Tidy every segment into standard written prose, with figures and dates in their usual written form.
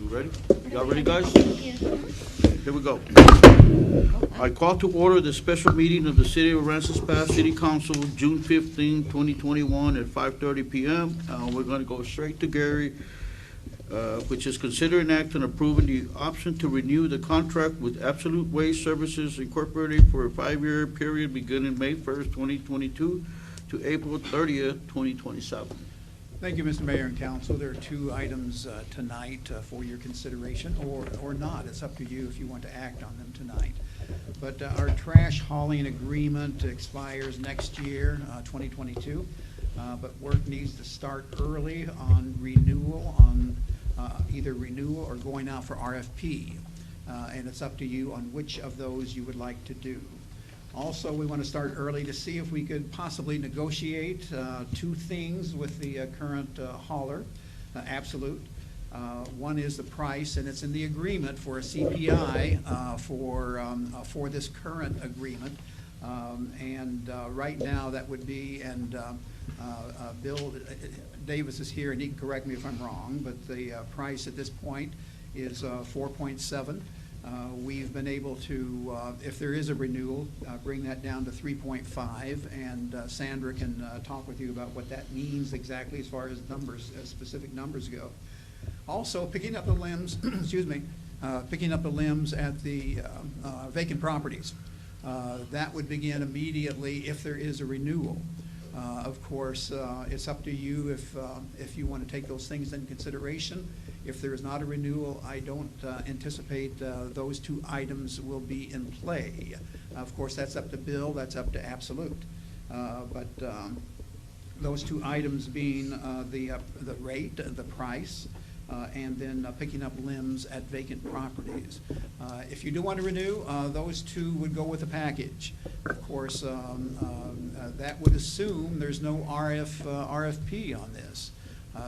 ready? Y'all ready, guys? Here we go. I call to order the special meeting of the City of Aransas Pass City Council, June 15, 2021, at 5:30 p.m. We're going to go straight to Gary, which is consider an act on approving the option to renew the contract with Absolute Waste Services Incorporated for a 5-year period beginning May 1st, 2022 to April 30th, 2027. Thank you, Mr. Mayor and Council. There are two items tonight for your consideration, or not. It's up to you if you want to act on them tonight. But our trash hauling agreement expires next year, 2022. But work needs to start early on renewal, on either renewal or going out for RFP. And it's up to you on which of those you would like to do. Also, we want to start early to see if we could possibly negotiate two things with the current hauler, Absolute. One is the price, and it's in the agreement for a CPI for this current agreement. Right now, that would be, and Bill Davis is here, and he can correct me if I'm wrong, but the price at this point is 4.7. We've been able to, if there is a renewal, bring that down to 3.5, and Sandra can talk with you about what that means exactly as far as numbers, specific numbers go. Also, picking up the limbs, excuse me, picking up the limbs at the vacant properties. That would begin immediately if there is a renewal. Of course, it's up to you if you want to take those things into consideration. If there is not a renewal, I don't anticipate those two items will be in play. Of course, that's up to Bill, that's up to Absolute. But those two items being the rate, the price, and then picking up limbs at vacant properties. If you do want to renew, those two would go with the package. Of course, that would assume there's no RFP on this.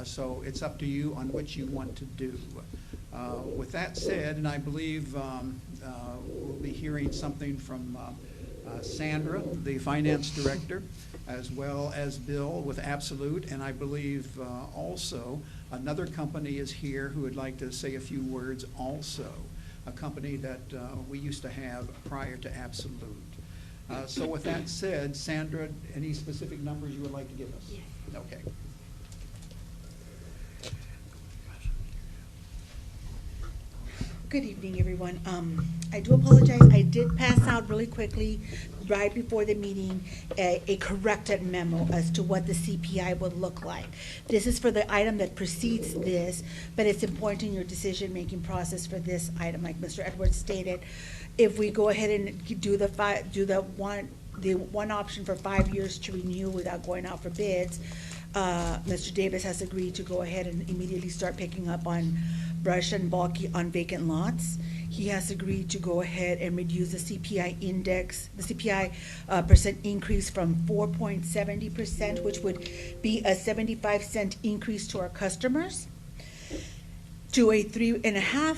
So it's up to you on what you want to do. With that said, and I believe we'll be hearing something from Sandra, the finance director, as well as Bill with Absolute, and I believe also another company is here who would like to say a few words also, a company that we used to have prior to Absolute. So with that said, Sandra, any specific numbers you would like to give us? Yes. Okay. Good evening, everyone. I do apologize. I did pass out really quickly right before the meeting a corrected memo as to what the CPI would look like. This is for the item that precedes this, but it's important in your decision-making process for this item, like Mr. Edwards stated. If we go ahead and do the one option for 5 years to renew without going out for bids, Mr. Davis has agreed to go ahead and immediately start picking up on brush and bulky on vacant lots. He has agreed to go ahead and reduce the CPI index, the CPI percent increase from 4.70%, which would be a 75-cent increase to our customers, to a 3.5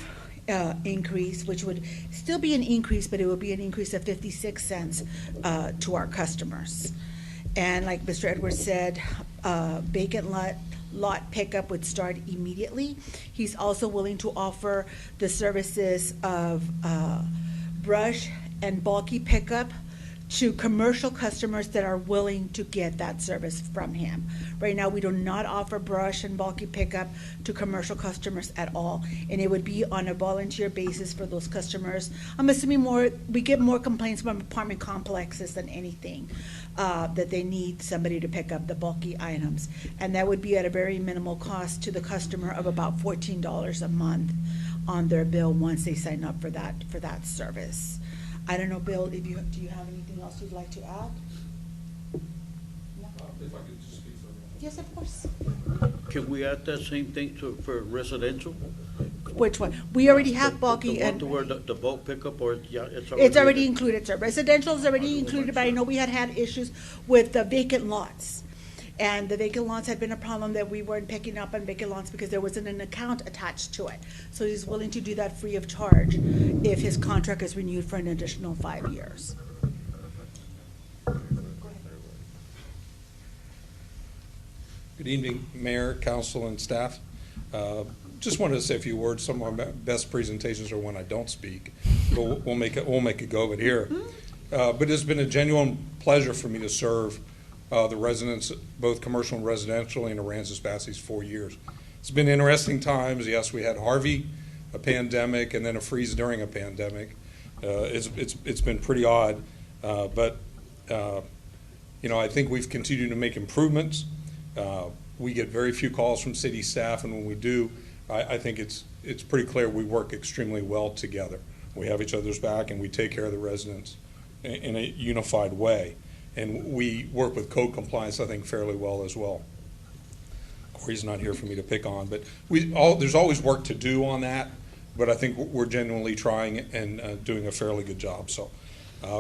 increase, which would still be an increase, but it would be an increase of 56 cents to our customers. And like Mr. Edwards said, vacant lot pickup would start immediately. He's also willing to offer the services of brush and bulky pickup to commercial customers that are willing to get that service from him. Right now, we do not offer brush and bulky pickup to commercial customers at all, and it would be on a volunteer basis for those customers. I'm assuming we get more complaints from apartment complexes than anything, that they need somebody to pick up the bulky items, and that would be at a very minimal cost to the customer of about $14 a month on their bill once they sign up for that service. I don't know, Bill, do you have anything else you'd like to add? No? If I could just speak for a minute. Yes, of course. Can we add that same thing for residential? Which one? We already have bulky The one and to where the bulk pickup, or it's already included, sir. Residential is already included, but I know we had issues with the vacant lots. And the vacant lots had been a problem that we weren't picking up on vacant lots because there wasn't an account attached to it. So he's willing to do that free of charge if his contract is renewed for an additional 5 years. Good evening, Mayor, Council, and staff. Just wanted to say a few words. Some of my best presentations are when I don't speak, but we'll make a go of it here. But it's been a genuine pleasure for me to serve the residents, both commercial and residential, in Aransas past these 4 years. It's been interesting times. Yes, we had Harvey, a pandemic, and then a freeze during a pandemic. It's been pretty odd, but I think we've continued to make improvements. We get very few calls from city staff, and when we do, I think it's pretty clear we work extremely well together. We have each other's back, and we take care of the residents in a unified way. And we work with code compliance, I think, fairly well as well. Corey's not here for me to pick on, but there's always work to do on that, but I think we're genuinely trying and doing a fairly good job. So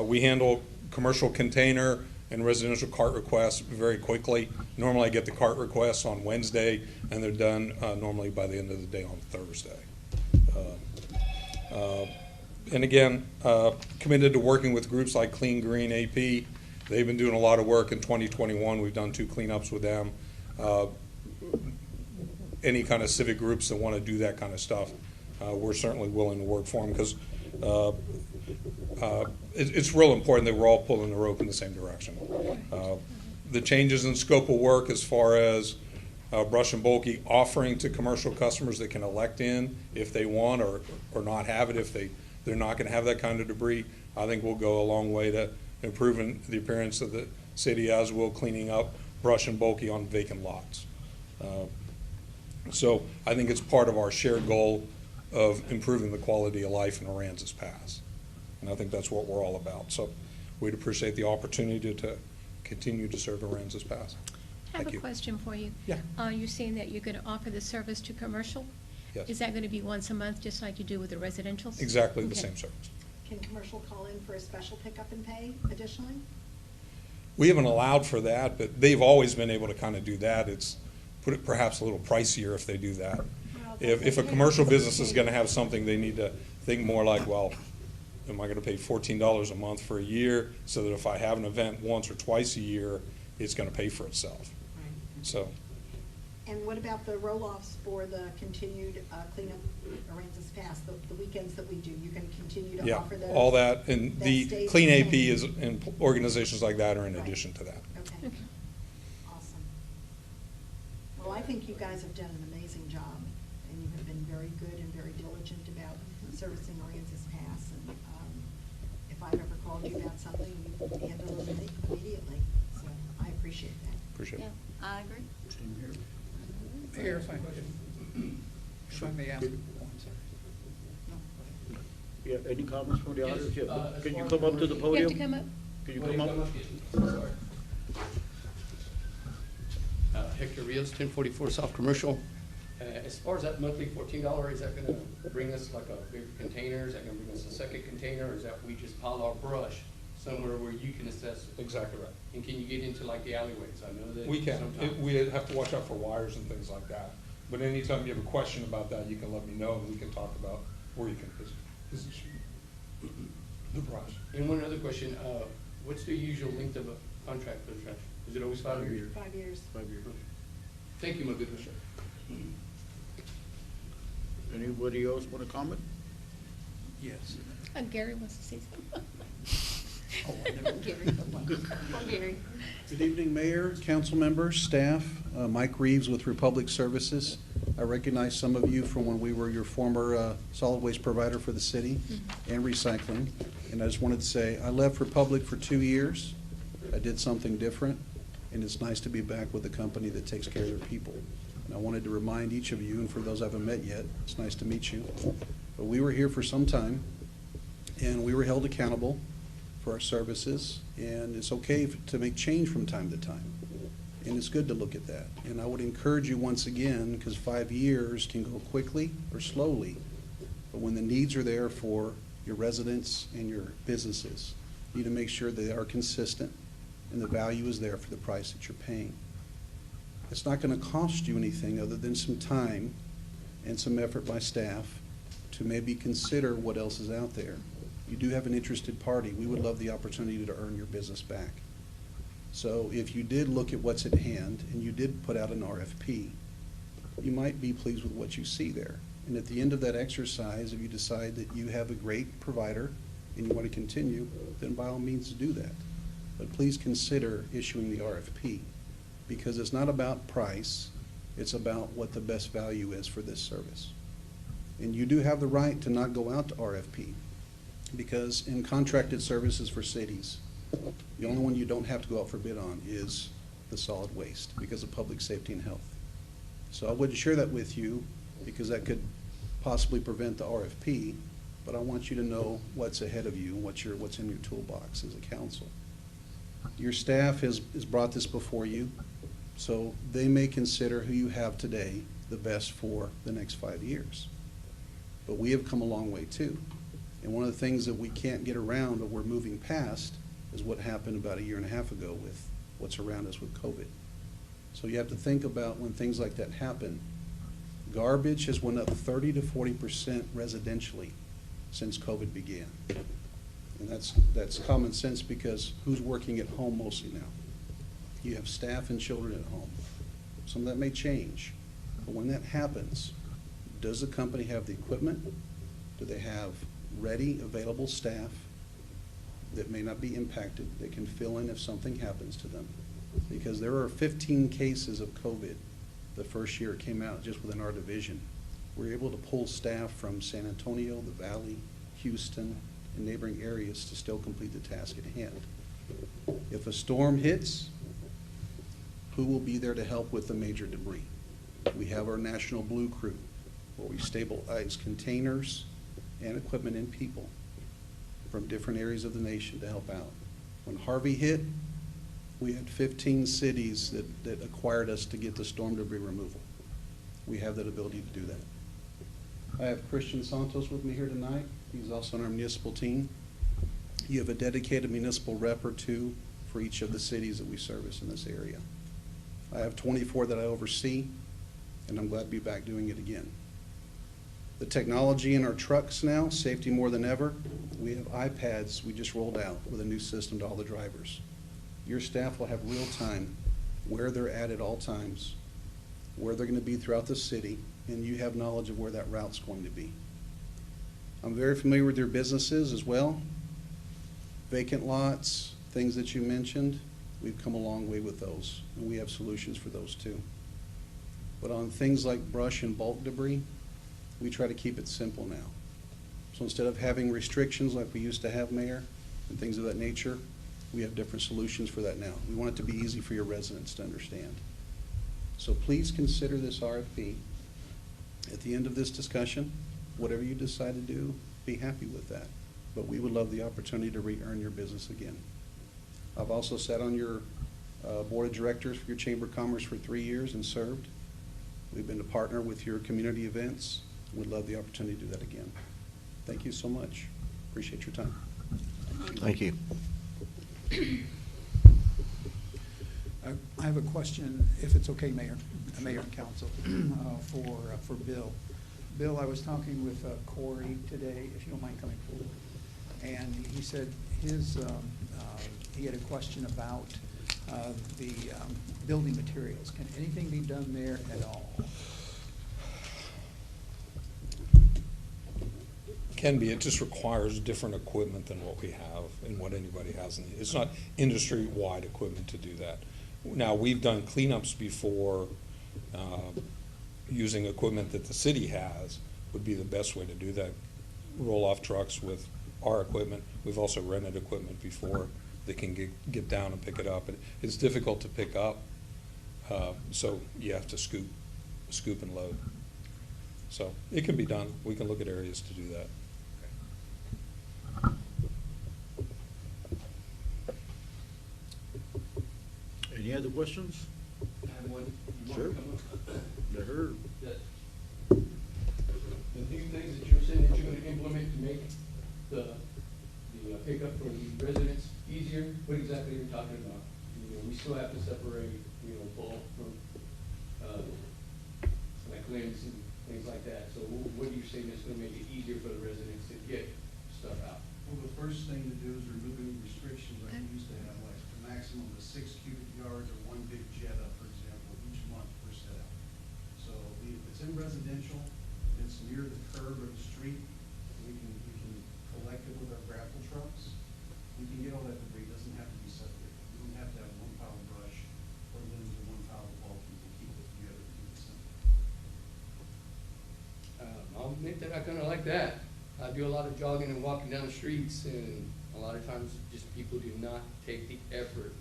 we handle commercial container and residential cart requests very quickly. Normally I get the cart requests on Wednesday, and they're done normally by the end of the day on Thursday. And again, committed to working with groups like Clean Green AP. They've been doing a lot of work in 2021. We've done 2 cleanups with them. Any kind of civic groups that want to do that kind of stuff, we're certainly willing to work for them, because it's real important that we're all pulling the rope in the same direction. The changes in scope of work as far as brush and bulky offering to commercial customers that can elect in if they want, or not have it if they're not going to have that kind of debris, I think will go a long way to improving the appearance of the city, as will cleaning up brush and bulky on vacant lots. So I think it's part of our shared goal of improving the quality of life in Aransas Pass. And I think that's what we're all about. So we'd appreciate the opportunity to continue to serve Aransas Pass. I have Thank a you. question for you. Yeah. You're saying that you're going to offer the service to commercial? Yes. Is that going to be once a month, just like you do with the residential? Exactly the Okay. same service. Can commercial call in for a special pickup and pay additionally? We haven't allowed for that, but they've always been able to kind of do that. It's put it perhaps a little pricier if they do that. Well, If a commercial business is going to have something, they need to think more like, well, am I going to pay $14 a month for a year, so that if I have an event once or twice a year, it's going to pay for itself. Right. So And what about the roll-offs for the continued cleanup Aransas Pass, the weekends that we do? You're going to continue to yeah, offer those? all that, and That the stays Clean the AP same? is, and organizations like that are in Right. addition to that. Okay. Awesome. Well, I think you guys have done an amazing job, and you have been very good and very diligent about servicing Aransas Pass. And if I've ever called you about something, you handle it immediately. So I appreciate that. Appreciate it. Yeah, I agree. Same here. Mayor, if I may ask, oh, I'm sorry. No, go ahead. Yeah, any comments from the Yes, audience? Yeah, as can you far as come up to the commercial- podium? You have to come up. Can you Will come up? Yes, sorry. Hector Rios, 1044 South Commercial. As far as that monthly $14, is that gonna bring us like a bigger container? Is that gonna bring us a second container, or is that we just pile our brush somewhere where you can assess it? Exactly right. And can you get into like the alleyways? I know that We can. sometimes. We have to watch out for wires and things like that. But anytime you have a question about that, you can let me know, and we can talk about where you can position the brush. And one other question, what's the usual length of a contract for the trash? Is it always 5 years? 5 years. 5 years. Thank you, my good friend. Anybody else want to comment? Yes. Gary wants to say something. Oh, I never- Gary, come on, Gary. Good evening, Mayor, council members, staff. Mike Reeves with Republic Services. I recognize some of you from when we were your former solid waste provider for the city and recycling. And I just wanted to say, I left Republic for 2 years. I did something different, and it's nice to be back with a company that takes care of their people. And I wanted to remind each of you, and for those I haven't met yet, it's nice to meet you. But we were here for some time, and we were held accountable for our services, and it's okay to make change from time to time. And it's good to look at that. And I would encourage you once again, because 5 years can go quickly or slowly, but when the needs are there for your residents and your businesses, you need to make sure they are consistent and the value is there for the price that you're paying. It's not going to cost you anything other than some time and some effort by staff to maybe consider what else is out there. You do have an interested party. We would love the opportunity to earn your business back. So if you did look at what's at hand and you did put out an RFP, you might be pleased with what you see there. And at the end of that exercise, if you decide that you have a great provider and you want to continue, then by all means do that. But please consider issuing the RFP, because it's not about price, it's about what the best value is for this service. And you do have the right to not go out to RFP, because in contracted services for cities, the only one you don't have to go out for bid on is the solid waste, because of public safety and health. So I wouldn't share that with you, because that could possibly prevent the RFP, but I want you to know what's ahead of you, what's in your toolbox as a council. Your staff has brought this before you, so they may consider who you have today the best for the next 5 years. But we have come a long way too. And one of the things that we can't get around or we're moving past is what happened about 1.5 years ago with what's around us with COVID. So you have to think about when things like that happen. Garbage has went up 30 to 40% residentially since COVID began. And that's common sense, because who's working at home mostly now? You have staff and children at home. Some of that may change. But when that happens, does the company have the equipment? Do they have ready, available staff that may not be impacted, that can fill in if something happens to them? Because there are 15 cases of COVID the first year it came out just within our division. We were able to pull staff from San Antonio, the Valley, Houston, and neighboring areas to still complete the task at hand. If a storm hits, who will be there to help with the major debris? We have our National Blue Crew, where we stabilize containers and equipment and people from different areas of the nation to help out. When Harvey hit, we had 15 cities that acquired us to get the storm debris removal. We have that ability to do that. I have Christian Santos with me here tonight. He's also on our municipal team. You have a dedicated municipal rep or two for each of the cities that we service in this area. I have 24 that I oversee, and I'm glad to be back doing it again. The technology in our trucks now, safety more than ever. We have iPads we just rolled out with a new system to all the drivers. Your staff will have real time where they're at all times, where they're going to be throughout the city, and you have knowledge of where that route's going to be. I'm very familiar with your businesses as well. Vacant lots, things that you mentioned, we've come a long way with those, and we have solutions for those too. But on things like brush and bulk debris, we try to keep it simple now. So instead of having restrictions like we used to have, Mayor, and things of that nature, we have different solutions for that now. We want it to be easy for your residents to understand. So please consider this RFP. At the end of this discussion, whatever you decide to do, be happy with that. But we would love the opportunity to re-earn your business again. I've also sat on your board of directors for your Chamber of Commerce for 3 years and served. We've been a partner with your community events. We'd love the opportunity to do that again. Thank you so much. Appreciate your time. Thank you. I have a question, if it's okay, Mayor and Council, for Bill. Bill, I was talking with Corey today, if you don't mind coming forward, and he said he had a question about the building materials. Can anything be done there at all? Can be. It just requires different equipment than what we have and what anybody has. It's not industry-wide equipment to do that. Now, we've done cleanups before. Using equipment that the city has would be the best way to do that. Roll-off trucks with our equipment. We've also rented equipment before that can get down and pick it up. It's difficult to pick up, so you have to scoop and load. So it can be done. We can look at areas to do that. Any other questions? I have one. You Sure. wanna come up? I heard. The few things that you're saying that you're gonna implement to make the pickup for the residents easier, what exactly are you talking about? You know, we still have to separate, bulk from, like limbs and things like that. So what are you saying that's gonna make it easier for the residents to get stuff out? Well, the first thing to do is remove any restrictions like we used to have, like the maximum of 6 cubic yards or one big Jetta, for example, each month per set out. So the in residential, it's near the curb or the street, we can collect it with our grapple trucks. We can get all that debris, it doesn't have to be separated. We don't have to have one pile of brush or limbs or one pile of bulk, we can keep it together, keep it simple. I'll admit that I kinda like that. I do a lot of jogging and walking down the streets, and a lot of times just people do not take the effort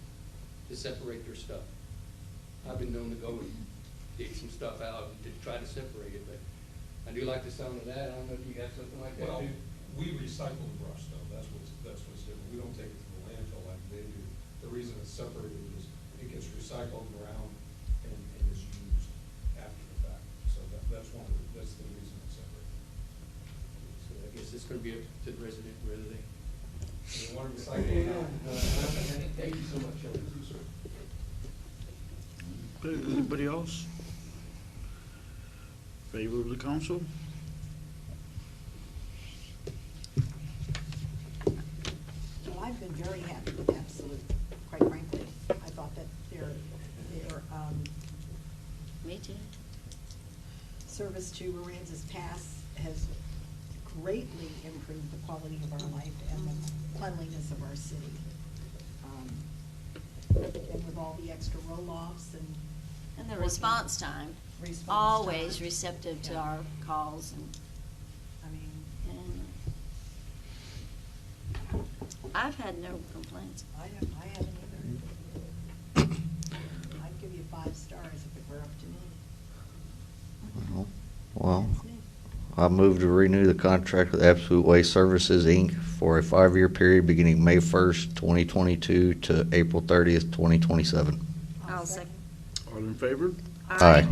to separate their stuff. I've been known to go and dig some stuff out to try to separate it, but I do like the sound of that. I don't know if you have something like that Well, too. we recycle the brush though, that's what's different. We don't take it to the landfill like they do. The reason it's separated is it gets recycled around and is used after the fact. So that's the reason it's separated. So I guess it's gonna be up to the resident whether they. You want to recycle it out? Thank you so much. Okay, anybody else? Favor of the council? Well, I've been very happy with Absolute, quite frankly. I thought that their Me too. service to Aransas Pass has greatly improved the quality of our life and the cleanliness of our city. And with all the extra roll-offs And the response time, response always time. receptive to Yeah. our calls and, I mean, I've had no complaints. I haven't either. I'd give you 5 stars if it were up to me. Well, That's me. I move to renew the contract with Absolute Waste Services, Inc. for a 5-year period beginning May 1st, 2022 to April 30th, 2027. I'll second. All in favor? Aye.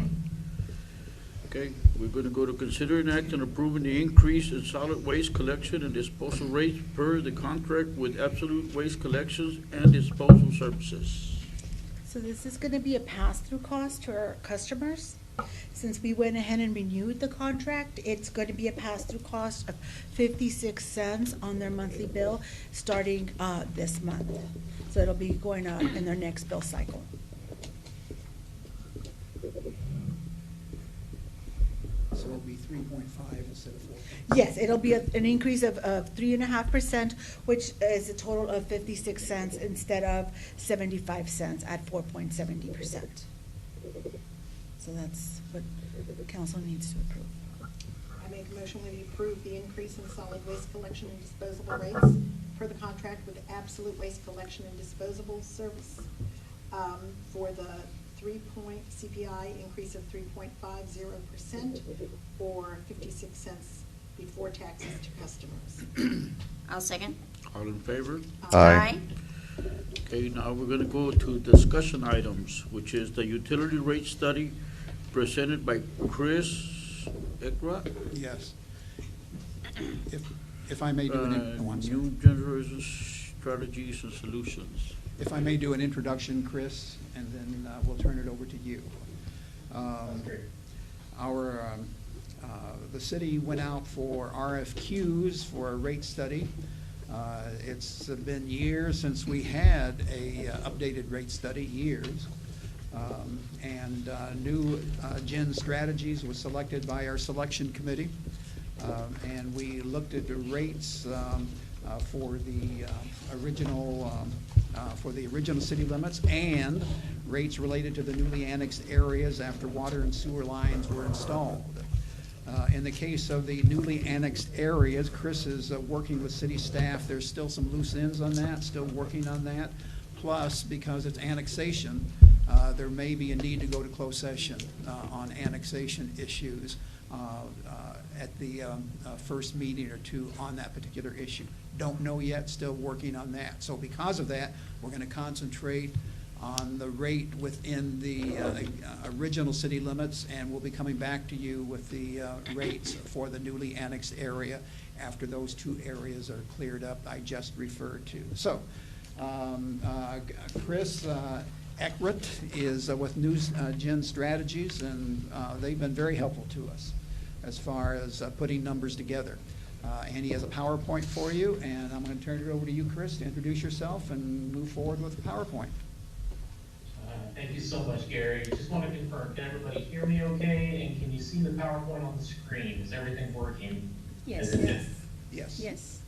Okay, we're gonna go to consider an act on approving the increase in solid waste collection and disposal rates per the contract with Absolute Waste Collections and Disposal Services. So this is gonna be a pass-through cost to our customers. Since we went ahead and renewed the contract, it's gonna be a pass-through cost of 56 cents on their monthly bill, starting, this month. So it'll be going up in their next bill cycle. So it'll be 3.5 instead of 4. Yes, it'll be an increase of 3.5%, which is a total of 56 cents instead of 75 cents at 4.70%. So that's what the council needs to approve. I make a motion we approve the increase in solid waste collection and disposable rates per the contract with Absolute Waste Collection and Disposable Service for the 3-point CPI increase of 3.50% or 56 cents before taxes to customers. I'll second. All in favor? Aye. Okay, now we're gonna go to discussion items, which is the utility rate study presented by Chris Eckrat. Yes. If I may do an, New generation strategies and solutions. if I may do an introduction, Chris, and then we'll turn it over to you. The city went out for RFQs for a rate study. It's been years since we had a updated rate study, years. And new gen strategies was selected by our selection committee. And we looked at the rates for the original city limits and rates related to the newly annexed areas after water and sewer lines were installed. In the case of the newly annexed areas, Chris is working with city staff. There's still some loose ends on that, still working on that. Plus, because it's annexation, there may be a need to go to closed session on annexation issues at the first meeting or two on that particular issue. Don't know yet, still working on that. So because of that, we're going to concentrate on the rate within the original city limits, and we'll be coming back to you with the rates for the newly annexed area after those 2 areas are cleared up I just referred to. So, Chris Eckrat is with New Gen Strategies, and they've been very helpful to us as far as putting numbers together. And he has a PowerPoint for you, and I'm going to turn it over to you, Chris, to introduce yourself and move forward with the PowerPoint. Thank you so much, Gary. Just want to confirm, can everybody hear me okay? And can you see the PowerPoint on the screen? Is everything working? Yes. Yes. Yes.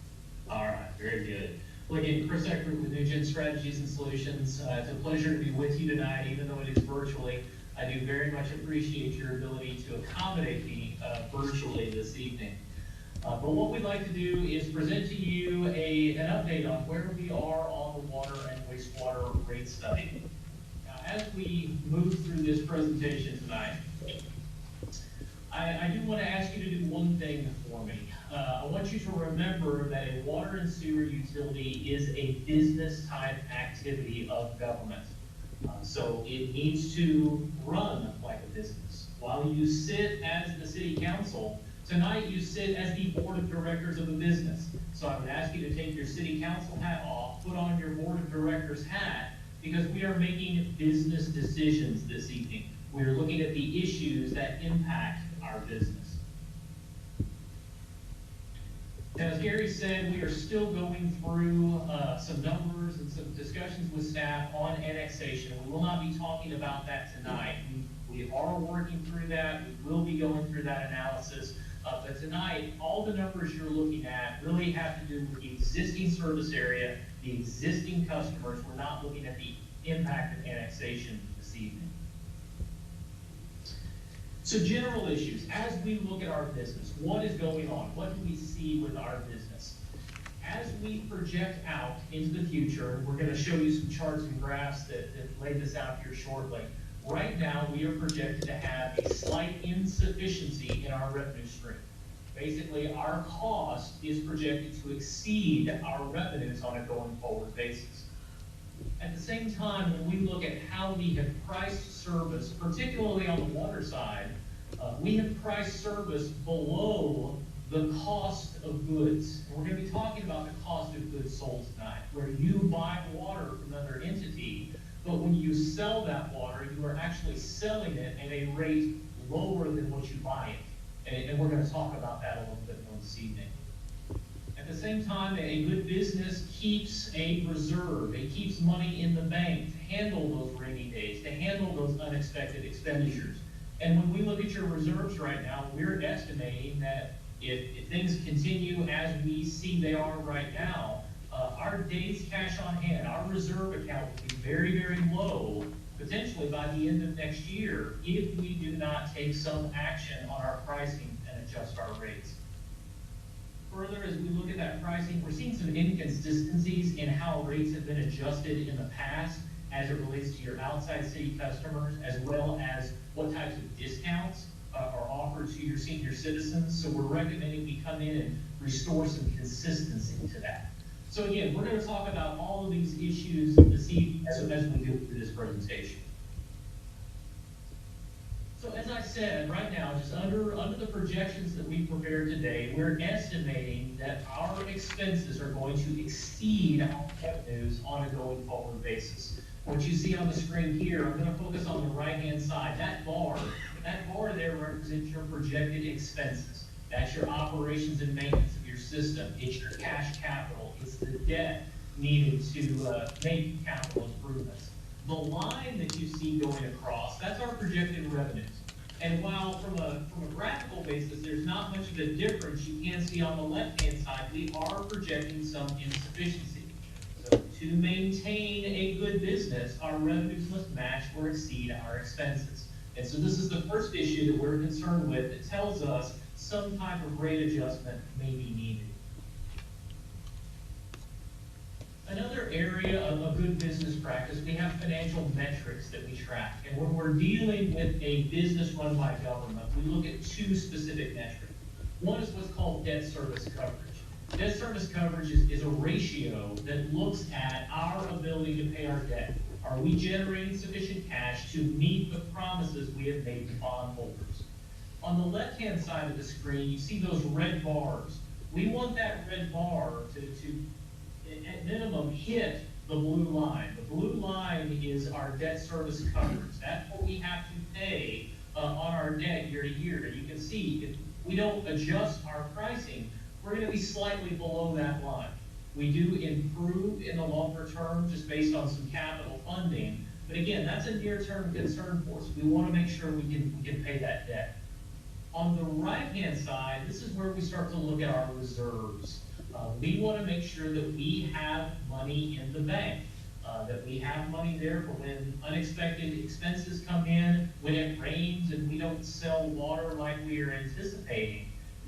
All right, very good. Well, again, Chris Eckert with Nugent Strategies and Solutions. It's a pleasure to be with you tonight, even though it is virtually. I do very much appreciate your ability to accommodate me virtually this evening. But what we'd like to do is present to you an update on where we are on the water and wastewater rate study. Now, as we move through this presentation tonight, I do want to ask you to do one thing for me. I want you to remember that a water and sewer utility is a business type activity of government. So it needs to run like a business. While you sit as the city council, tonight you sit as the board of directors of a business. So I would ask you to take your city council hat off, put on your board of directors hat, because we are making business decisions this evening. We are looking at the issues that impact our business. Now, as Gary said, we are still going through some numbers and some discussions with staff on annexation. We will not be talking about that tonight. We are working through that. We will be going through that analysis. But tonight, all the numbers you're looking at really have to do with the existing service area, the existing customers. We're not looking at the impact of annexation this evening. So general issues, as we look at our business, what is going on? What do we see with our business? As we project out into the future, we're going to show you some charts and graphs that lay this out here shortly. Right now, we are projected to have a slight insufficiency in our revenue stream. Basically, our cost is projected to exceed our revenues on a going forward basis. At the same time, when we look at how we have priced service, particularly on the water side, we have priced service below the cost of goods. And we're going to be talking about the cost of goods sold tonight, where you buy water from another entity, but when you sell that water, you are actually selling it at a rate lower than what you buy it. And we're going to talk about that a little bit more this evening. At the same time, a good business keeps a reserve. It keeps money in the bank to handle those rainy days, to handle those unexpected expenditures. And when we look at your reserves right now, we're estimating that if things continue as we see they are right now, our days cash on hand, our reserve account will be very, very low, potentially by the end of next year, if we do not take some action on our pricing and adjust our rates. Further, as we look at that pricing, we're seeing some inconsistencies in how rates have been adjusted in the past as it relates to your outside city customers, as well as what types of discounts are offered to your senior citizens. So we're recommending we come in and restore some consistency to that. So again, we're going to talk about all of these issues this evening as we go through this presentation. So as I said, right now, just under the projections that we prepared today, we're estimating that our expenses are going to exceed our revenues on a going forward basis. What you see on the screen here, I'm going to focus on the right-hand side. That bar there represents your projected expenses. That's your operations and maintenance of your system. It's your cash capital. It's the debt needed to make capital improvements. The line that you see going across, that's our projected revenues. And while from a graphical basis, there's not much of a difference, you can see on the left-hand side, we are projecting some insufficiency. So to maintain a good business, our revenues must match or exceed our expenses. And so this is the first issue that we're concerned with that tells us some type of rate adjustment may be needed. Another area of good business practice, we have financial metrics that we track. And when we're dealing with a business run by government, we look at two specific metrics. One is what's called debt service coverage. Debt service coverage is a ratio that looks at our ability to pay our debt. Are we generating sufficient cash to meet the promises we have made to bondholders? On the left-hand side of the screen, you see those red bars. We want that red bar to at minimum, hit the blue line. The blue line is our debt service coverage. That's what we have to pay on our debt year to year. You can see if we don't adjust our pricing, we're going to be slightly below that line. We do improve in the longer term just based on some capital funding, But again, that's a near-term concern for us. We want to make sure we can pay that debt. On the right-hand side, this is where we start to look at our reserves. We want to make sure that we have money in the bank, that we have money there for when unexpected expenses come in, when it rains and we don't sell water like we are anticipating.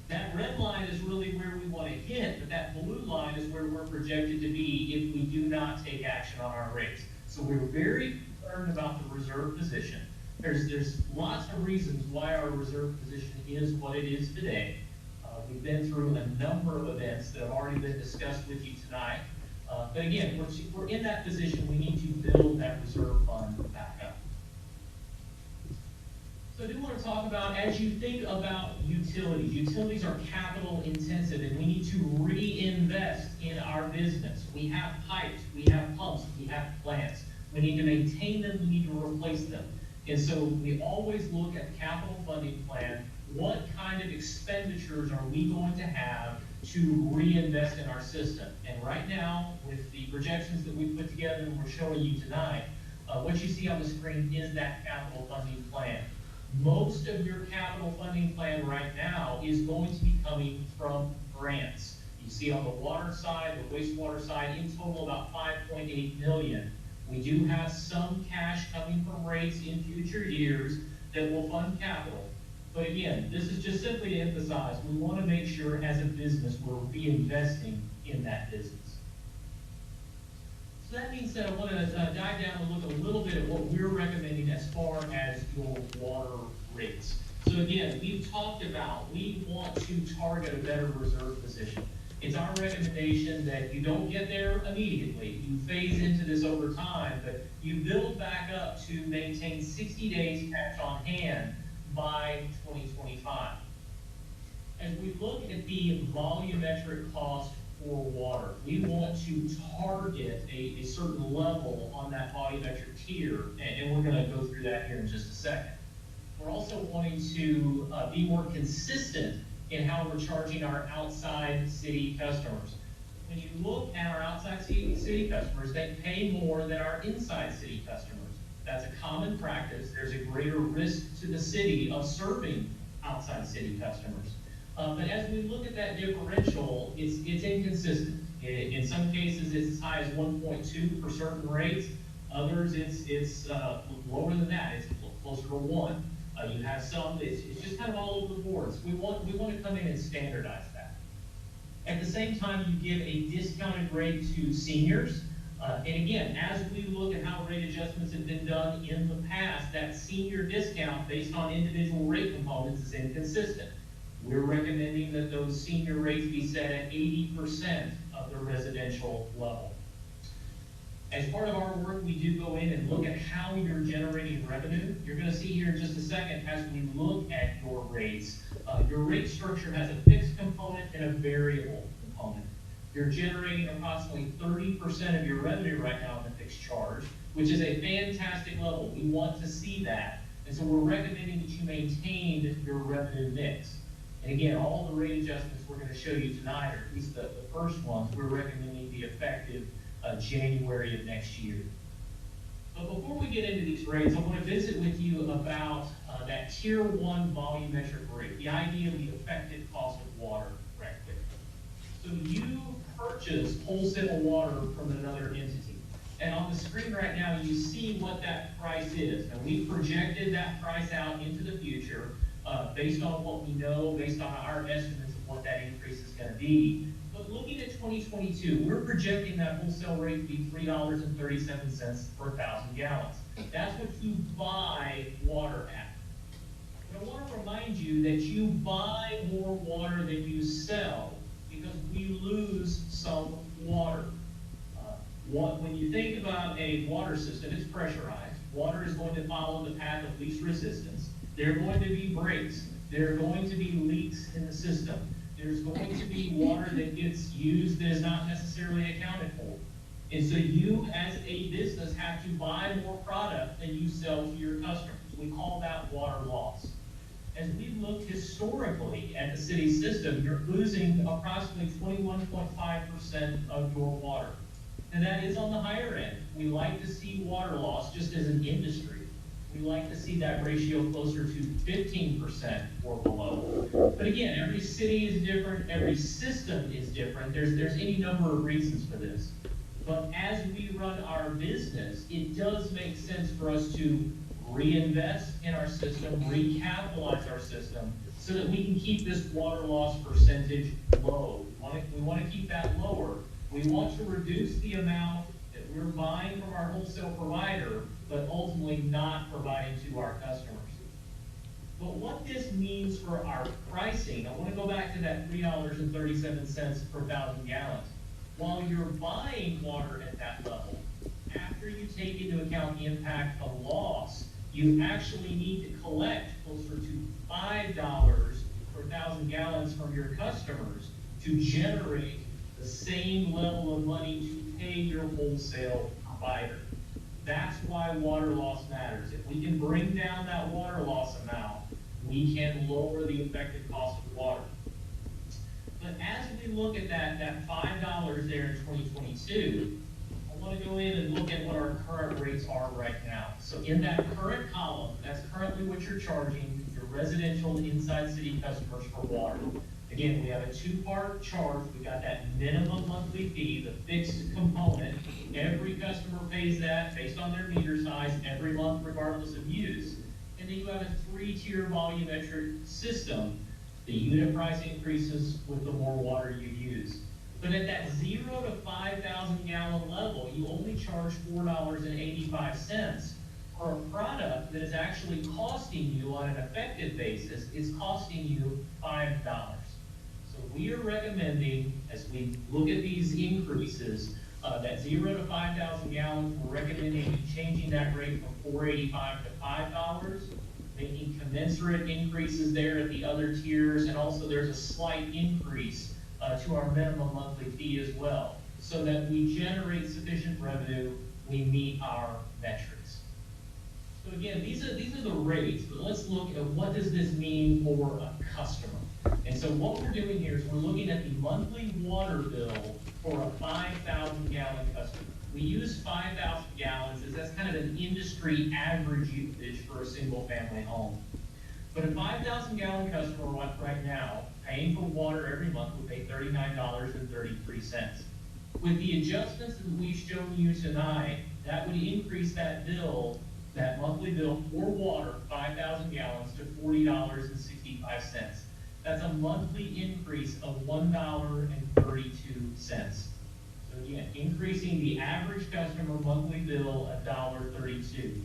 That red line is really where we want to hit, but that blue line is where we're projected to be if we do not take action on our rates. So we're very concerned about the reserve position. There's lots of reasons why our reserve position is what it is today. We've been through a number of events that have already been discussed with you tonight. But again, we're in that position, we need to build that reserve fund back up. So I do want to talk about, as you think about utilities are capital intensive and we need to reinvest in our business. We have pipes, we have pumps, we have plants. We need to maintain them, we need to replace them. And so we always look at the capital funding plan. What kind of expenditures are we going to have to reinvest in our system? And right now, with the projections that we put together and we're showing you tonight, what you see on the screen is that capital funding plan. Most of your capital funding plan right now is going to be coming from grants. You see on the water side, the wastewater side, in total about $5.8 million. We do have some cash coming from rates in future years that will fund capital. But again, this is just simply to emphasize, we want to make sure as a business we're reinvesting in that business. So that being said, I want to dive down and look a little bit at what we're recommending as far as your water rates. So again, we've talked about, we want to target a better reserve position. It's our recommendation that you don't get there immediately. You phase into this over time, but you build back up to maintain 60 days cash on hand by 2025. As we look at the volumetric cost for water, we want to target a certain level on that volumetric tier, and we're going to go through that here in just a second. We're also wanting to be more consistent in how we're charging our outside city customers. When you look at our outside city customers, they pay more than our inside city customers. That's a common practice. There's a greater risk to the city of serving outside city customers. But as we look at that differential, it's inconsistent. In some cases, it's as high as 1.2 for certain rates. Others, it's lower than that. It's closer to 1. You have some, it's just kind of all over the board. So we want to come in and standardize that. At the same time, you give a discounted rate to seniors. And again, as we look at how rate adjustments have been done in the past, that senior discount based on individual rate components is inconsistent. We're recommending that those senior rates be set at 80% of the residential level. As part of our work, we do go in and look at how you're generating revenue. You're going to see here in just a second, as we look at your rates, your rate structure has a fixed component and a variable component. You're generating approximately 30% of your revenue right now in the fixed charge, which is a fantastic level. We want to see that. And so we're recommending that you maintain your revenue mix. And again, all the rate adjustments we're going to show you tonight, or at least the first ones, we're recommending be effective January of next year. But before we get into these rates, I want to visit with you about that Tier 1 volumetric rate, the idea of the effective cost of water right there. So you purchase wholesale water from another entity. And on the screen right now, you see what that price is. Now, we've projected that price out into the future based on what we know, based on our estimates of what that increase is going to be. But looking at 2022, we're projecting that wholesale rate to be $3.37 per 1,000 gallons. That's what you buy water at. But I want to remind you that you buy more water than you sell because we lose some water. When you think about a water system, it's pressurized. Water is going to follow the path of least resistance. There are going to be breaks. There are going to be leaks in the system. There's going to be water that gets used that is not necessarily accounted for. And so you, as a business, have to buy more product than you sell to your customers. We call that water loss. As we look historically at the city system, you're losing approximately 21.5% of your water. and that is on the higher end. We like to see water loss just as an industry. We like to see that ratio closer to 15% or below. But again, every city is different, every system is different. There's any number of reasons for this. But as we run our business, it does make sense for us to reinvest in our system, recapitalize our system, so that we can keep this water loss percentage low. We want to keep that lower. We want to reduce the amount that we're buying from our wholesale provider, but ultimately not providing to our customers. But what this means for our pricing, I want to go back to that $3.37 per 1,000 gallons. While you're buying water at that level, after you take into account the impact of loss, you actually need to collect closer to $5 per 1,000 gallons from your customers to generate the same level of money to pay your wholesale provider. That's why water loss matters. If we can bring down that water loss amount, we can lower the effective cost of water. But as we look at that $5 there in 2022, I want to go in and look at what our current rates are right now. So in that current column, that's currently what you're charging your residential inside city customers for water. Again, we have a two-part charge. We got that minimum monthly fee, the fixed component. Every customer pays that based on their meter size every month, regardless of use. And then you have a three-tier volumetric system. The unit price increases with the more water you use. But at that 0 to 5,000 gallon level, you only charge $4.85 for a product that is actually costing you on an effective basis is costing you $5. So we are recommending, as we look at these increases, that 0 to 5,000 gallons, we're recommending changing that rate from $4.85 to $5, making commensurate increases there at the other tiers, and also there's a slight increase to our minimum monthly fee as well, so that we generate sufficient revenue, we meet our metrics. So again, these are the rates, but let's look at what does this mean for a customer. And so what we're doing here is we're looking at the monthly water bill for a 5,000 gallon customer. We use 5,000 gallons as that's kind of an industry average usage for a single family home. But a 5,000 gallon customer right now, paying for water every month, would pay $39.33. With the adjustments that we've shown you tonight, that would increase that bill, that monthly bill for water, 5,000 gallons, to $40.65. That's a monthly increase of $1.32. So again, increasing the average customer monthly bill $1.32.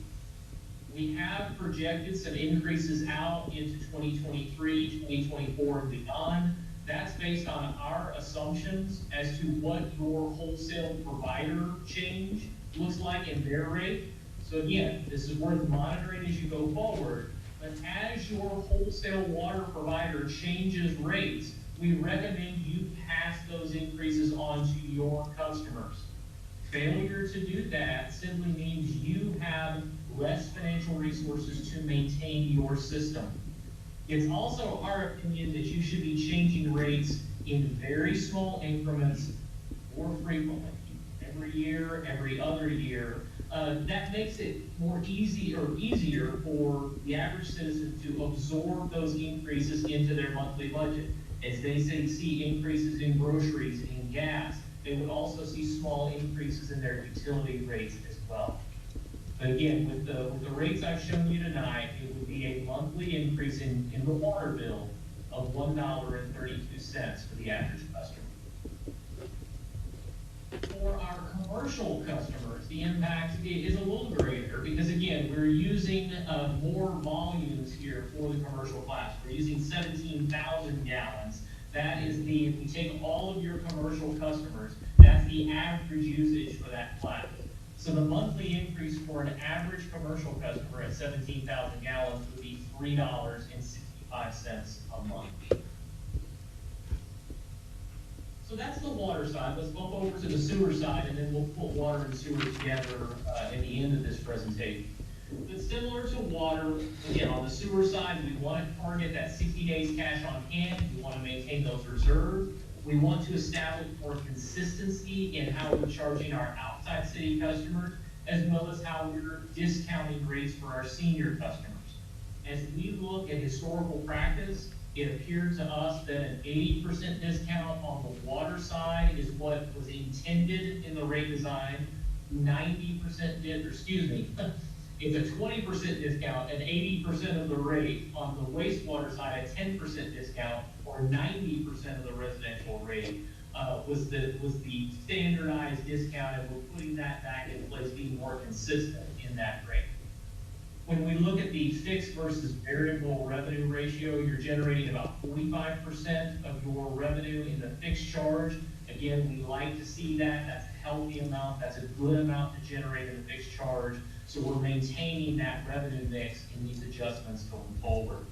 We have projected some increases out into 2023, 2024, and beyond. That's based on our assumptions as to what your wholesale provider change looks like in their rate. So again, this is worth monitoring as you go forward. But as your wholesale water provider changes rates, we recommend you pass those increases on to your customers. Failure to do that simply means you have less financial resources to maintain your system. It's also our opinion that you should be changing rates in very small increments more frequently, every year, every other year. That makes it easier for the average citizen to absorb those increases into their monthly budget. As they see increases in groceries, in gas, they would also see small increases in their utility rates as well. But again, with the rates I've shown you tonight, it would be a monthly increase in the water bill of $1.32 for the average customer. For our commercial customers, the impact is a little greater because, again, we're using more volumes here for the commercial class. We're using 17,000 gallons. That is if we take all of your commercial customers, that's the average usage for that class. So the monthly increase for an average commercial customer at 17,000 gallons would be $3.65 a month. So that's the water side. Let's bump over to the sewer side, and then we'll put water and sewer together at the end of this presentation. But similar to water, again, on the sewer side, we want to target that 60 days cash on hand. We want to maintain those reserves. We want to establish more consistency in how we're charging our outside city customers, as well as how we're discounting rates for our senior customers. As we look at historical practice, it appeared to us that an 80% discount on the water side is what was intended in the rate design. 90% it's a 20% discount and 80% of the rate on the wastewater side, a 10% discount, or 90% of the residential rate was the standardized discount, and we're putting that back in place, being more consistent in that rate. When we look at the fixed versus variable revenue ratio, you're generating about 45% of your revenue in the fixed charge. Again, we like to see that. That's a healthy amount. That's a good amount to generate in the fixed charge. So we're maintaining that revenue mix in these adjustments going forward.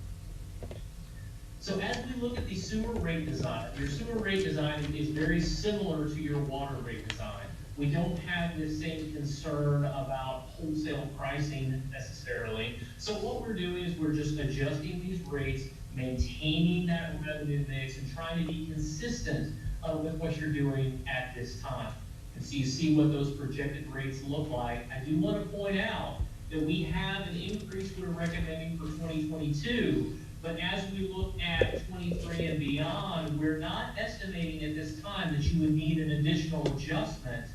So as we look at the sewer rate design, your sewer rate design is very similar to your water rate design. We don't have the same concern about wholesale pricing necessarily. So what we're doing is we're just adjusting these rates, maintaining that revenue mix, and trying to be consistent with what you're doing at this time. And so you see what those projected rates look like. I do want to point out that we have an increase we're recommending for 2022, but as we look at 23 and beyond, we're not estimating at this time that you would need an additional adjustment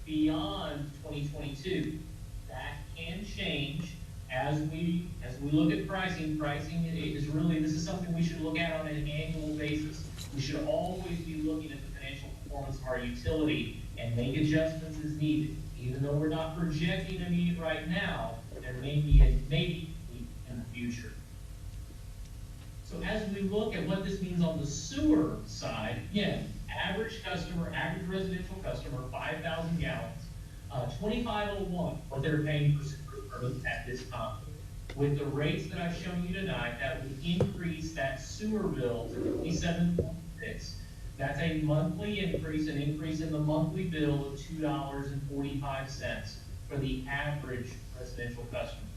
beyond 2022. That can change as we look at pricing. Pricing is really, this is something we should look at on an annual basis. We should always be looking at the financial performance of our utility and make adjustments as needed. Even though we're not projecting a need right now, there may be a need in the future. So as we look at what this means on the sewer side, again, average residential customer, 5,000 gallons, 2501, what they're paying for sewer permits at this time. With the rates that I've shown you tonight, that would increase that sewer bill to 27.6. That's a monthly increase, an increase in the monthly bill of $2.45 for the average residential customer.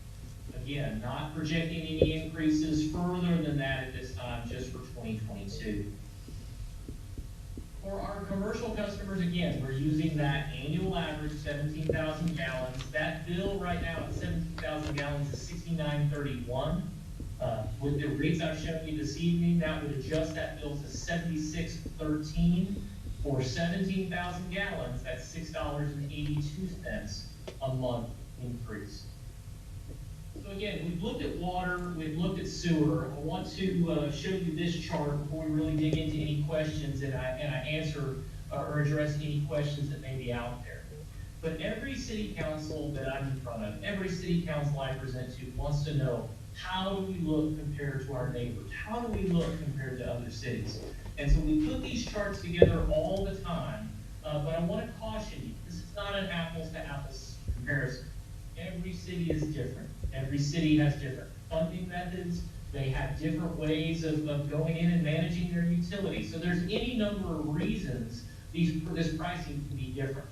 Again, not projecting any increases further than that at this time, just for 2022. For our commercial customers, again, we're using that annual average, 17,000 gallons. That bill right now at 17,000 gallons is $69.31. With the rates I've shown you this evening, that would adjust that bill to $76.13. For 17,000 gallons, that's $6.82 a month increase. So again, we've looked at water, we've looked at sewer. I want to show you this chart before we really dig into any questions and I answer or address any questions that may be out there. But every city council that I'm in front of, every city council I present to wants to know, how do we look compared to our neighbors? How do we look compared to other cities? And so we put these charts together all the time, but I want to caution you, this is not an apples to apples comparison. Every city is different. Every city has different funding methods. They have different ways of going in and managing their utilities. So there's any number of reasons this pricing can be different.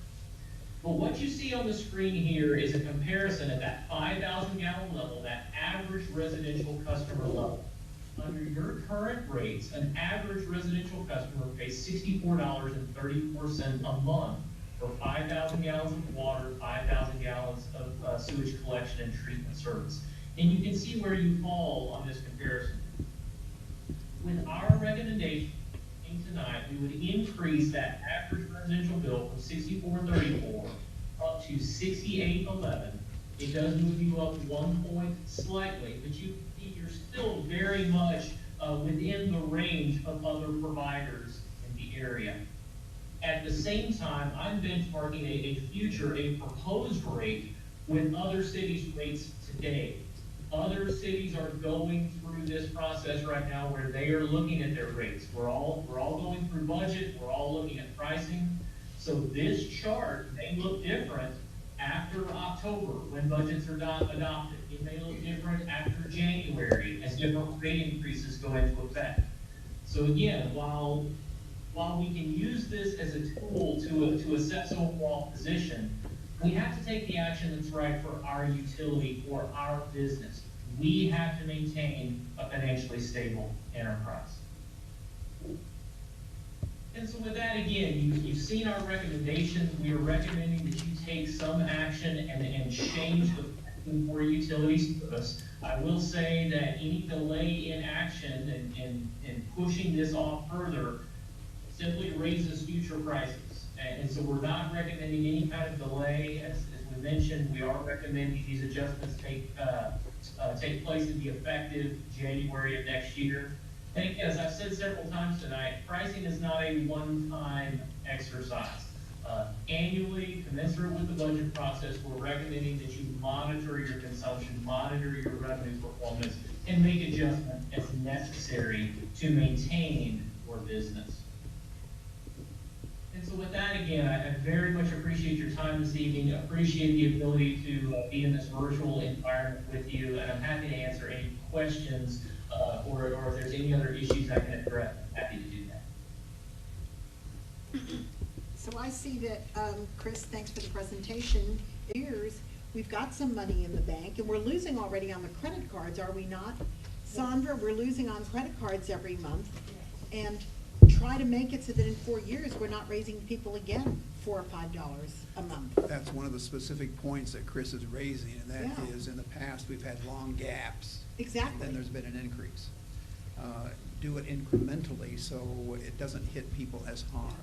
But what you see on the screen here is a comparison at that 5,000 gallon level, that average residential customer level. Under your current rates, an average residential customer pays $64.34 a month for 5,000 gallons of water, 5,000 gallons of sewage collection and treatment service. And you can see where you fall on this comparison. With our recommendation tonight, we would increase that average residential bill from $64.34 up to $68.11. It does move you up 1 point slightly, but you're still very much within the range of other providers in the area. At the same time, I'm benchmarking a proposed rate with other cities' rates today. Other cities are going through this process right now where they are looking at their rates. We're all going through budget, we're all looking at pricing. So this chart may look different after October when budgets are adopted. It may look different after January as different rate increases go into effect. So again, while we can use this as a tool to assess overall position, we have to take the action that's right for our utility, for our business. We have to maintain a financially stable enterprise. And so with that, again, you've seen our recommendations. We are recommending that you take some action and change the pricing for utility service. I will say that any delay in action and pushing this off further simply raises future prices. And so we're not recommending any kind of delay. As we mentioned, we are recommending these adjustments take place and be effective January of next year. And as I've said several times tonight, pricing is not a one-time exercise. Annually, commensurate with the budget process, we're recommending that you monitor your consumption, monitor your revenue performance, and make adjustments as necessary to maintain your business. And so with that, again, I very much appreciate your time this evening, appreciate the ability to be in this virtual environment with you, and I'm happy to answer any questions or if there's any other issues I can address. I'm happy to do that. So I see that, Chris, thanks for the presentation. We've got some money in the bank, and we're losing already on the credit cards, are we not? Sandra, we're losing on credit cards every month, and try to make it so that in 4 years, we're not raising people again $4 or $5 a month. That's one of the specific points that Chris is raising, and that Yeah. is, in the past, we've had long gaps. Exactly. Then there's been an increase. Do it incrementally so it doesn't hit people as hard.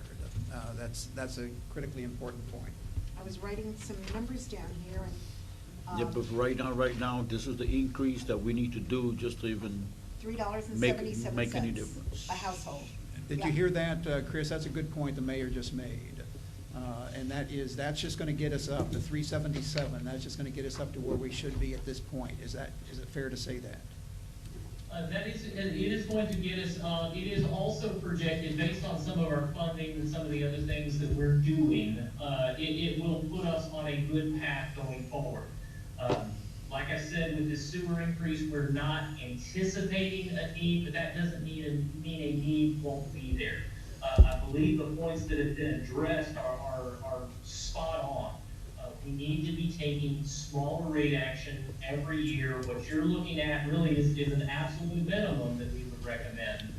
That's a critically important point. I was writing some numbers down here, and Yeah, but right now, this is the increase that we need to do just to even make any $3.77 difference. a household. Did Yeah. you hear that, Chris? That's a good point the mayor just made. And that's just gonna get us up to 377. That's just gonna get us up to where we should be at this point. Is it fair to say that? It is going to get us, it is also projected, based on some of our funding and some of the other things that we're doing, it will put us on a good path going forward. Like I said, with this sewer increase, we're not anticipating a need, but that doesn't mean a need won't be there. I believe the points that have been addressed are spot on. We need to be taking smaller rate action every year. What you're looking at really is an absolute minimum that we would recommend.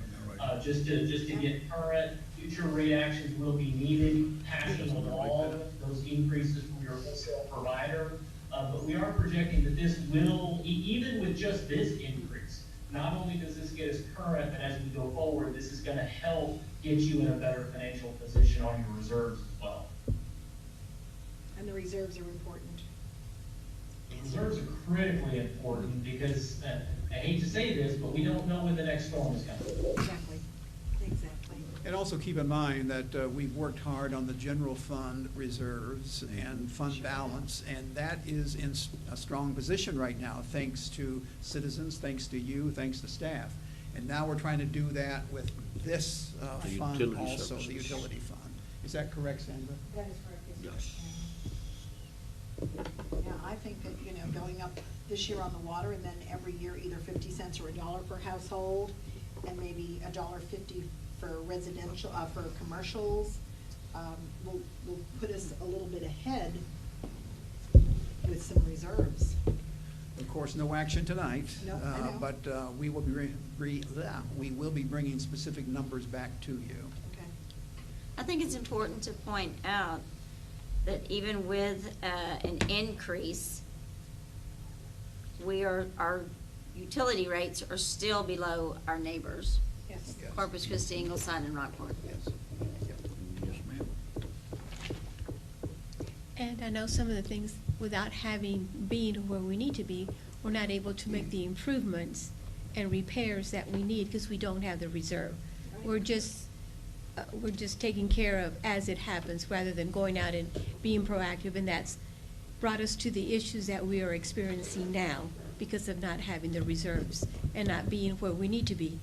Just to get current, future rate actions will be needed, passing along those increases from your wholesale provider. But we are projecting that this will, even with just this increase, not only does this get us current, but as we go forward, this is gonna help get you in a better financial position on your reserves as well. And the reserves are important. Reserves are critically important because, I hate to say this, but we don't know when the next storm is coming. Exactly, exactly. And also keep in mind that we've worked hard on the general fund reserves and fund balance, and that is in a strong position right now, thanks to citizens, thanks to you, thanks to staff. And now we're trying to do that with this The fund utility also, the services. utility fund. Is that correct, Sandra? That is correct. Yes. Yeah, I think that, going up this year on the water, and then every year either 50 cents or $1 per household, and maybe $1.50 for residential, for commercials, will put us a little bit ahead with some reserves. Of course, no action tonight. No, I know. But we will be bringing specific numbers back to you. Okay. I think it's important to point out that even with an increase, our utility rates are still below our neighbors, Yes. Yes. Corpus Christi, Ingleside, and Rockport. Yes. Yes, ma'am. And I know some of the things, without being where we need to be, we're not able to make the improvements and repairs that we need because we don't have the reserve. We're just taking care of as it happens rather than going out and being proactive, and that's brought us to the issues that we are experiencing now because of not having the reserves and not being where we need to be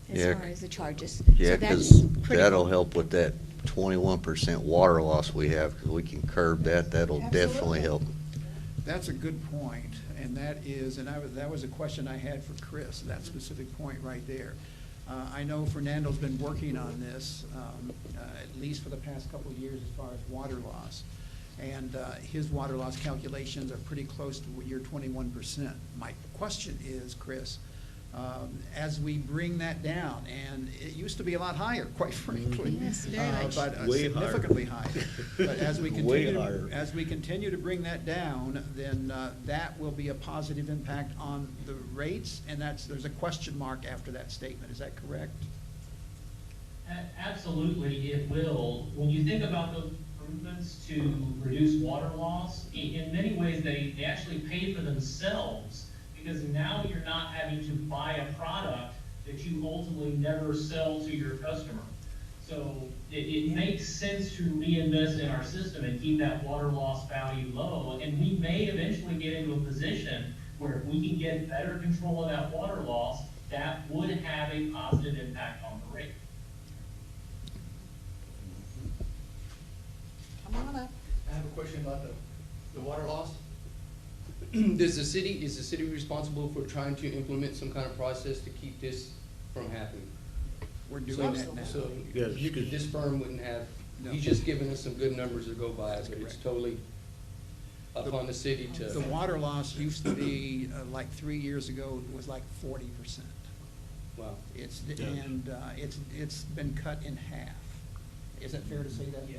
as Yeah. far as the charges. Yeah, So that's because critical. that'll help with that 21% water loss we have, because we can curb that. That'll definitely Absolutely. help. That's a good point, and that was a question I had for Chris, that specific point right there. I know Fernando's been working on this, at least for the past couple of years as far as water loss. And his water loss calculations are pretty close to your 21%. My question is, Chris, as we bring that down, and it used to be a lot higher, quite frankly. Yes, very much. But Way higher. significantly higher. But as we Way continue, higher. as we continue to bring that down, then that will be a positive impact on the rates, and there's a question mark after that statement. Is that correct? Absolutely, it will. When you think about those improvements to reduce water loss, in many ways, they actually pay for themselves, because now you're not having to buy a product that you ultimately never sell to your customer. So it makes sense to reinvest in our system and keep that water loss value low. And we may eventually get into a position where if we can get better control of that water loss, that would have a positive impact on the rate. Come on up. I have a question about the water loss. Is the city responsible for trying to implement some kind of process to keep this from happening? We're doing that now. So, Yes. this firm wouldn't have, No. he's just giving us some good numbers to go by, That's but it's correct. totally upon the city to. The water loss used to be, like 3 years ago, it was like 40%. Wow. It's, Yeah. and it's been cut in half. Is that fair to say that? Yeah.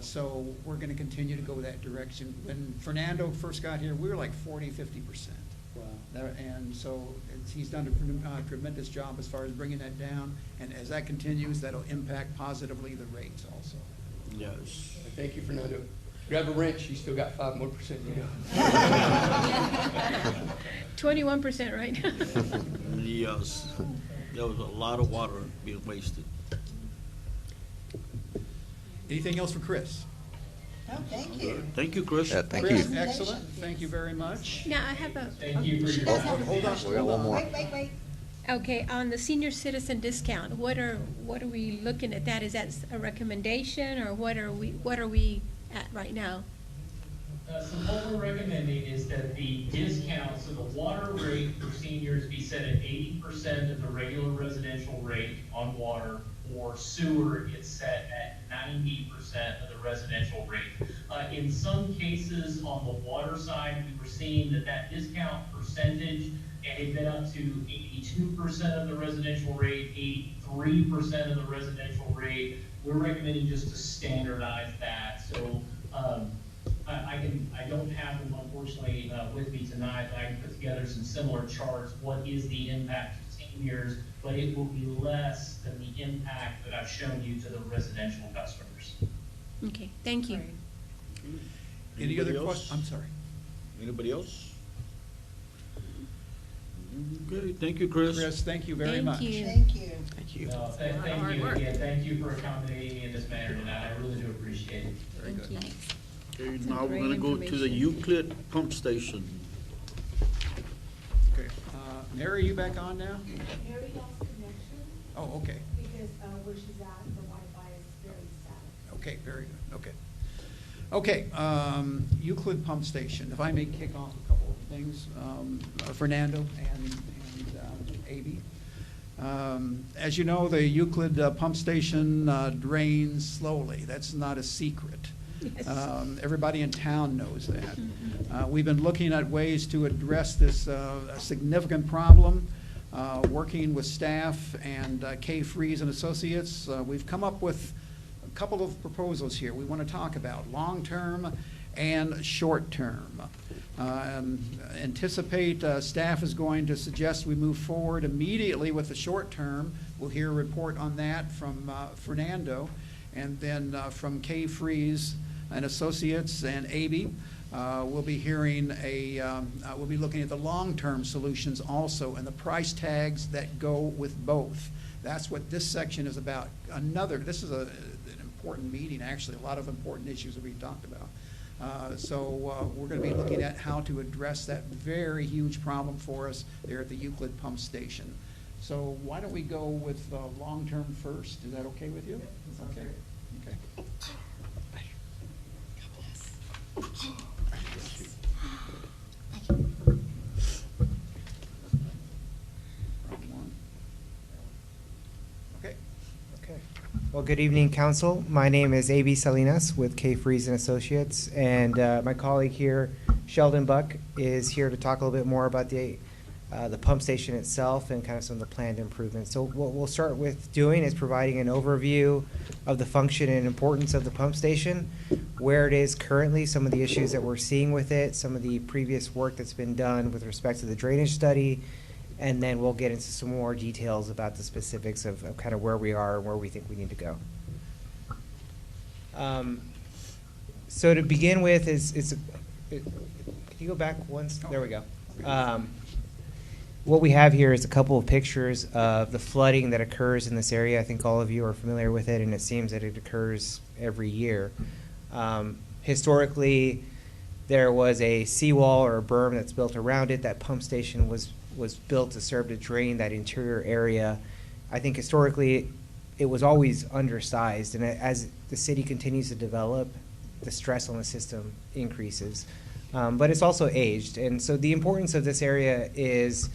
So we're gonna continue to go that direction. When Fernando first got here, we were like 40–50%. Wow. And so he's done a tremendous job as far as bringing that down. And as that continues, that'll impact positively the rates also. Yes. Thank you, Fernando. Grab a wrench, you still got 5% more to go. 21%, right? Yes, there was a lot of water being wasted. Anything else for Chris? No, thank you. Thank you, Chris. Yeah, thank Chris, you. excellent. Thank you very much. Now, I have a. Thank you for She your. does have a Hold on, question. We got one more. Wait. Okay, on the senior citizen discount, what are we looking at that? Is that a recommendation, or what are we at right now? So what we're recommending is that the discount, so the water rate for seniors be set at 80% of the regular residential rate on water, or sewer is set at 90% of the residential rate. In some cases, on the water side, we were seeing that discount percentage, it had been up to 82% of the residential rate, 83% of the residential rate. We're recommending just to standardize that. So, I don't have them unfortunately with me tonight, but I can put together some similar charts. What is the impact to seniors, but it will be less than the impact that I've shown you to the residential customers. Okay, thank you. Any other Anybody else? questions? I'm sorry. Anybody else? Okay, thank you, Chris. Chris, thank you very Thank much. you. Thank you. Thank you. No, thank Hard you work. again. Thank you for accommodating me in this manner tonight. I really do appreciate it. Very good. Thank you. Okay, That's now we're great gonna go to the information. Euclid pump station. Okay. Mary, you back on now? Mary lost connection Oh, okay. because where she's at, the Wi-Fi is very static. Okay, very good, okay. Okay, Euclid Pump Station, if I may kick off a couple of things, Fernando and Aby. As you know, the Euclid Pump Station drains slowly, that's not a secret. Yes. Everybody in town knows that. We've been looking at ways to address this significant problem, working with staff and K. Freeze and Associates. We've come up with a couple of proposals here we want to talk about, long-term and short-term. Anticipate staff is going to suggest we move forward immediately with the short-term. We'll hear a report on that from Fernando, and then from K. Freeze and Associates and Aby. We'll be hearing we'll be looking at the long-term solutions also and the price tags that go with both. That's what this section is about. This is an important meeting, actually, a lot of important issues that we talked about. So we're going to be looking at how to address that very huge problem for us there at the Euclid Pump Station. So why don't we go with long-term first? Is that okay with you? Okay. Okay. Okay. Okay. Well, good evening, Council. My name is A.B. Salinas with K. Freeze and Associates, and my colleague here, Sheldon Buck, is here to talk a little bit more about the the pump station itself, and kind of some of the planned improvements. So what we'll start with doing is providing an overview of the function and importance of the pump station, where it is currently, some of the issues that we're seeing with it, some of the previous work that's been done with respect to the drainage study, and then we'll get into some more details about the specifics of kind of where we are and where we think we need to go. So to begin with, can you go back once? There we go. What we have here is a couple of pictures of the flooding that occurs in this area. I think all of you are familiar with it, and it seems that it occurs every year. Historically, there was a seawall or a berm that's built around it. That pump station was built to serve to drain that interior area. I think historically, it was always undersized, and as the city continues to develop, the stress on the system increases. But it's also aged, and so the importance of this area is,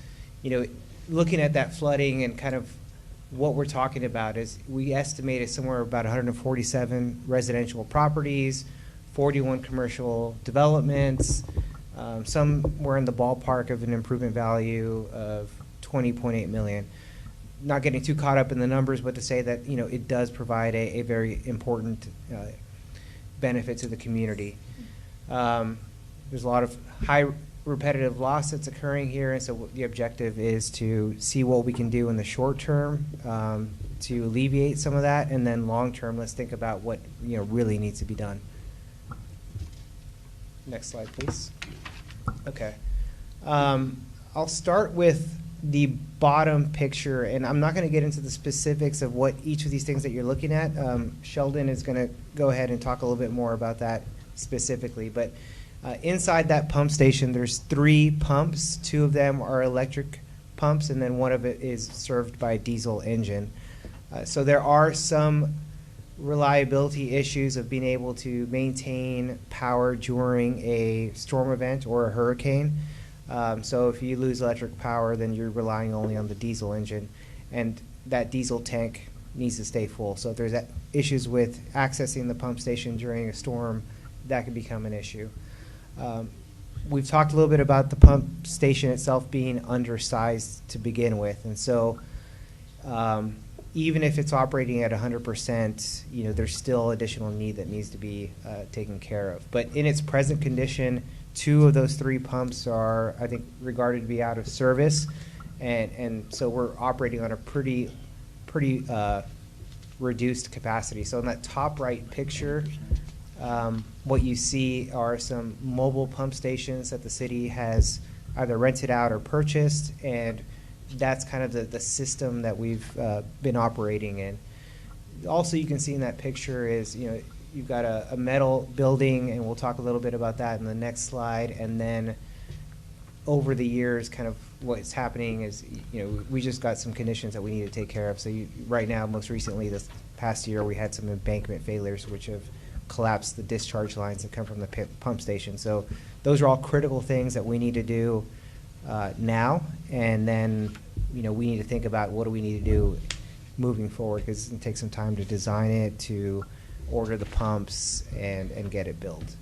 looking at that flooding and kind of what we're talking about is we estimated somewhere about 147 residential properties, 41 commercial developments. Some were in the ballpark of an improvement value of $20.8 million. Not getting too caught up in the numbers, but to say that it does provide a very important benefit to the community. There's a lot of high repetitive loss that's occurring here, and so the objective is to see what we can do in the short term to alleviate some of that, and then long term, let's think about what really needs to be done. Next slide, please. Okay. I'll start with the bottom picture, and I'm not going to get into the specifics of what each of these things that you're looking at. Sheldon is going to go ahead and talk a little bit more about that specifically, but inside that pump station, there's 3 pumps. 2 of them are electric pumps, and then one of it is served by a diesel engine. So there are some reliability issues of being able to maintain power during a storm event or a hurricane. So if you lose electric power, then you're relying only on the diesel engine, and that diesel tank needs to stay full. So if there's issues with accessing the pump station during a storm, that could become an issue. We've talked a little bit about the pump station itself being undersized to begin with, and so even if it's operating at 100%, there's still additional need that needs to be taken care of. But in its present condition, 2 of those 3 pumps are, I think, regarded to be out of service, and so we're operating on a pretty reduced capacity. So in that top right picture, what you see are some mobile pump stations that the city has either rented out or purchased, and that's kind of the system that we've been operating in. Also, you can see in that picture is, you've got a metal building, and we'll talk a little bit about that in the next slide, and then over the years, kind of what's happening is, we just got some conditions that we need to take care of. So right now, most recently, this past year, we had some embankment failures, which have collapsed the discharge lines that come from the pump station. So those are all critical things that we need to do now, and then we need to think about what do we need to do moving forward, because it's going to take some time to design it, to order the pumps, and get it built.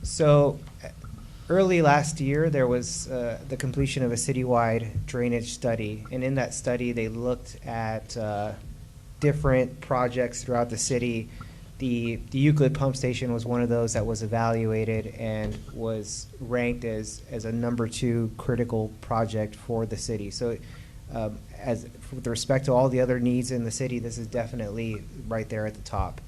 So early last year, there was the completion of a citywide drainage study, and in that study, they looked at different projects throughout the city. The Euclid pump station was one of those that was evaluated and was ranked as a number 2 critical project for the city. So with respect to all the other needs in the city, this is definitely right there at the top.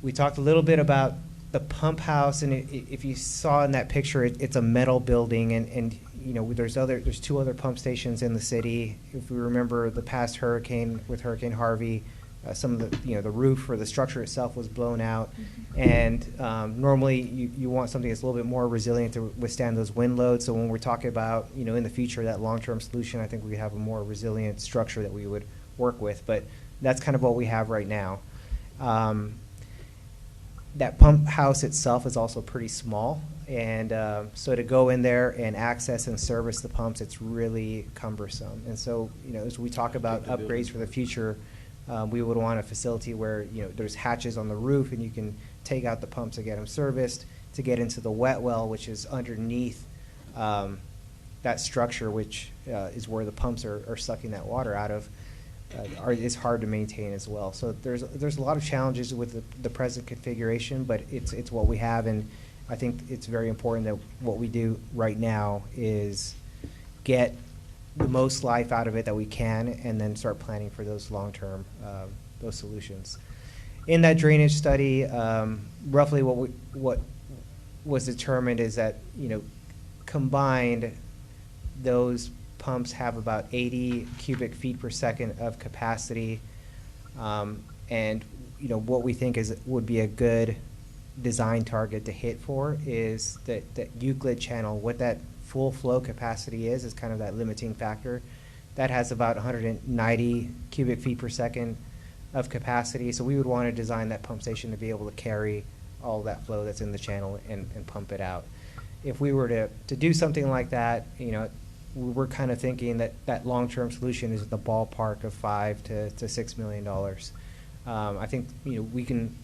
We talked a little bit about the pump house, and if you saw in that picture, it's a metal building, and there's 2 other pump stations in the city. If we remember the past hurricane with Hurricane Harvey, some of the roof or the structure itself was blown out, and normally you want something that's a little bit more resilient to withstand those wind loads. So when we're talking about in the future that long-term solution, I think we have a more resilient structure that we would work with. But that's kind of what we have right now. That pump house itself is also pretty small, and so to go in there and access and service the pumps, it's really cumbersome. And so as we talk about upgrades for the future, we would want a facility where there's hatches on the roof, and you can take out the pumps and get them serviced. to get into the wet well, which is underneath that structure, which is where the pumps are sucking that water out of, is hard to maintain as well. So there's a lot of challenges with the present configuration, but it's what we have, and I think it's very important that what we do right now is get the most life out of it that we can, and then start planning for those long-term those solutions. In that drainage study, roughly what was determined is that, you know, combined, those pumps have about 80 cubic feet per second of capacity, and you know what we think would be a good design target to hit for is that Euclid channel. What that full flow capacity is kind of that limiting factor. That has about 190 cubic feet per second of capacity. So we would want to design that pump station to be able to carry all that flow that's in the channel and pump it out. If we were to do something like that, you know, we're kind of thinking that long-term solution is in the ballpark of $5 to $6 million. I think, you know, we can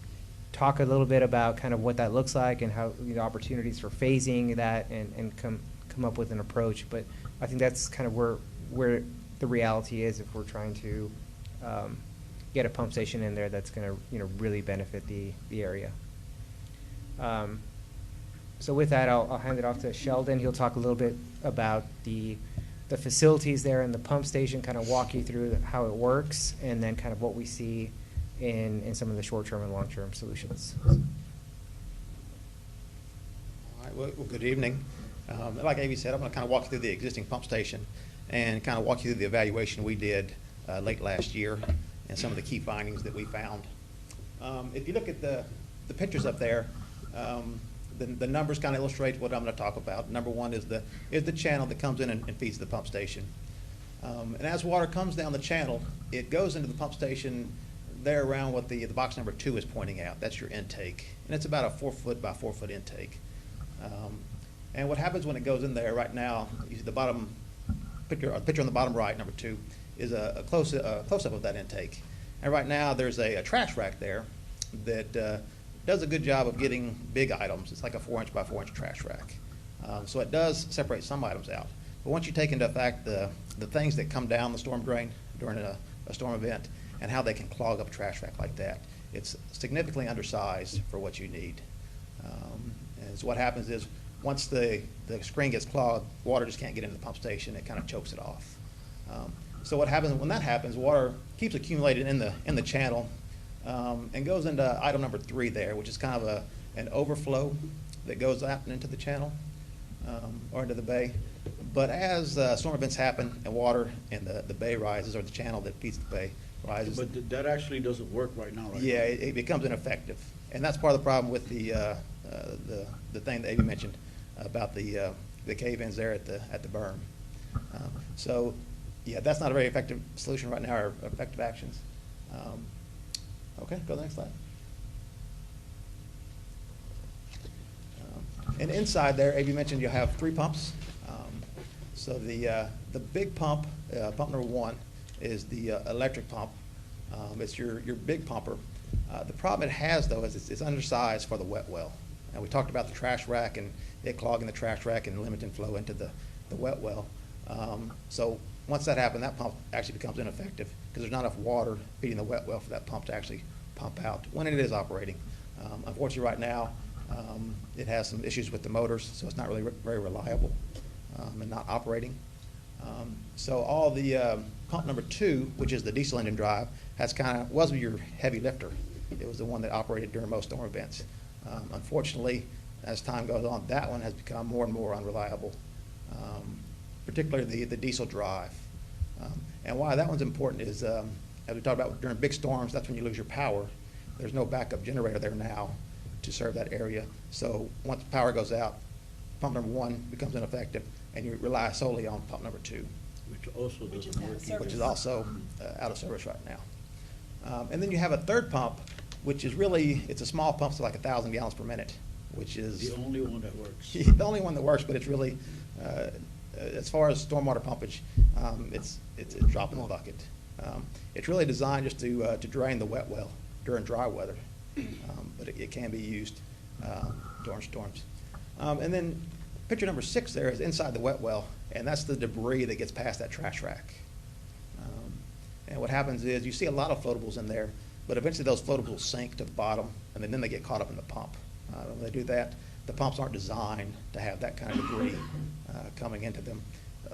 talk a little bit about kind of what that looks like and how, you know, opportunities for phasing that and come up with an approach. But I think that's kind of where the reality is if we're trying to get a pump station in there that's going to, you know, really benefit the area. So with that, I'll hand it off to Sheldon. He'll talk a little bit about the facilities there and the pump station, kind of walk you through how it works, and then kind of what we see in some of the short-term and long-term solutions. All right, well, good evening. Like Avi said, I'm going to kind of walk you through the existing pump station and kind of walk you through the evaluation we did late last year and some of the key findings that we found. If you look at the pictures up there, the numbers kind of illustrate what I'm going to talk about. Number one is the channel that comes in and feeds the pump station. And as water comes down the channel, it goes into the pump station there around what the box number 2 is pointing out. That's your intake. And it's about a 4 foot by 4 foot intake. And what happens when it goes in there right now, you see the bottom picture on the bottom right, number 2, is a close-up of that intake. And right now there's a trash rack there that does a good job of getting big items. It's like a 4 inch by 4 inch trash rack. So it does separate some items out. But once you take into effect the things that come down the storm drain during a storm event and how they can clog up a trash rack like that, it's significantly undersized for what you need. And so what happens is once the screen gets clogged, water just can't get into the pump station. It kind of chokes it off. So what happens when that happens, water keeps accumulating in the channel and goes into item number 3 there, which is kind of an overflow that goes out and into the channel or into the bay. But as storm events happen and water in the bay rises, or the channel that feeds the bay rises. But that actually doesn't work right now, right? Yeah, it becomes ineffective. And that's part of the problem with the thing that Avi mentioned about the cave-ins there at the berm. So yeah, that's not a very effective solution right now, or effective actions. Okay, go to the next slide. And inside there, Avi mentioned you'll have 3 pumps. So the big pump, pump number 1, is the electric pump. It's your big pumper. The problem it has, though, is it's undersized for the wet well. And we talked about the trash rack and it clogging the trash rack and limiting flow into the wet well. So once that happens, that pump actually becomes ineffective because there's not enough water feeding the wet well for that pump to actually pump out when it is operating. Unfortunately, right now, it has some issues with the motors, so it's not really very reliable and not operating. So all the pump number 2, which is the diesel engine drive, was your heavy lifter. It was the one that operated during most storm events. Unfortunately, as time goes on, that one has become more and more unreliable, particularly the diesel drive. And why that one's important is, as we talked about during big storms, that's when you lose your power. There's no backup generator there now to serve that area. So once power goes out, pump number 1 becomes ineffective, and you rely solely on pump number 2. Which is also out of service right now. And then you have a third pump, which is really, it's a small pump, so like 1,000 gallons per minute, which is the only one that works. The only one that works, but it's really, as far as stormwater pumpage, it's a drop in the bucket. It's really designed just to drain the wet well during dry weather, but it can be used. during storms. And then picture number 6 there is inside the wet well, and that's the debris that gets past that trash rack. And what happens is you see a lot of floatables in there, but eventually those floatables sink to the bottom, and then they get caught up in the pump. When they do that, the pumps aren't designed to have that kind of debris coming into them.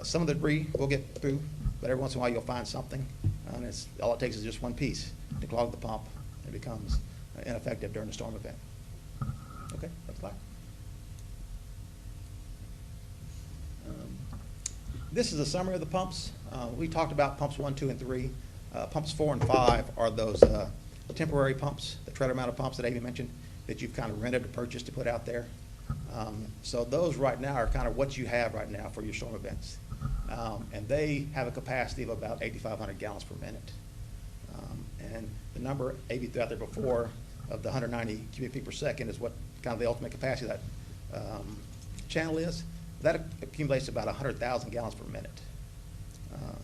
Some of the debris will get through, but every once in a while you'll find something, and all it takes is just one piece to clog the pump. It becomes ineffective during a storm event. Okay, next slide. This is a summary of the pumps. We talked about pumps 1, 2, and 3. Pumps 4 and 5 are those temporary pumps, the trailer mounted pumps that Amy mentioned, that you've kind of rented or purchased to put out there. So those right now are kind of what you have right now for your storm events. And they have a capacity of about 8,500 gallons per minute. And the number Amy threw out there before of the 190 cubic feet per second is what kind of the ultimate capacity of that channel is. That accumulates to about 100,000 gallons per minute.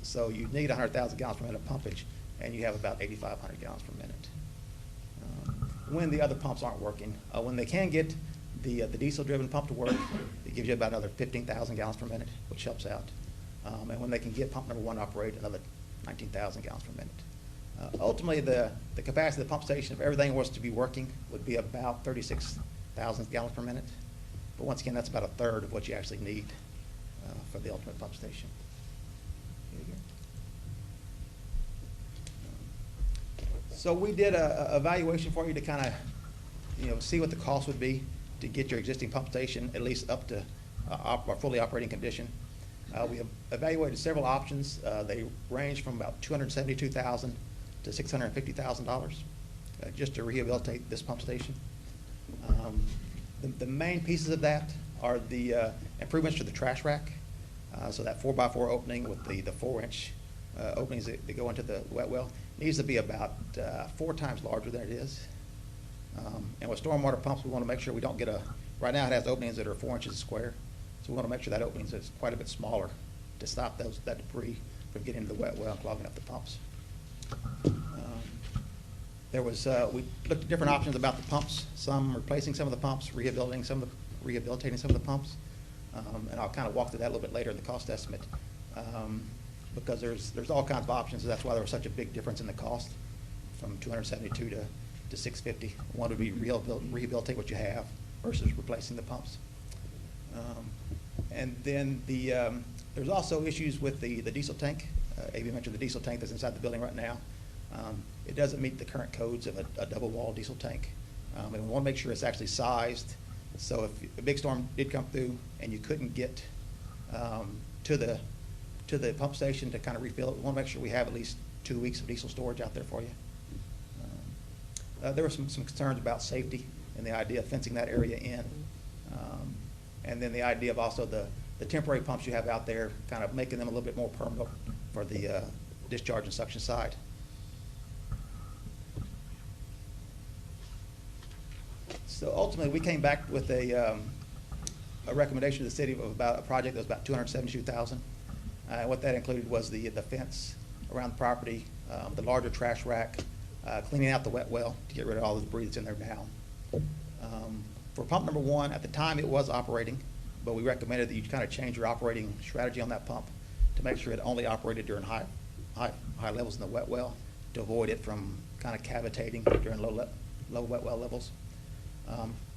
So you need 100,000 gallons per minute of pumpage, and you have about 8,500 gallons per minute. When the other pumps aren't working, when they can get the diesel-driven pump to work, it gives you about another 15,000 gallons per minute, which helps out. And when they can get pump number 1 to operate, another 19,000 gallons per minute. Ultimately, the capacity of the pump station, if everything was to be working, would be about 36,000 gallons per minute. But once again, that's about a third of what you actually need for the ultimate pump station. So we did a evaluation for you to kind of, see what the cost would be to get your existing pump station at least up to our fully operating condition. We have evaluated several options. They range from about $272,000 to $650,000 just to rehabilitate this pump station. The main pieces of that are the improvements to the trash rack. So that 4x4 opening with the 4-inch openings that go into the wet well needs to be about 4 times larger than it is. And with stormwater pumps, we want to make sure we don't get right now it has openings that are 4 inches square. So we want to make sure that opening is quite a bit smaller to stop that debris from getting into the wet well and clogging up the pumps. We looked at different options about the pumps, some replacing some of the pumps, rehabilitating some of the pumps. And I'll kind of walk through that a little bit later in the cost estimate. Because there's all kinds of options, and that's why there was such a big difference in the cost from $272 to $650. One would be rehabilitate what you have versus replacing the pumps. And then there's also issues with the diesel tank. Amy mentioned the diesel tank that's inside the building right now. It doesn't meet the current codes of a double wall diesel tank. And we want to make sure it's actually sized. So if a big storm did come through and you couldn't get to the pump station to kind of refill it, we want to make sure we have at least 2 weeks of diesel storage out there for you. There were some concerns about safety and the idea of fencing that area in. And then the idea of also the temporary pumps you have out there, kind of making them a little bit more permanent for the discharge and suction side. So ultimately, we came back with a recommendation to the city of about a project that was about $272,000. And what that included was the fence around the property, the larger trash rack, cleaning out the wet well to get rid of all the debris that's in there now. For pump number 1, at the time it was operating, but we recommended that you kind of change your operating strategy on that pump to make sure it only operated during high levels in the wet well to avoid it from kind of cavitating during low wet well levels.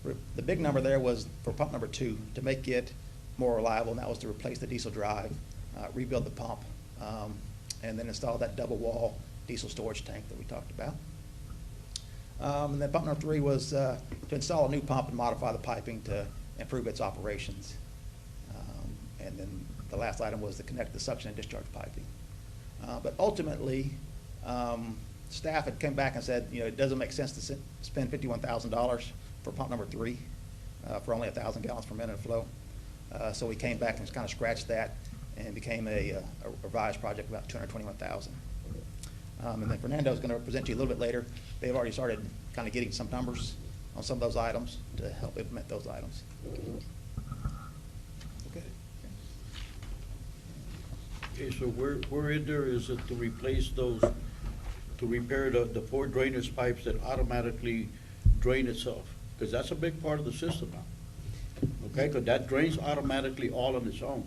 The big number there was for pump number 2 to make it more reliable, and that was to replace the diesel drive, rebuild the pump, and then install that double wall diesel storage tank that we talked about. And then pump number 3 was to install a new pump and modify the piping to improve its operations. And then the last item was to connect the suction and discharge piping. But ultimately, staff had come back and said, it doesn't make sense to spend $51,000 for pump number 3 for only 1,000 gallons per minute of flow. So we came back and just kind of scratched that and became a revised project about $221,000. And then Fernando's going to present to you a little bit later. They've already started kind of getting some numbers on some of those items to help implement those items. Okay. Okay, so where in there is it to replace those, to repair the 4 drainage pipes that automatically drain itself? Because that's a big part of the system now. Okay, because that drains automatically all on its own,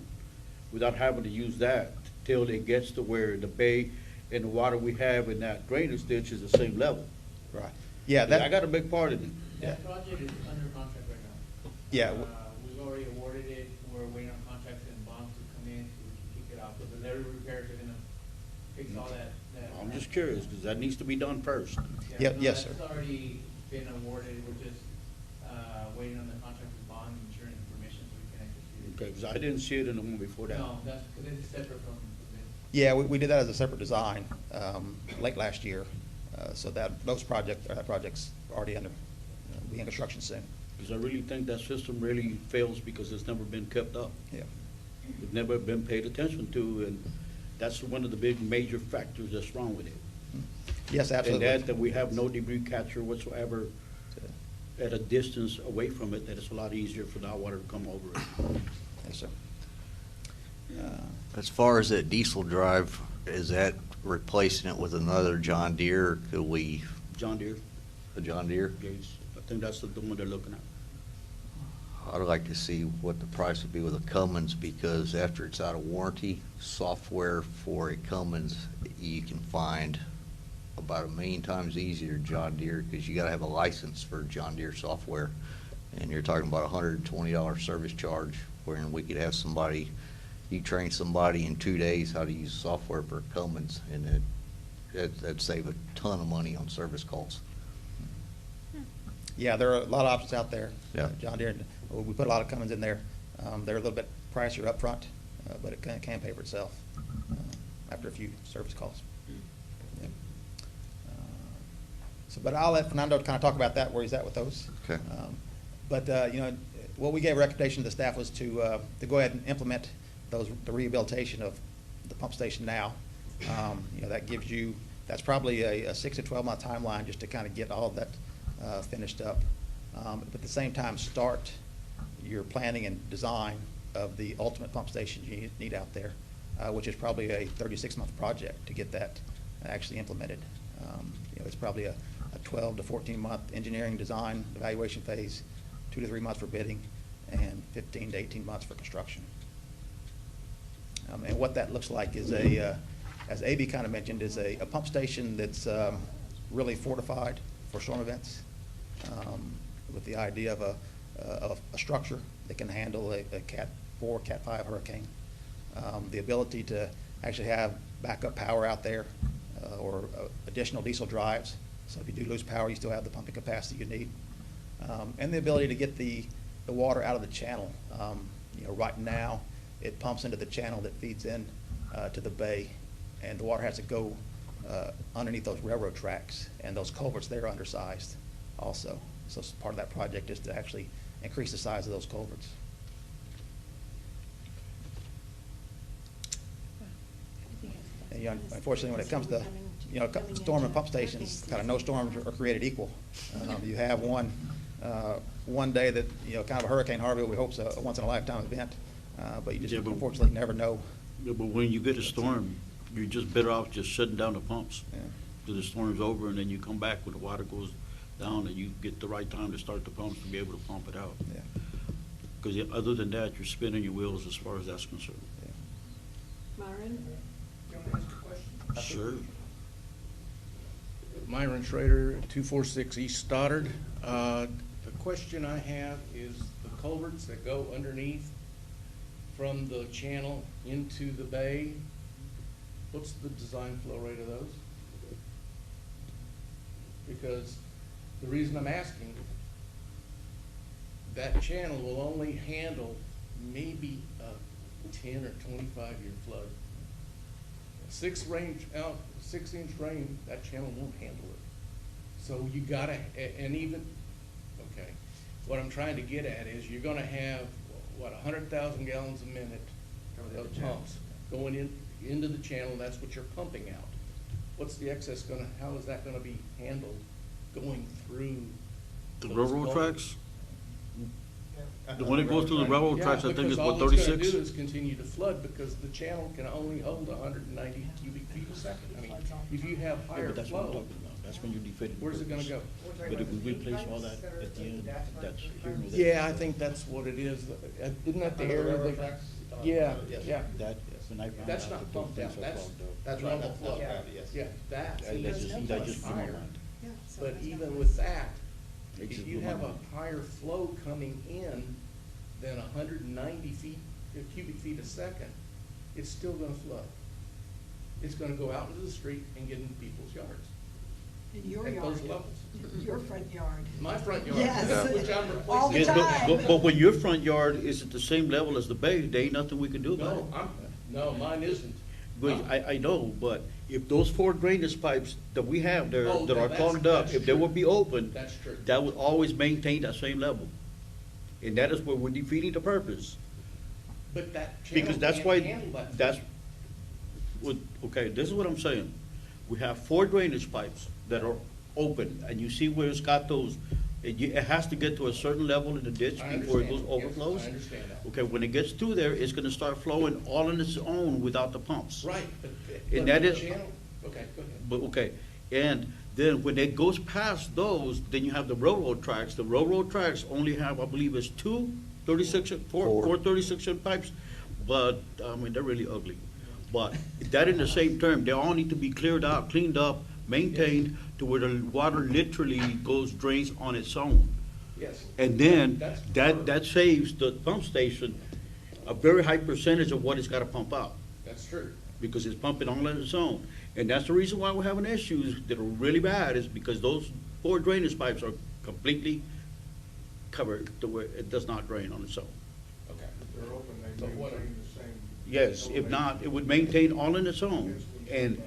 without having to use that till it gets to where the bay and the water we have in that drainage ditch is the same level. Right. Yeah, I that, got a big part in it. That project is under contract right now. yeah, We've already awarded it, we're waiting on contracts and bonds to come in so we can kick it off, but the levee repairs are gonna fix all that. I'm just curious, because that needs to be done first. Yep, yes, sir. That's already been awarded, we're just, waiting on the contract with bond, insurance, and permission so we can execute it. Okay, because I didn't see it in the one before that. No, that's, because it's separate from this. yeah, we did that as a separate design, late last year. So that project's already be in construction soon. Because I really think that system really fails because it's never been kept up. Yeah. It's never been paid attention to, and that's one of the big major factors that's wrong with it. Yes, absolutely. And that we have no debris catcher whatsoever at a distance away from it, that it's a lot easier for that water to come over it. Yes, sir. As far as that diesel drive, is that replacing it with another John Deere, or could we, John Deere, a John Deere? Gates, I think that's the one they're looking at. I'd like to see what the price would be with a Cummins, because after it's out of warranty, software for a Cummins, you can find about 1 million times easier than John Deere, because you gotta have a license for John Deere software. And you're talking about $120 service charge, wherein we could have somebody, you train somebody in 2 days how to use software for Cummins, and that'd save a ton of money on service calls. Yeah, there are a lot of options out there. Yeah. John Deere, we put a lot of Cummins in there. They're a little bit pricier up front, but it can pay for itself after a few service calls. Yeah. But I'll let Fernando kind of talk about that, where he's at with those. Okay. But, what we gave a recommendation to the staff was to go ahead and implement the rehabilitation of the pump station now. That gives you, that's probably a 6 to 12 month timeline just to kind of get all of that finished up. But at the same time, start your planning and design of the ultimate pump station you need out there, which is probably a 36-month project to get that actually implemented. It's probably a 12 to 14-month engineering design evaluation phase, 2 to 3 months for bidding, and 15 to 18 months for construction. And what that looks like is as A.B. kind of mentioned, is a pump station that's really fortified for storm events, with the idea of a structure that can handle a Cat 4, Cat 5 hurricane. The ability to actually have backup power out there, or additional diesel drives. So if you do lose power, you still have the pumping capacity you need. And the ability to get the water out of the channel. Right now, it pumps into the channel that feeds in to the bay, and the water has to go underneath those railroad tracks, and those culverts there are undersized also. So part of that project is to actually increase the size of those culverts. And unfortunately, when it comes to storm and pump stations, kind of no storms are created equal. You have one day that kind of a Hurricane Harvey, we hope is a once in a lifetime event, but you just unfortunately never know. Yeah, but when you get a storm, you're just better off just shutting down the pumps till the storm's over, and then you come back when the water goes down, and you get the right time to start the pumps to be able to pump it out. Yeah. Because other than that, you're spinning your wheels as far as that's concerned. Myron? You want to ask a question? Sure. Myron Schrader, 246 East Stoddard. The question I have is the culverts that go underneath from the channel into the bay, what's the design flow rate of those? Because the reason I'm asking, that channel will only handle maybe a 10 or 25-year flood. 6-inch rain, that channel won't handle it. So you gotta, and even, okay, what I'm trying to get at is you're gonna have, 100,000 gallons a minute of pumps going into the channel, that's what you're pumping out. What's the excess how is that gonna be handled going through The those railroad culverts? tracks? When it goes through the railroad Yeah, tracks, I think it's because what, all it's 36? gonna do is continue to flood because the channel can only hold 190 cubic feet a second. I mean, if you have Yeah, higher but that's what I'm flow, talking about. That's when you're defeating. where's it gonna go? But if we replace all that at the end, that's here nor there. Yeah, I think that's what it is. Isn't that the area that, yeah, yeah. That, when I found That's out not that those pumped out, things are that's, clogged up. that's right, normal that's flow. gravity, yes. Yeah, that, That just blew my higher. mind. Yeah, so But that's even what with it's- that, It if just you blew my have a mind. higher flow coming in than 190 cubic feet a second, it's still gonna flood. It's gonna go out into the street and get into people's yards In your at yard. those levels. Your front yard. My front yard, Yes. which I'm All the replacing. Yeah, time. but when your front yard is at the same level as the bay, there ain't nothing we can do about it. No, mine isn't. But I know, but if those 4 drainage pipes that we have there Oh, that are that's- clogged up, that's if they true. would be open, That's true. that would always maintain that same level. And that is where we're defeating the purpose. But that channel Because that's can't why, handle that. that's, okay, this is what I'm saying. We have 4 drainage pipes that are open, and you see where it's got those, it has to get to a certain level in the ditch I before it goes understand. Yes, overflows. I understand that. Okay, when it gets through there, it's gonna start flowing all on its own without the pumps. Right, And but that the is- channel, okay, go ahead. But, okay, and then when it goes past those, then you have the railroad tracks. The railroad tracks only have, I believe, it's 2 four 36-inch pipes, but, I mean, they're really ugly. But that in the same term, they all need to be cleared out, cleaned up, maintained to where the water literally drains on its own. Yes. And then, That's that saves the pump station a very high percentage of what it's gotta pump out, That's true. because it's pumping all on its own. And that's the reason why we're having issues that are really bad, is because those 4 drainage pipes are completely covered to where it does not drain on its own. Okay. They're open, they But what- maintain the same. Yes, if not, it would maintain all on its own. And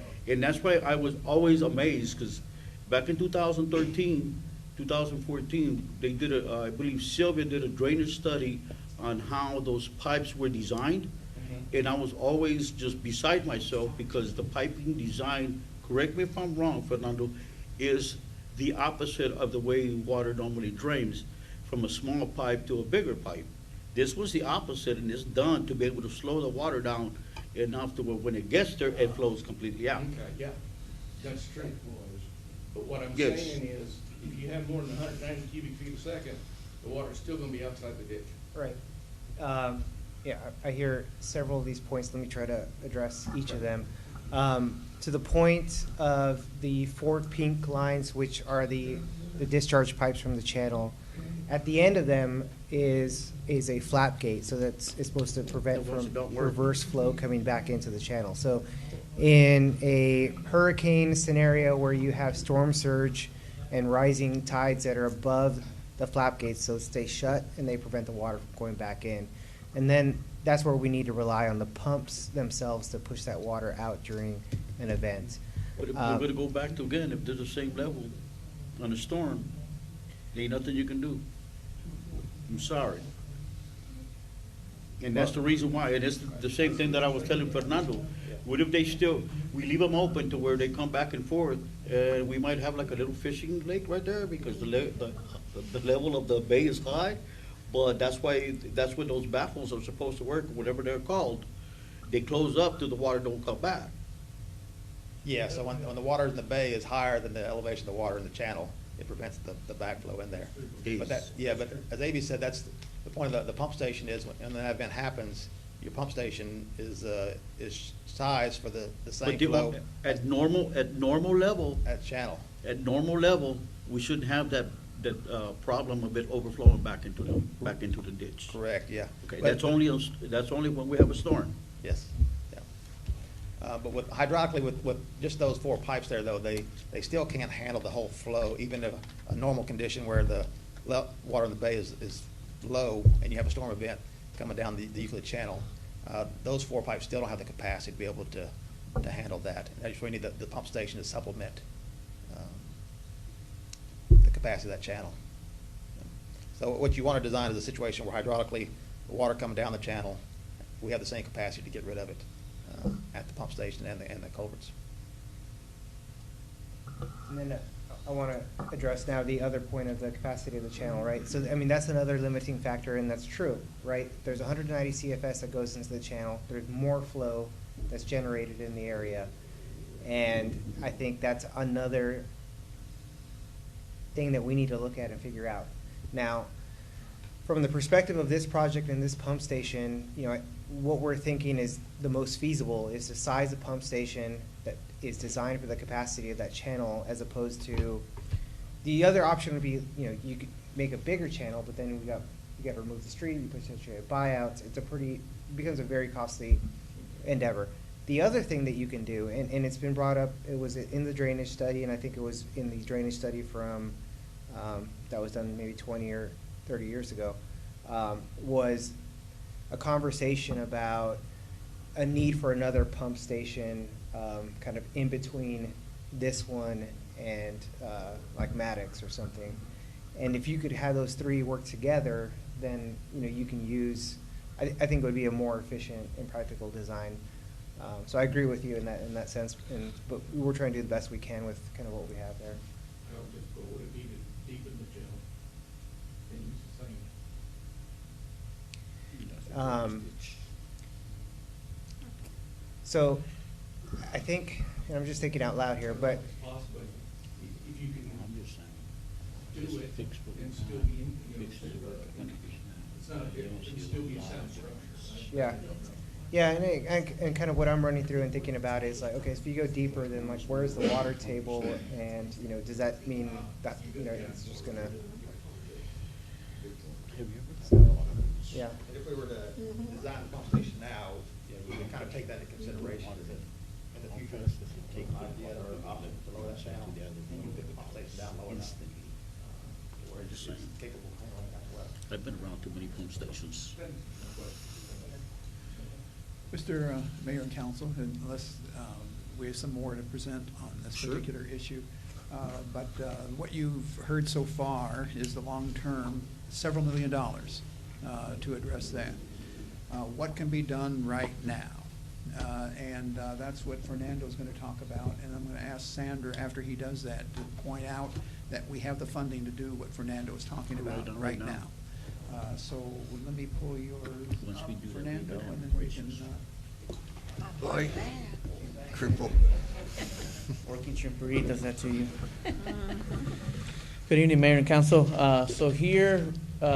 that's why I was always amazed, because back in 2013, 2014, they did I believe Sylvia did a drainage study on how those pipes were designed. And I was always just beside myself, because the piping design, correct me if I'm wrong, Fernando, is the opposite of the way water normally drains, from a small pipe to a bigger pipe. This was the opposite, and it's done to be able to slow the water down enough to where when it gets there, it flows completely out. Okay, yeah, that's true. But what I'm Yes. saying is, if you have more than 190 cubic feet a second, the water's still gonna be outside the ditch. Right. Yeah, I hear several of these points. Let me try to address each of them. To the point of the 4 pink lines, which are the discharge pipes from the channel, at the end of them is a flap gate, so it's supposed to prevent The ones from that don't work. reverse flow coming back into the channel. So in a hurricane scenario where you have storm surge and rising tides that are above the flap gates, so stay shut and they prevent the water from going back in. And then that's where we need to rely on the pumps themselves to push that water out during an event. But if we're gonna go back to, again, if they're the same level on a storm, there ain't nothing you can do. I'm sorry. And that's the reason why, and it's the same thing that I was telling Fernando. What if we leave them open to where they come back and forth, and we might have like a little fishing lake right there, because the level of the bay is high, but that's why those baffles are supposed to work, whatever they're called. They close up till the water don't come back. Yeah, so when the water in the bay is higher than the elevation of the water in the channel, it prevents the backflow in there. But that, yeah, but as A.B. said, that's the point of the pump station is when that event happens, your pump station is sized for the same But flow at normal level, at channel. at normal level, we shouldn't have that problem of it overflowing back into the ditch. Correct, yeah. Okay, But- that's only when we have a storm. Yes, yeah. But with hydraulically, with just those 4 pipes there, though, they still can't handle the whole flow, even if a normal condition where the water in the bay is low and you have a storm event coming down the Euclid channel, those 4 pipes still don't have the capacity to be able to handle that. And that's where you need the pump station to supplement the capacity of that channel. So what you want to design is a situation where hydraulically, the water coming down the channel, we have the same capacity to get rid of it at the pump station and the culverts. And then I want to address now the other point of the capacity of the channel, right? So, I mean, that's another limiting factor, and that's true, right? There's 190 CFS that goes into the channel. There's more flow that's generated in the area. And I think that's another thing that we need to look at and figure out. Now, from the perspective of this project and this pump station, you know, what we're thinking is the most feasible is to size a pump station that is designed for the capacity of that channel, as opposed to the other option would be, you know, you could make a bigger channel, but then you got to remove the street, you potentially have buyouts. It becomes a very costly endeavor. The other thing that you can do, and it's been brought up, it was in the drainage study, and I think it was in the drainage study from that was done maybe 20 or 30 years ago, was a conversation about a need for another pump station kind of in between this one and like Maddox or something. And if you could have those three work together, then you know you can use, I think it would be a more efficient and practical design. So I agree with you in that sense, but we're trying to do the best we can with kind of what we have there. I would just go with it, even deep in the channel, and use the same. So I think, and I'm just thinking out loud here, but Possibly, if you can do it and still be in, you know, it's not, it can still be a sound structure. yeah. Yeah, and kind of what I'm running through and thinking about is like, okay, so if you go deeper, then like, where's the water table, and you know, does that mean that you know it's just gonna? Yeah. And if we were to design a pump station now, you know, we would kind of take that into consideration in the future. Take an idea or option to lower that down, and you get the pump station down low enough to where it's capable of handling that well. I've been around too many pump stations. Mr. Mayor and Council, unless we have some more to present on this Sure. particular issue. But what you've heard so far is the long-term, several $1 million to address that. What can be done right now? And that's what Fernando's going to talk about. And I'm going to ask Sandra, after he does that, to point out that we have the funding to do what Fernando is talking about right now. So let me pull yours up, Fernando, and then we can. Boy, cripple. Working chimperitas, that to you. Good evening, Mayor and Council. So here,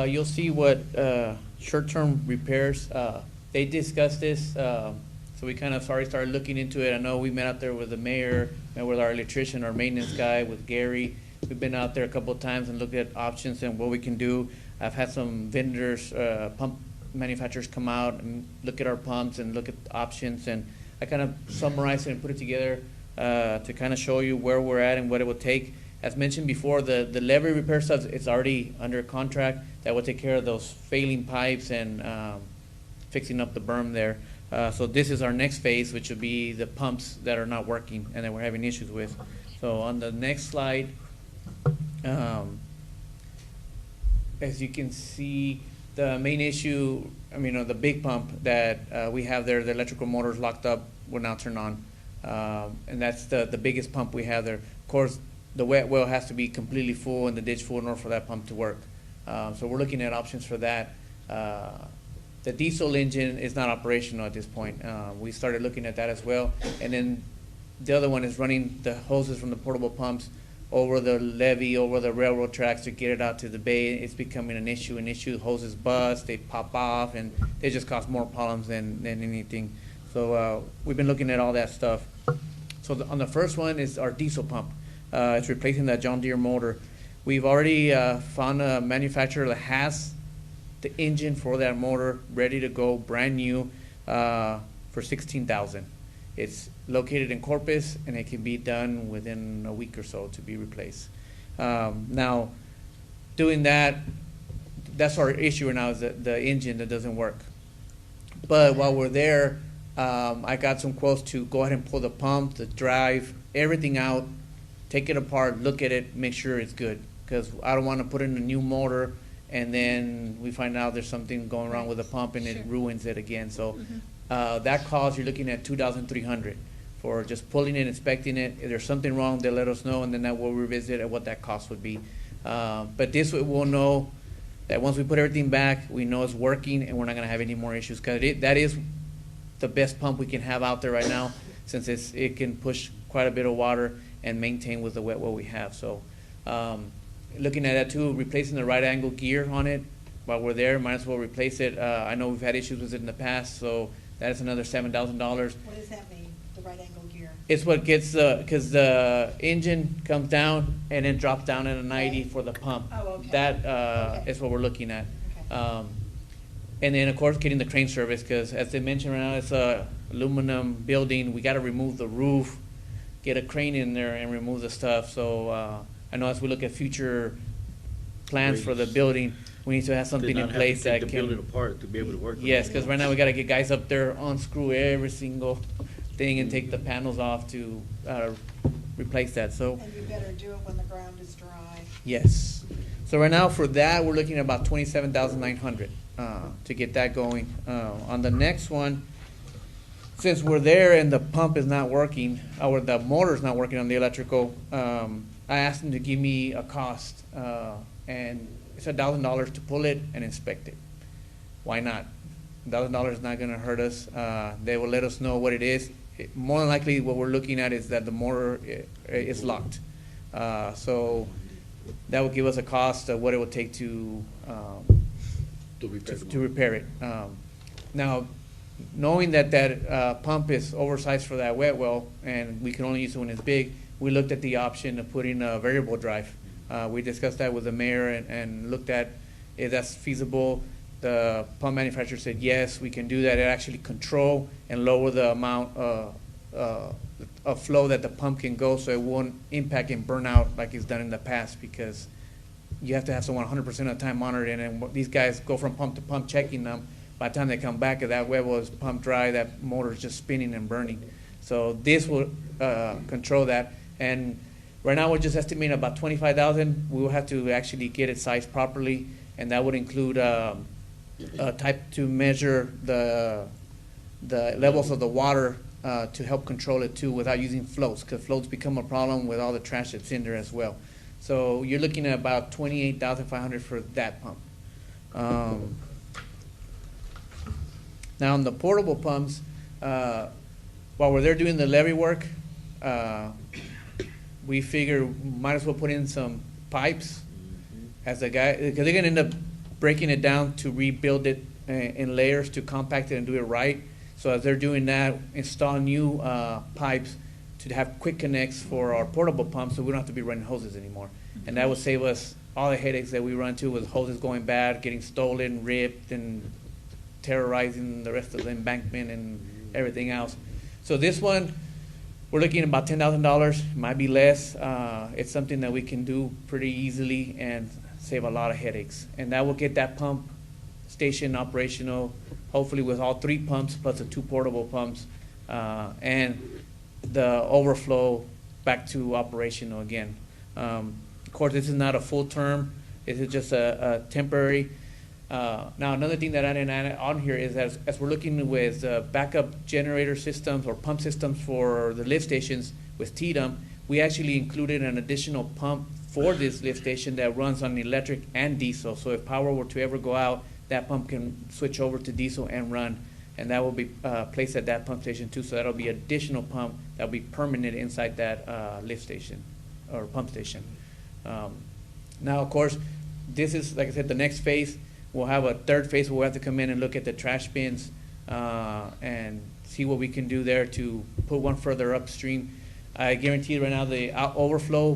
you'll see what short-term repairs, they discussed this, so we kind of started looking into it. I know we met out there with the mayor, met with our electrician, our maintenance guy, with Gary. We've been out there a couple of times and looked at options and what we can do. I've had some vendors, pump manufacturers come out and look at our pumps and look at options, and I kind of summarized it and put it together to kind of show you where we're at and what it would take. As mentioned before, the levee repair stuff, it's already under contract. That will take care of those failing pipes and fixing up the berm there. So this is our next phase, which would be the pumps that are not working and that we're having issues with. So on the next slide, as you can see, the main issue, I mean, the big pump that we have there, the electrical motor is locked up, will now turn on. And that's the biggest pump we have there. Of course, the wet well has to be completely full and the ditch full in order for that pump to work. So we're looking at options for that. The diesel engine is not operational at this point. We started looking at that as well. And then the other one is running the hoses from the portable pumps over the levee, over the railroad tracks to get it out to the bay. It's becoming an issue. Hoses bust, they pop off, and they just cause more problems than anything. So we've been looking at all that stuff. So on the first one is our diesel pump. It's replacing that John Deere motor. We've already found a manufacturer that has the engine for that motor ready to go, brand new, for $16,000. It's located in Corpus, and it can be done within a week or so to be replaced. Now, doing that, that's our issue right now, is the engine that doesn't work. But while we're there, I got some quotes to go ahead and pull the pump, the drive, everything out, take it apart, look at it, make sure it's good. Because I don't want to put in a new motor and then we find out there's something going wrong with the pump and it ruins it again. So that cost, you're looking at $2,300. for just pulling it, inspecting it. If there's something wrong, they'll let us know, and then that will revisit at what that cost would be. But this way we'll know that once we put everything back, we know it's working and we're not gonna have any more issues. Cause that is the best pump we can have out there right now, since it can push quite a bit of water and maintain with the wet well we have. So, looking at that too, replacing the right angle gear on it while we're there, might as well replace it. I know we've had issues with it in the past, so that is another $7,000. What does that mean, the right angle gear? It's what gets because the engine comes down and then drops down at a 90 for the pump. Oh, okay. That is what we're looking at. Okay. And then, of course, getting the crane service, because as they mentioned right now, it's a aluminum building. We got to remove the roof, get a crane in there and remove the stuff. So I know as we look at future plans for the building, we need to have something in place that can. build it apart to be able to work. Yes, because right now we got to get guys up there, unscrew every single thing and take the panels off to replace that. So. And you better do it when the ground is dry. Yes. So right now for that, we're looking at about $27,900 to get that going. On the next one, since we're there and the pump is not working, or the motor's not working on the electrical, I asked them to give me a cost, and it's $1,000 to pull it and inspect it. Why not? $1,000 is not going to hurt us. They will let us know what it is. More than likely, what we're looking at is that the motor is locked. So that will give us a cost of what it would take to repair it. Now, knowing that pump is oversized for that wet well, and we can only use it when it's big, we looked at the option of putting a variable drive. We discussed that with the mayor and looked at if that's feasible. The pump manufacturer said, yes, we can do that. It actually control and lower the amount of flow that the pump can go, so it won't impact and burn out like it's done in the past, because you have to have someone 100% of the time monitoring, and these guys go from pump to pump checking them. By the time they come back, if that wet well is pumped dry, that motor is just spinning and burning. So this will control that. And right now we're just estimating about $25,000. We will have to actually get it sized properly, and that would include a type to measure the levels of the water to help control it too, without using floats, because floats become a problem with all the trash that's in there as well. So you're looking at about $28,500 for that pump. Now on the portable pumps, while we're there doing the levee work, we figure might as well put in some pipes as the guy, because they're gonna end up breaking it down to rebuild it in layers to compact it and do it right. So as they're doing that, install new pipes to have quick connects for our portable pumps, so we don't have to be running hoses anymore. And that would save us all the headaches that we run into with hoses going bad, getting stolen, ripped, and terrorizing the rest of the embankment and everything else. So this one, we're looking at about $10,000, might be less. It's something that we can do pretty easily and save a lot of headaches. And that will get that pump station operational, hopefully with all 3 pumps plus the 2 portable pumps, and the overflow back to operational again. Of course, this is not a full term. This is just a temporary. Now, another thing that I didn't add on here is that as we're looking with backup generator systems or pump systems for the lift stations with TDM, we actually included an additional pump for this lift station that runs on electric and diesel. So if power were to ever go out, that pump can switch over to diesel and run, and that will be placed at that pump station too. So that'll be additional pump that'll be permanent inside that lift station or pump station. Now, of course, this is, like I said, the next phase. We'll have a third phase where we have to come in and look at the trash bins and see what we can do there to put one further upstream. I guarantee you right now the overflow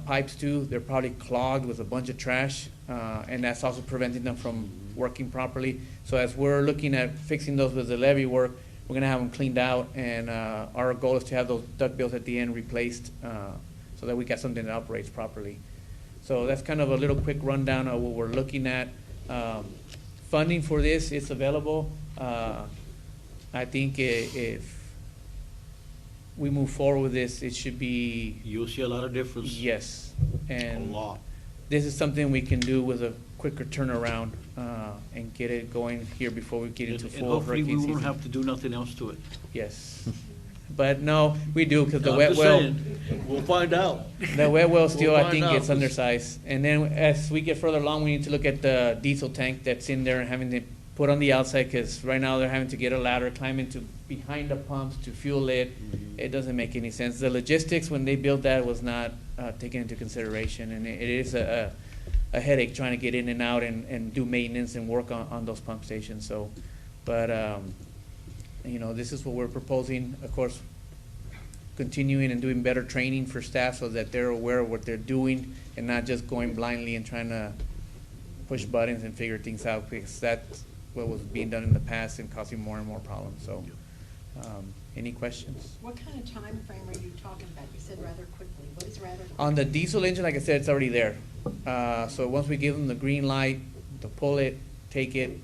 pipes too, they're probably clogged with a bunch of trash, and that's also preventing them from working properly. So as we're looking at fixing those with the levee work, we're gonna have them cleaned out, and our goal is to have those duct bills at the end replaced so that we got something that operates properly. So that's kind of a little quick rundown of what we're looking at. Funding for this is available. I think if we move forward with this, it should be. You'll see a lot of difference. Yes, and a lot. This is something we can do with a quicker turnaround and get it going here before we get into full hopefully hurricane we won't season. have to do nothing else to it. Yes. But no, we do, because the I'm wet just well, saying, we'll find out. the wet well still, We'll I find think, out, gets 'cause- undersized. And then as we get further along, we need to look at the diesel tank that's in there and having to put on the outside, because right now they're having to get a ladder, climb into behind the pumps to fuel it. It doesn't make any sense. The logistics, when they built that, was not taken into consideration, and it is a headache trying to get in and out and do maintenance and work on those pump stations. So, but, you know, this is what we're proposing, of course, continuing and doing better training for staff so that they're aware of what they're doing and not just going blindly and trying to push buttons and figure things out, because that's what was being done in the past and causing more and more problems. So, any questions? What kind of time frame are you talking about? You said rather quickly. What is rather quickly? On the diesel engine, like I said, it's already there. So once we give them the green light to pull it, take it,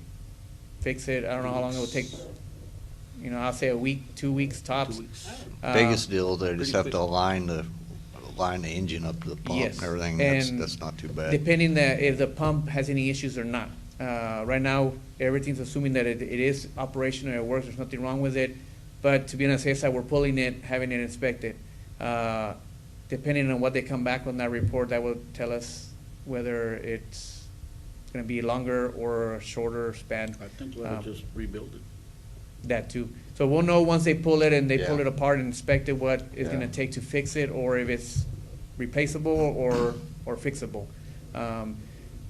fix it, I don't know how long it will take. You know, I'll say a week, 2 weeks tops. 2 weeks. Biggest deal, they just pretty have quick. to align the engine up to the pump Yes, and everything. and That's not too bad. Depending if the pump has any issues or not. Right now, everything's assuming that it is operational, it works, there's nothing wrong with it. But to be on the safe side, we're pulling it, having it inspected. Depending on what they come back on that report, that will tell us whether it's gonna be longer or a shorter span. I think we'll just rebuild it. That too. So we'll know once they pull it and they pull Yeah. it apart and inspect it, what it's Yeah. gonna take to fix it, or if it's replaceable or fixable.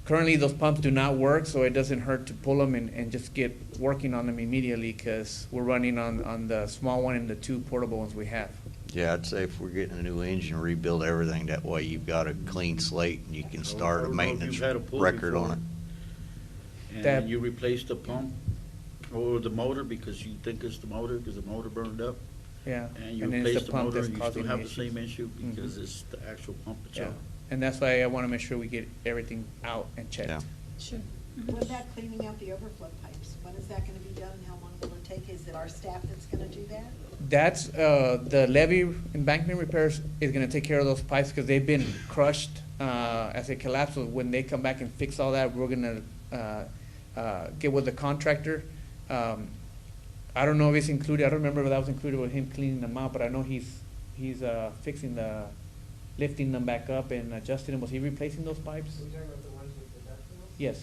Currently, those pumps do not work, so it doesn't hurt to pull them and just get working on them immediately, because we're running on the small one and the 2 portable ones we have. Yeah, I'd say if we're getting a new engine, rebuild everything. That way you've got a clean slate and you can start a Or if maintenance you've had a pull record before, on it. That- And you replace the pump or the motor because you think it's the motor, because the motor burned up. Yeah. And you then it's replace the pump motor that's and you still causing have the issues. same issue Mhm. because it's the actual pump Yeah, itself. and that's why I wanna make sure we get everything out and checked. Yeah. Sure. What about cleaning out the overflow pipes? When is that gonna be done, and how long will it take? Is it our staff that's gonna do that? That's, the levee embankment repairs is gonna take care of those pipes, because they've been crushed, as they collapse. So when they come back and fix all that, we're gonna, get with the contractor. I don't know if it's included, I don't remember if that was included with him cleaning them out, but I know he's fixing lifting them back up and adjusting them. Was he replacing those pipes? Are we talking about the ones with the ductile? Yes.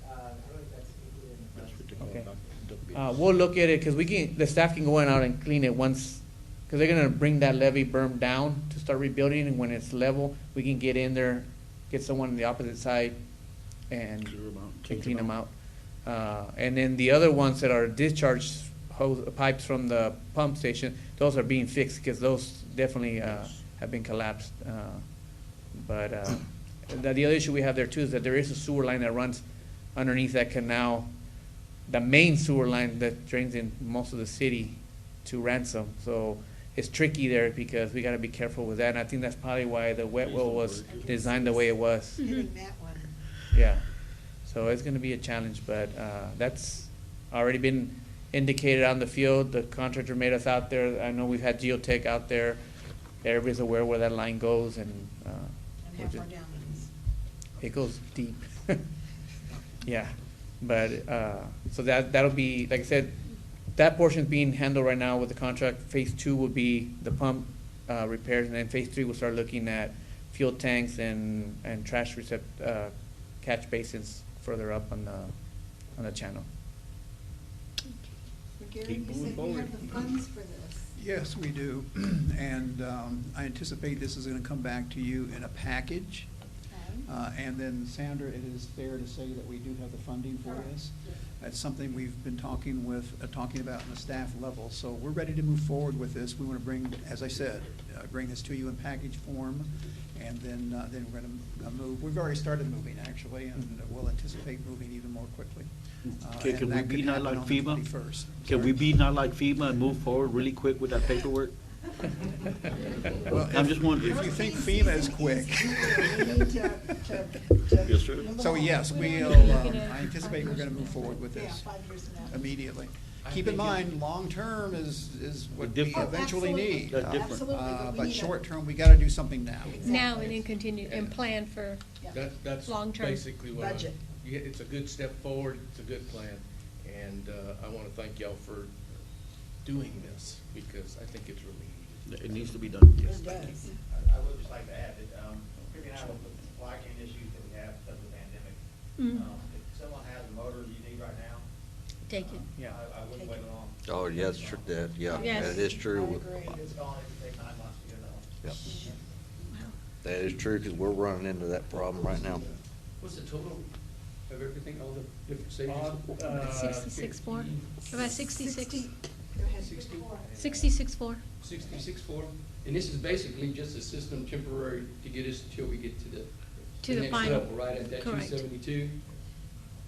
I don't know if that's included in the That's price. what they call Okay. duct bids. We'll look at it, because the staff can go in out and clean it once, because they're gonna bring that levee berm down to start rebuilding, and when it's level, we can get in there, get someone on the opposite side and Clear 'em out, and change clean 'em them out. And then the other ones that are discharge pipes from the pump station, those are being fixed, because those definitely, Yes. have been collapsed. But the other issue we have there too is that there is a sewer line that runs underneath that canal, the main sewer line that drains in most of the city to Ransom. So it's tricky there, because we gotta be careful with that, and I think that's probably why the wet well was designed the way it was. Hitting that one. Yeah, so it's gonna be a challenge, but, that's already been indicated on the field. The contractor made us out there. I know we've had geotech out there. Everybody's aware where that line goes, and, And we're how just- far down it is. it goes deep. Yeah, but, so that'll be, like I said, that portion's being handled right now with the contract. Phase 2 will be the pump, repairs, and then phase 3 we'll start looking at fuel tanks and trash catch basins further up on the channel. Gary, Keep you moving said we forward. have the funds for this. Yes, we do. And I anticipate this is going to come back to you in a package. Okay. And then, Sandra, it is fair to say that we do have the funding for this. That's something we've been talking about in the staff level. So we're ready to move forward with this. We want to bring, as I said, bring this to you in package form. And then we're going to move. We've already started moving, actually, and we'll anticipate moving even more quickly. Okay, And can we that be could not happen like on the FEMA? 21st. Can we be not like FEMA and move forward really quick with that paperwork? Well, I'm just wondering. If you think FEMA is quick. We need to Yes, sir. move So along. yes, we'll, I anticipate we're gonna move forward with Yeah, this 5 years from now. immediately. I Keep in think mind, long-term is what we Different. eventually need. That's different. Absolutely, but we But need a- short-term, we gotta do something now. Now and then continue and plan for, Yeah. That's Long-term. basically what Budget. it's a good step forward, it's a good plan, and I want to thank y'all for doing this, because I think it's really needed. It needs to be done. Yes, thank you. I would just like to add that, figuring out what the supply chain issues that we have because of the pandemic. If someone has a motor you need right now, Take it. I wouldn't wait long. Oh, yeah, that's true, yeah, Yes. that is true. It's gone, it can take 9 months to get it on. Yep. That is true, because we're running into that problem right now. What's the total of everything, all the different savings? 66.4, about 66, Go ahead. 66.4. 66.4, and this is basically just a system temporary to get us till we get to the the next final. level, right, at that Correct. 272.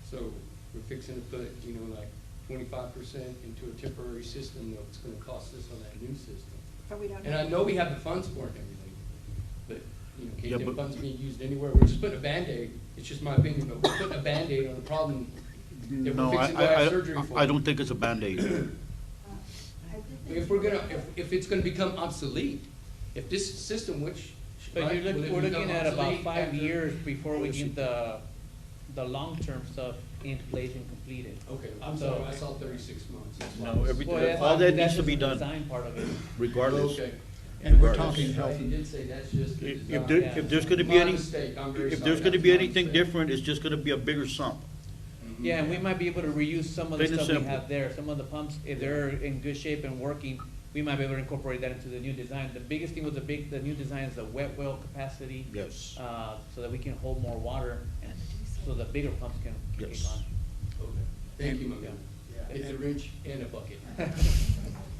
So we're fixing to put, like 25% into a temporary system that's gonna cost us on that new system. But we don't And I have- know we have the funds for it and everything, but, Yeah, can't but- the funds being used anywhere? We're just putting a Band-Aid, it's just my opinion, but we're putting a Band-Aid on a problem that No, we're fixing to have surgery for. I don't think it's a Band-Aid. If we're gonna, if it's gonna become obsolete, if this system, which. But right, will it we're become looking at about obsolete 5 after- years before we get the long-term stuff in place and completed. Okay, I'm So- sorry, I saw 36 months. That's why. No, everything, Well, that's- all that needs that's to be just the done, design part of it. regardless. Okay. And we're Regardless. talking health Right, you and, did say that's just the If design. there, if there's gonna be My any, mistake, I'm very if sorry. there's gonna That's be my anything mistake. different, it's just gonna be a bigger sump. Yeah, and we might be able to reuse some of the Plain and stuff we simple. have there. Some of the pumps, if they're in good shape and working, we might be able to incorporate that into the new design. The biggest thing with the new design is the wet well capacity. Yes. So that we can hold more water, and so the bigger pumps can kick Yes. on. Okay. Thank you, my man. It's a wrench and a bucket.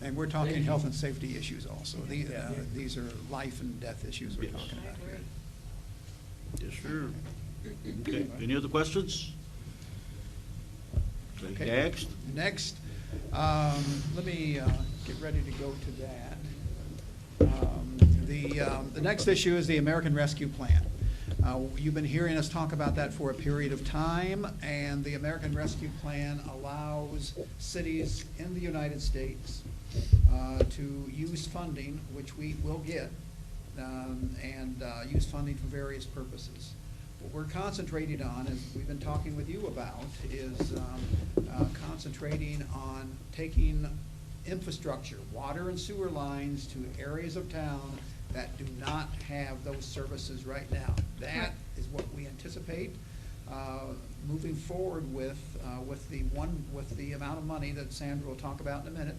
and we're Thank talking you. health and safety issues also. These are life and death issues we're talking about here. Yes, sir. Okay, any other questions? Okay. Next. Next, let me get ready to go to that. The next issue is the American Rescue Plan. You've been hearing us talk about that for a period of time, and the American Rescue Plan allows cities in the United States to use funding, which we will get, and use funding for various purposes. What we're concentrating on, as we've been talking with you about, is concentrating on taking infrastructure, water and sewer lines to areas of town that do not have those services right now. That is what we anticipate moving forward with the amount of money that Sandra will talk about in a minute,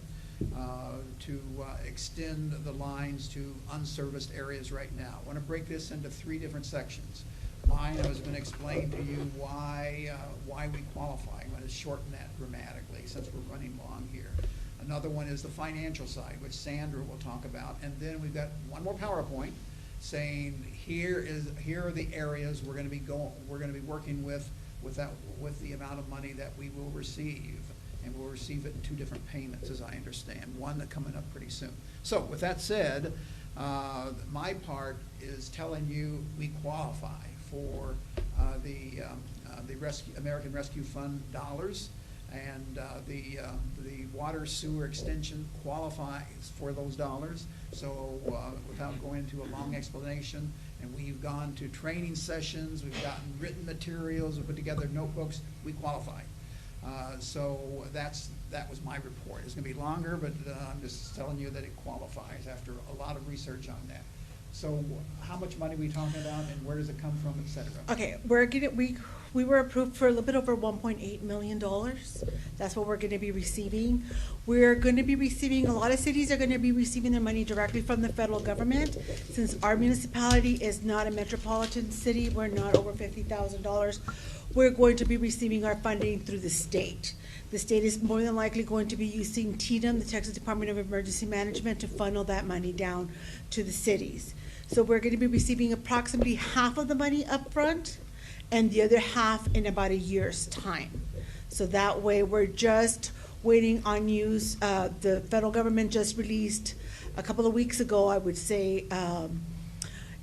to extend the lines to unserviced areas right now. I want to break this into 3 different sections. Mine, I was going to explain to you why we qualify. I'm going to shorten that dramatically since we're running long here. Another one is the financial side, which Sandra will talk about. And then we've got one more PowerPoint saying here are the areas we're going to be working with the amount of money that we will receive. And we'll receive it in 2 different payments, as I understand, one that's coming up pretty soon. So with that said, my part is telling you we qualify for the American Rescue Fund dollars, and the water sewer extension qualifies for those dollars. So without going into a long explanation, and we've gone to training sessions, we've gotten written materials, we put together notebooks, we qualify. So that was my report. It's going to be longer, but I'm just telling you that it qualifies after a lot of research on that. So how much money are we talking about, and where does it come from, et cetera? Okay, we were approved for a little bit over $1.8 million. That's what we're going to be receiving. We're going to be receiving, a lot of cities are going to be receiving their money directly from the federal government. Since our municipality is not a metropolitan city, we're not over $50,000, we're going to be receiving our funding through the state. The state is more than likely going to be using TDM, the Texas Department of Emergency Management, to funnel that money down to the cities. So we're going to be receiving approximately half of the money up front and the other half in about a year's time. So that way we're just waiting on use. The federal government just released a couple of weeks ago, I would say,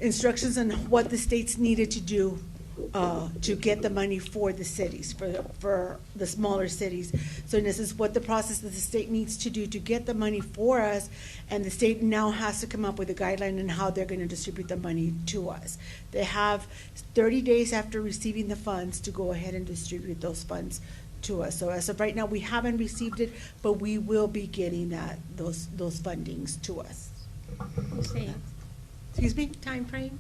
instructions on what the states needed to do to get the money for the cities, for the smaller cities. So this is what the process that the state needs to do to get the money for us, and the state now has to come up with a guideline on how they're going to distribute the money to us. They have 30 days after receiving the funds to go ahead and distribute those funds to us. So as of right now, we haven't received it, but we will be getting those fundings to us. Say, Excuse me? time frame?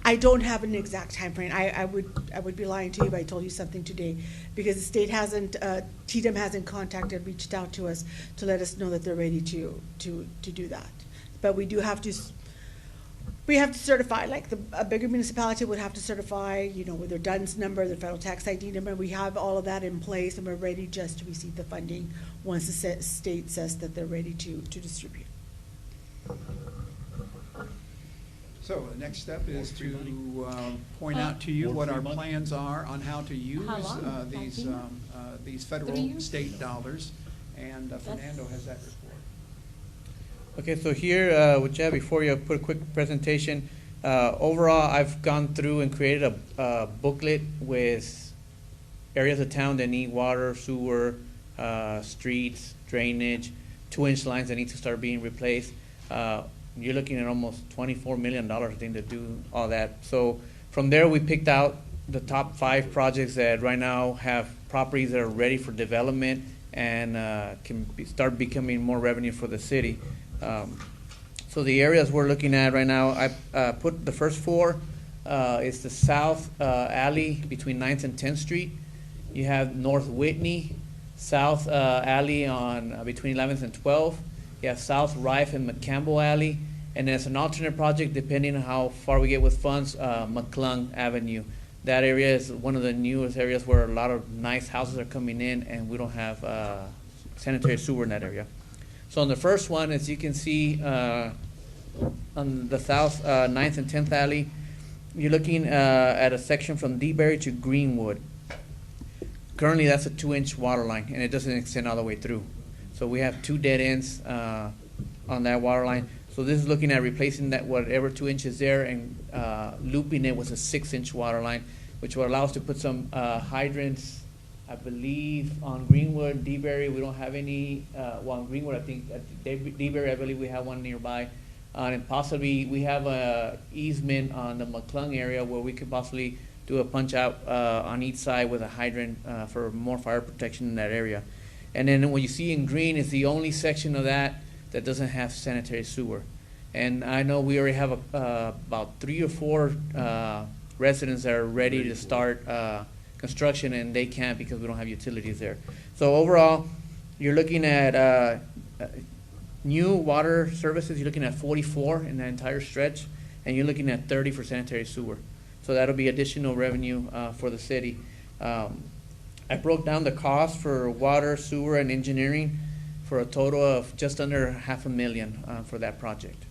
I don't have an exact time frame. I would be lying to you if I told you something today, because the state hasn't, TDM hasn't reached out to us to let us know that they're ready to do that. But we do have to, we have to certify, like a bigger municipality would have to certify, with their DUNS number, their federal tax ID number. We have all of that in place, and we're ready just to receive the funding once the state says that they're ready to distribute. So the next step is to point out to you what our plans are on how to use these federal, state dollars, and Fernando has that report. Okay, so here, with Chad, before you put a quick presentation, overall, I've gone through and created a booklet with areas of town that need water, sewer, streets, drainage, 2-inch lines that need to start being replaced. You're looking at almost $24 million, I think, to do all that. So from there, we picked out the top 5 projects that right now have properties that are ready for development and start becoming more revenue for the city. So the areas we're looking at right now, I put the first 4. It's the south alley between 9th and 10th Street. You have North Whitney, south alley on between 11th and 12th. You have South Rife and McCampbell Alley, and then as an alternate project, depending on how far we get with funds, McClung Avenue. That area is one of the newest areas where a lot of nice houses are coming in, and we don't have sanitary sewer in that area. So on the first one, as you can see, on the south 9th and 10th Alley, you're looking at a section from Deaberry to Greenwood. Currently, that's a 2-inch water line, and it doesn't extend all the way through. So we have 2 dead ends on that water line. So this is looking at replacing that whatever 2 inches there and looping it with a 6-inch water line, which will allow us to put some hydrants, I believe, on Greenwood, Deaberry. We don't have any. On Greenwood, I think, Deaberry, I believe we have one nearby. And possibly we have a easement on the McClung area where we could possibly do a punch out on each side with a hydrant for more fire protection in that area. And then what you see in green is the only section of that doesn't have sanitary sewer. And I know we already have about 3 or 4 residents that are ready to start construction, and they can't because we don't have utilities there. So overall, you're looking at new water services, you're looking at 44 in the entire stretch, and you're looking at 30 for sanitary sewer. So that'll be additional revenue for the city. I broke down the cost for water, sewer, and engineering for a total of just under $500,000 for that project.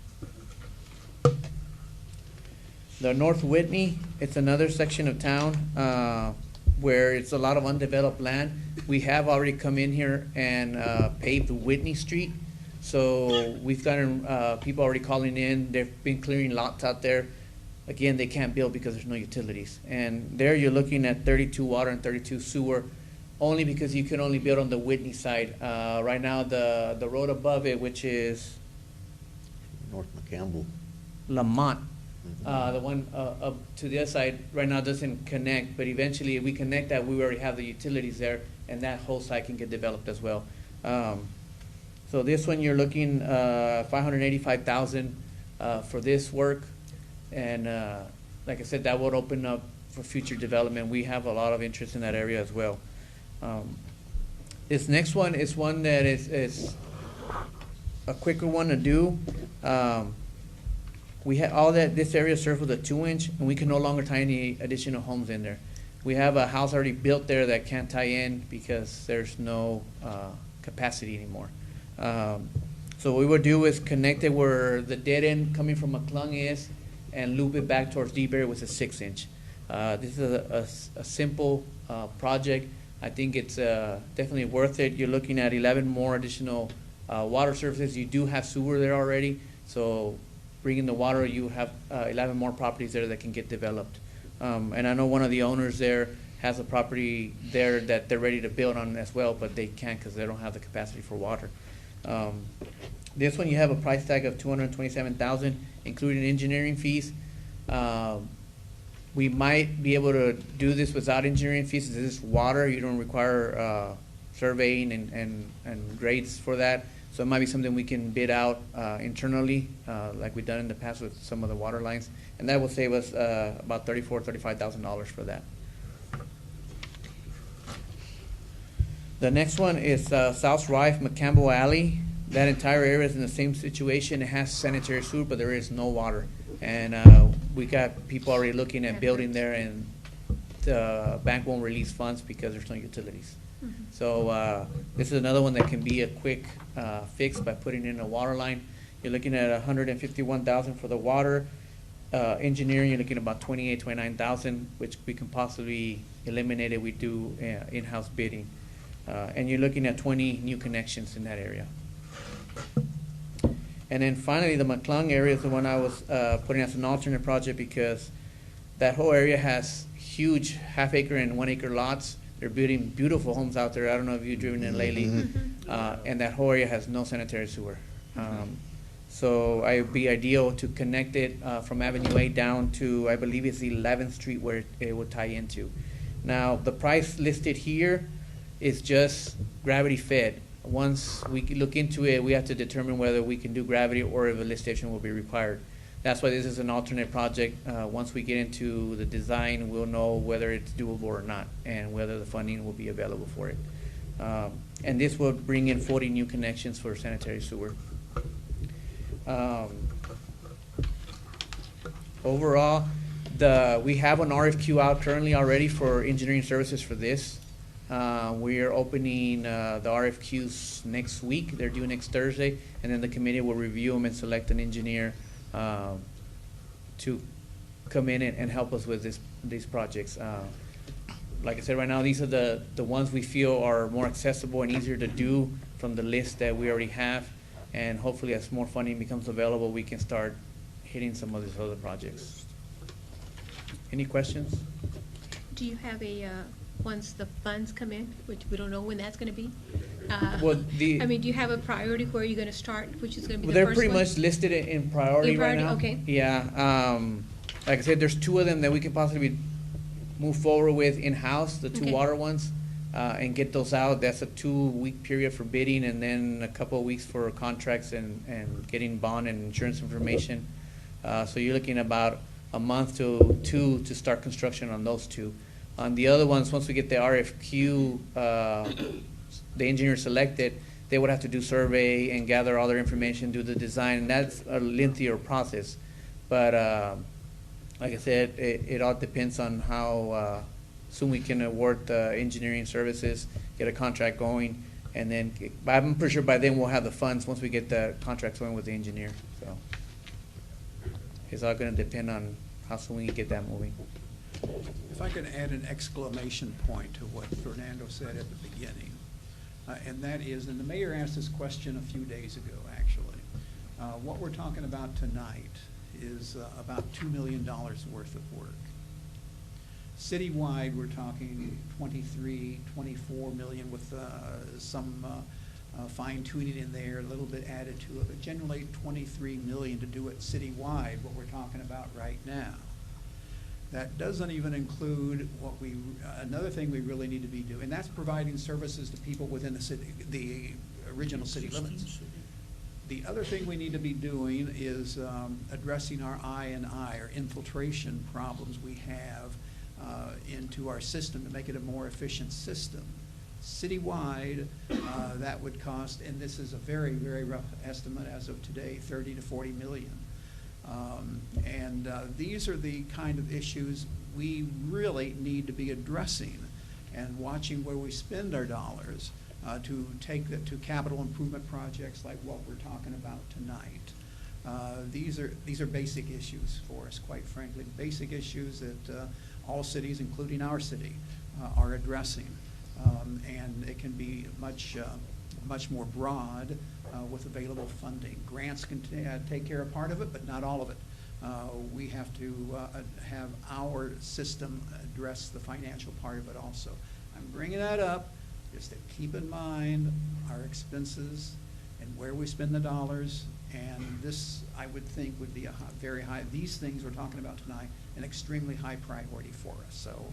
The North Whitney, it's another section of town where it's a lot of undeveloped land. We have already come in here and paved Whitney Street. So we've gotten people already calling in. They've been clearing lots out there. Again, they can't build because there's no utilities. And there you're looking at 32 water and 32 sewer, only because you can only build on the Whitney side. Right now, the road above it, which is North McCampbell. Lamont, the one up to the other side, right now doesn't connect, but eventually if we connect that, we already have the utilities there, and that whole site can get developed as well. So this one, you're looking $585,000 for this work. And like I said, that would open up for future development. We have a lot of interest in that area as well. This next one is one that is a quicker one to do. We have all that this area served with a 2-inch, and we can no longer tie any additional homes in there. We have a house already built there that can't tie in because there's no capacity anymore. So what we would do is connect it where the dead end coming from McClung is, and loop it back towards Deaberry with a 6-inch. This is a simple project. I think it's definitely worth it. You're looking at 11 more additional water services. You do have sewer there already, so bringing the water, you have 11 more properties there that can get developed. And I know one of the owners there has a property there that they're ready to build on as well, but they can't because they don't have the capacity for water. This one, you have a price tag of $227,000, including engineering fees. We might be able to do this without engineering fees. This is water. You don't require surveying and grades for that. So it might be something we can bid out internally, like we've done in the past with some of the water lines. And that will save us about $35,000 for that. The next one is South Rife, McCampbell Alley. That entire area is in the same situation. It has sanitary sewer, but there is no water. And we got people already looking at building there, and the bank won't release funds because there's no utilities. So this is another one that can be a quick fix by putting in a water line. You're looking at $151,000 for the water. Engineering, you're looking at about $29,000, which we can possibly eliminate if we do in-house bidding. And you're looking at 20 new connections in that area. And then finally, the McClung area is the one I was putting as an alternate project because that whole area has huge half-acre and 1 acre lots. They're building beautiful homes out there. I don't know if you've driven in lately. And that whole area has no sanitary sewer. So it would be ideal to connect it from Avenue A down to, I believe it's 11th Street where it would tie into. Now, the price listed here is just gravity fed. Once we look into it, we have to determine whether we can do gravity or if a lift station will be required. That's why this is an alternate project. Once we get into the design, we'll know whether it's doable or not and whether the funding will be available for it. And this will bring in 40 new connections for sanitary sewer. Overall, we have an RFQ out currently already for engineering services for this. We are opening the RFQs next week. They're due next Thursday, and then the committee will review them and select an engineer to come in and help us with these projects. Like I said, right now, these are the ones we feel are more accessible and easier to do from the list that we already have. And hopefully, as more funding becomes available, we can start hitting some of these other projects. Any questions? Do you have once the funds come in, which we don't know when that's going to be? I mean, do you have a priority where you're going to start, which is going to be the they're first pretty one? much listed in priority right now. Okay. Yeah. Like I said, there's 2 of them that we can possibly move forward with in-house, the 2 Okay. water ones, and get those out. That's a 2-week period for bidding, and then a couple of weeks for contracts and getting bond and insurance information. So you're looking about a month to 2 to start construction on those 2. On the other ones, once we get the RFQ, the engineer selected, they would have to do survey and gather all their information, do the design, and that's a lengthier process. But like I said, it all depends on how soon we can award the engineering services, get a contract going, and then, but I'm pretty sure by then we'll have the funds once we get the contracts going with the engineer. So it's all going to depend on how soon we can get that moving. If I could add an exclamation point to what Fernando said at the beginning, and that is, and the mayor asked this question a few days ago, actually. What we're talking about tonight is about $2 million worth of work. Citywide, we're talking 24 million with some fine tuning in there, a little bit added to it, but generally 23 million to do it citywide, what we're talking about right now. That doesn't even include what another thing we really need to be doing, and that's providing services to people within the city, the original city limits. The other thing we need to be doing is addressing our I&I, or infiltration problems we have into our system to make it a more efficient system. Citywide, that would cost, and this is a very, very rough estimate as of today, 30 to 40 million. These are the kind of issues we really need to be addressing and watching where we spend our dollars to take to capital improvement projects like what we're talking about tonight. These are basic issues for us, quite frankly, basic issues that all cities, including our city, are addressing. And it can be much more broad with available funding. Grants can take care of part of it, but not all of it. We have to have our system address the financial part of it also. I'm bringing that up just to keep in mind our expenses and where we spend the dollars And this, I would think, would be a very high, these things we're talking about tonight, an extremely high priority for us. So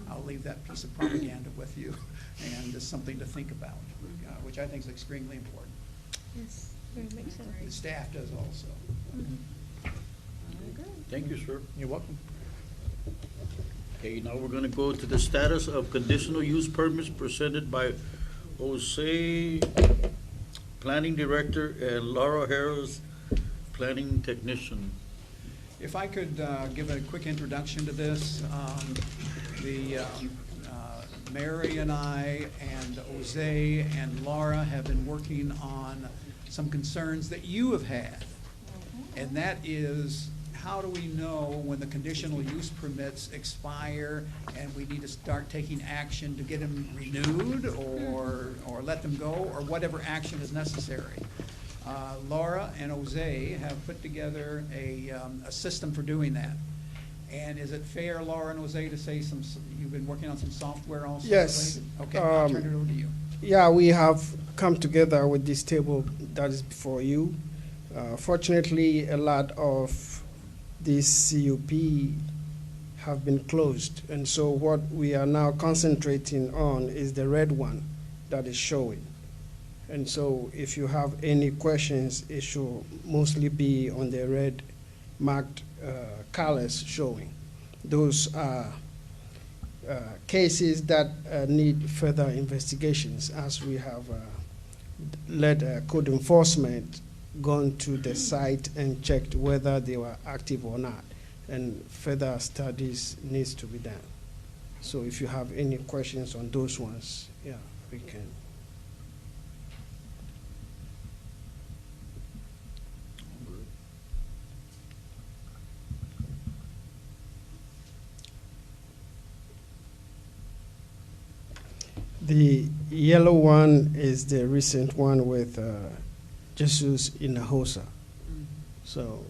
I'll leave that piece of propaganda with you, and it's something to think about, which I think is extremely important. Yes, very much so. The staff does also. Thank you, sir. You're welcome. Okay, now we're gonna go to the status of conditional use permits presented by Jose, Planning Director, and Laura Harris, Planning Technician. If I could give a quick introduction to this, Mary and I and Jose and Laura have been working on some concerns that you have had. And that is, how do we know when the conditional use permits expire and we need to start taking action to get them renewed or let them go, or whatever action is necessary? Laura and Jose have put together a system for doing that. And is it fair, Laura and Jose, to say you've been working on some software also? Yes. Okay, I'll turn it over to you. Yeah, we have come together with this table that is before you. Fortunately, a lot of these CUP have been closed, and so what we are now concentrating on is the red one that is showing. And so if you have any questions, it should mostly be on the red marked colors showing. Those are cases that need further investigations, as we have led code enforcement gone to the site and checked whether they were active or not, and further studies needs to be done. So if you have any questions on those ones, yeah, we can. The yellow one is the recent one with Jesus Inahosa. So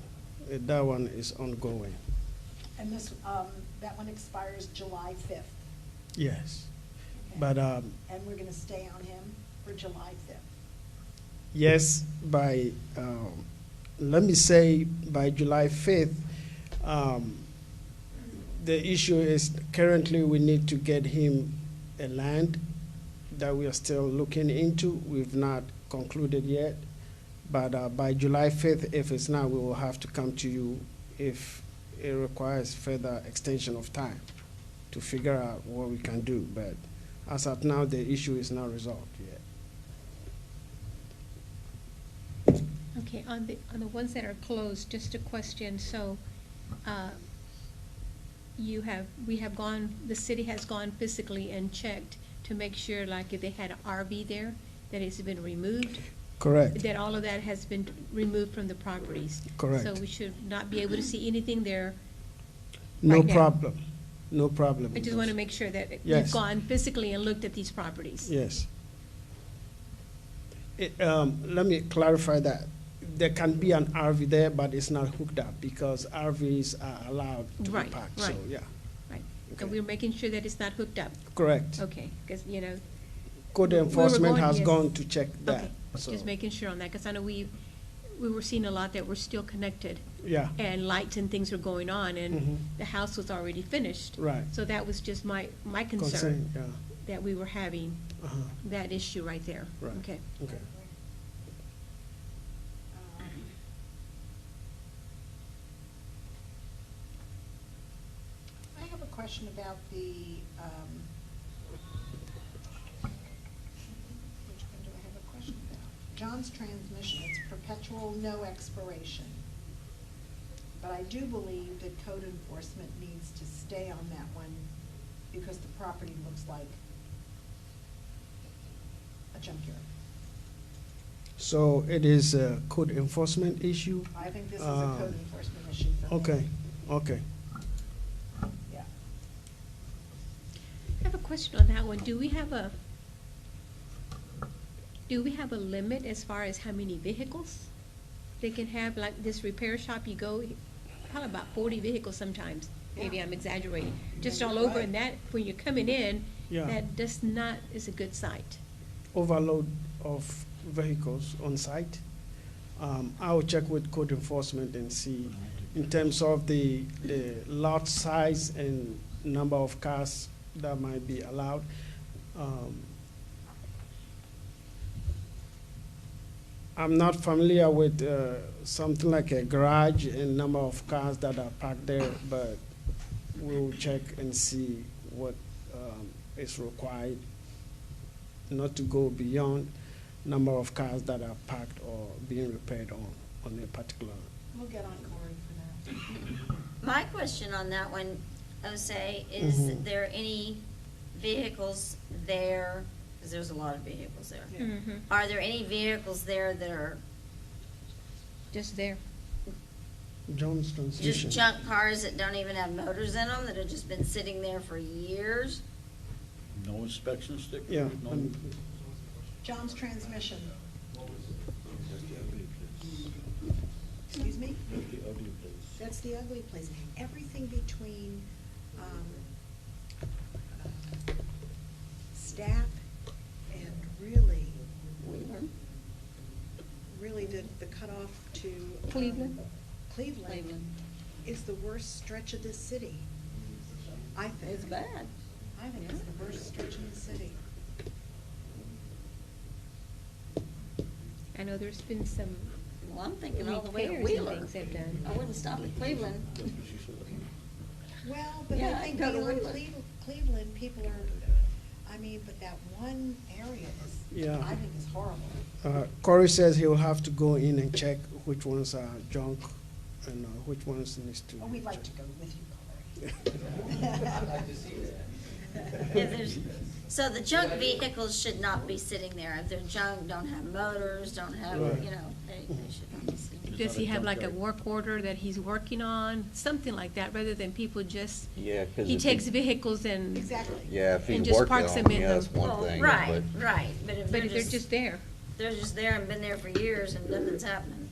that one is ongoing. And this, that one expires July 5th. Yes. Okay. But And we're going to stay on him for July 5th. yes, by, let me say by July 5th, the issue is currently we need to get him a land that we are still looking into. We've not concluded yet. But by July 5th, if it's not, we will have to come to you if it requires further extension of time to figure out what we can do. But as of now, the issue is not resolved yet. Okay, on the ones that are closed, just a question, so, the city has gone physically and checked to make sure, like, if they had an RV there, that it's been removed? Correct. That all of that has been removed from the properties? Correct. So we should not be able to see anything there No right now? problem. No problem. I with just want to those. make sure that Yes. you've gone physically and looked at these properties. Yes. Let me clarify that. There can be an RV there, but it's not hooked up because RVs are allowed to be Right, parked. So, right. yeah. Right, Okay. and we're making sure that it's not hooked up? Correct. Okay, because, Code we were enforcement going- has yes. gone to check that. Okay, So, just making sure on that, because I know we were seeing a lot that were still connected. Yeah. And lights and things were going on, and Mhm. the house was already finished. Right. So that was just my concern, Concern, yeah. that we were having Uh-huh. that issue right there. Right. Okay. Okay. I have a question about the, which one do I have a question about? John's transmission, it's perpetual, no expiration. But I do believe that code enforcement needs to stay on that one because the property looks like a junkyard. So it is a code enforcement issue? I think this is a code enforcement issue for me. Okay, okay. Yeah. I have a question on that one. Do we have a limit as far as how many vehicles they can have? Like this repair shop, you go, probably about 40 vehicles sometimes. Maybe I'm exaggerating. Just all over, and that, when you're coming in, Yeah. that does not, is a good sight. Overload of vehicles on site. I will check with code enforcement and see in terms of the lot size and number of cars that might be allowed. I'm not familiar with something like a garage and number of cars that are parked there, but we'll check and see what is required, not to go beyond number of cars that are parked or being repaired on a particular. We'll get on Corey for that. My question on that one, Jose, is there any vehicles there, because there's a lot of vehicles there. Mhm. Are there any vehicles there that are Just there. Jones Transition. just junk cars that don't even have motors in them, that have just been sitting there for years? No inspection sticker? Yeah. No? John's Transmission. Excuse me? That's the ugly place. That's the ugly place. Everything between staff and really the cutoff to Cleveland? Cleveland is the worst stretch of this city. I think. It's bad. I think it's the worst stretch in the city. I know there's been some Well, I'm thinking all the way to repairs and Wheeler. things they've done. I wouldn't stop at Cleveland. Well, but Yeah, I think go to beyond Wheeler. Cleveland, people are, I mean, but that one area is, Yeah. I think is horrible. Corey says he will have to go in and check which ones are junk and which ones needs to. Oh, we'd like to go with you, Corey. I'd like to see that. If there's- So the junk vehicles should not be sitting there. If they're junk, don't have motors, don't have, Right. you know, they should not be sitting there. Does he have like a work order that he's working on, something like that, rather than people just, Yeah, 'cause he if takes vehicles and, Exactly. Yeah, if and he's just working parks on them them, in yeah, the- that's one Well, thing, right, but right, but if but if they're just there. they're just there and been there for years and nothing's happening.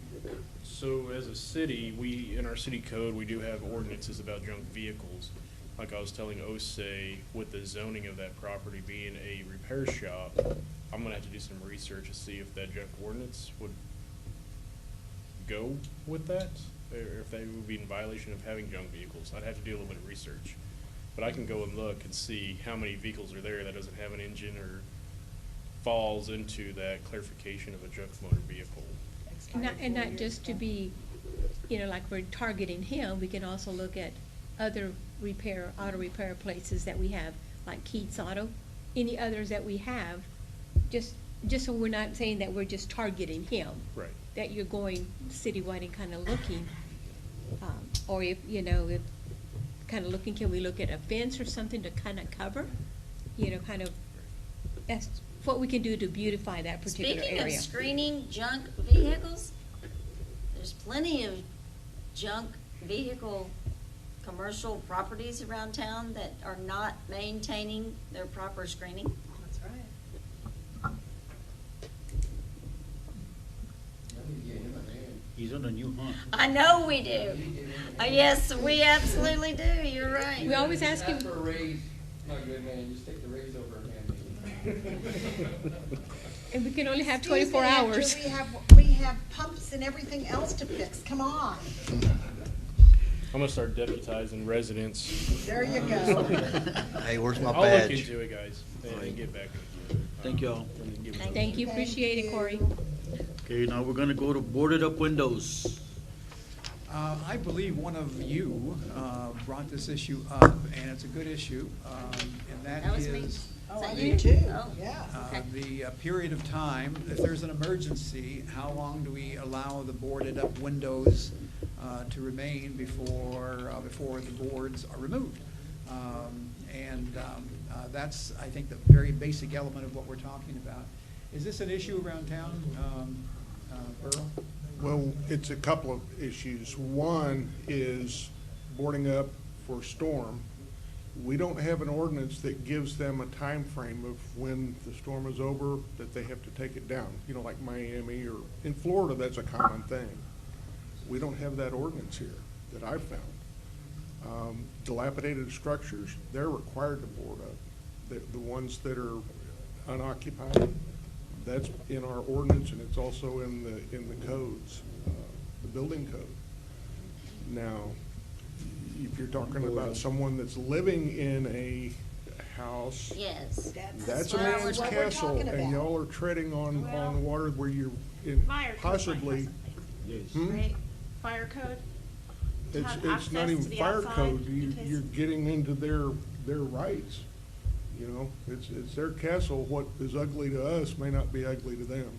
So as a city, we, in our city code, we do have ordinances about junk vehicles. Like I was telling Osei, with the zoning of that property being a repair shop, I'm gonna have to do some research to see if that junk ordinance would go with that, or if they would be in violation of having junk vehicles. I'd have to do a little bit of research. But I can go and look and see how many vehicles are there that doesn't have an engine or falls into that clarification of a junk motor vehicle. And not just to be, you know, like we're targeting him, we can also look at other auto repair places that we have, like Keats Auto, any others that we have, just so we're not saying that we're just targeting him. Right. That you're going citywide and kind of looking, or if, you know, if, kind of looking, can we look at a fence or something to kind of cover? You know, kind of, that's what we can do to beautify that particular Speaking of area. screening junk vehicles, there's plenty of junk vehicle commercial properties around town that are not maintaining their proper screening. That's right. He's on a new hunt. I know we do. Yes, we absolutely do, you're right. We always ask him. Ask for a raise, not good, man, just take the raise over a hand. And we can only have Excuse me, 24 after hours. We have pumps and everything else to fix, come on. I'm gonna start deputizing residents. There you go. Hey, where's my I'll look badge? into it, guys, and get back with you. Thank y'all. And give me some- Thank you, appreciate it, Corey. Okay, now we're gonna go to boarded up windows. I believe one of you brought this issue up, and it's a good issue, and That that was me. is Oh, I the- do too, Oh. yeah. the period of time, if there's an emergency, how long do we allow the boarded up windows to remain before the boards are removed? That's, I think, the very basic element of what we're talking about. Is this an issue around town, Burl? Well, it's a couple of issues. One is boarding up for storm. We don't have an ordinance that gives them a time frame of when the storm is over, that they have to take it down. You know, like Miami or in Florida, that's a common thing. We don't have that ordinance here that I've found. Dilapidated structures, they're required to board up. The ones that are unoccupied, That's in our ordinance, and it's also in the codes, the building code. Now, if you're talking about someone that's living in a house, Yes. that's a what man's we're castle, talking and about. y'all are treading on water where you're Fire code possibly. Right? Fire code? To have It's not access even to the fire outside code, in case- you're getting into their rights. You know, it's their castle. What is ugly to us may not be ugly to them.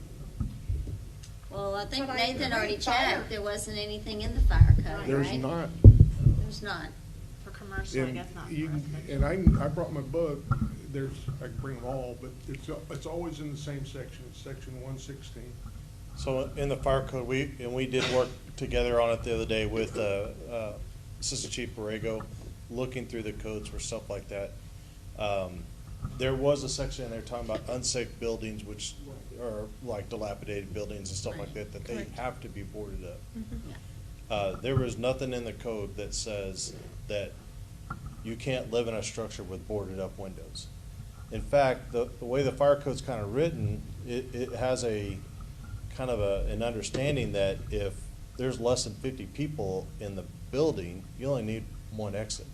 Well, I think But I Nathan agree, already fire- checked, there wasn't anything in the fire code, right? There's not. There's not. For commercial, I And guess not. you, for and I brought my book, I can bring them all, but it's always in the same section, it's section 116. So in the fire code, we did work together on it the other day with Assistant Chief Borrego, looking through the codes for stuff like that. There was a section in there talking about unsafe buildings, which are like dilapidated buildings and stuff like that they Correct. have to be boarded up. Mhm. There was nothing in the code that says that you can't live in a structure with boarded up windows. In fact, the way the fire code's kind of written, it has a kind of an understanding that if there's less than 50 people in the building, you only need one exit.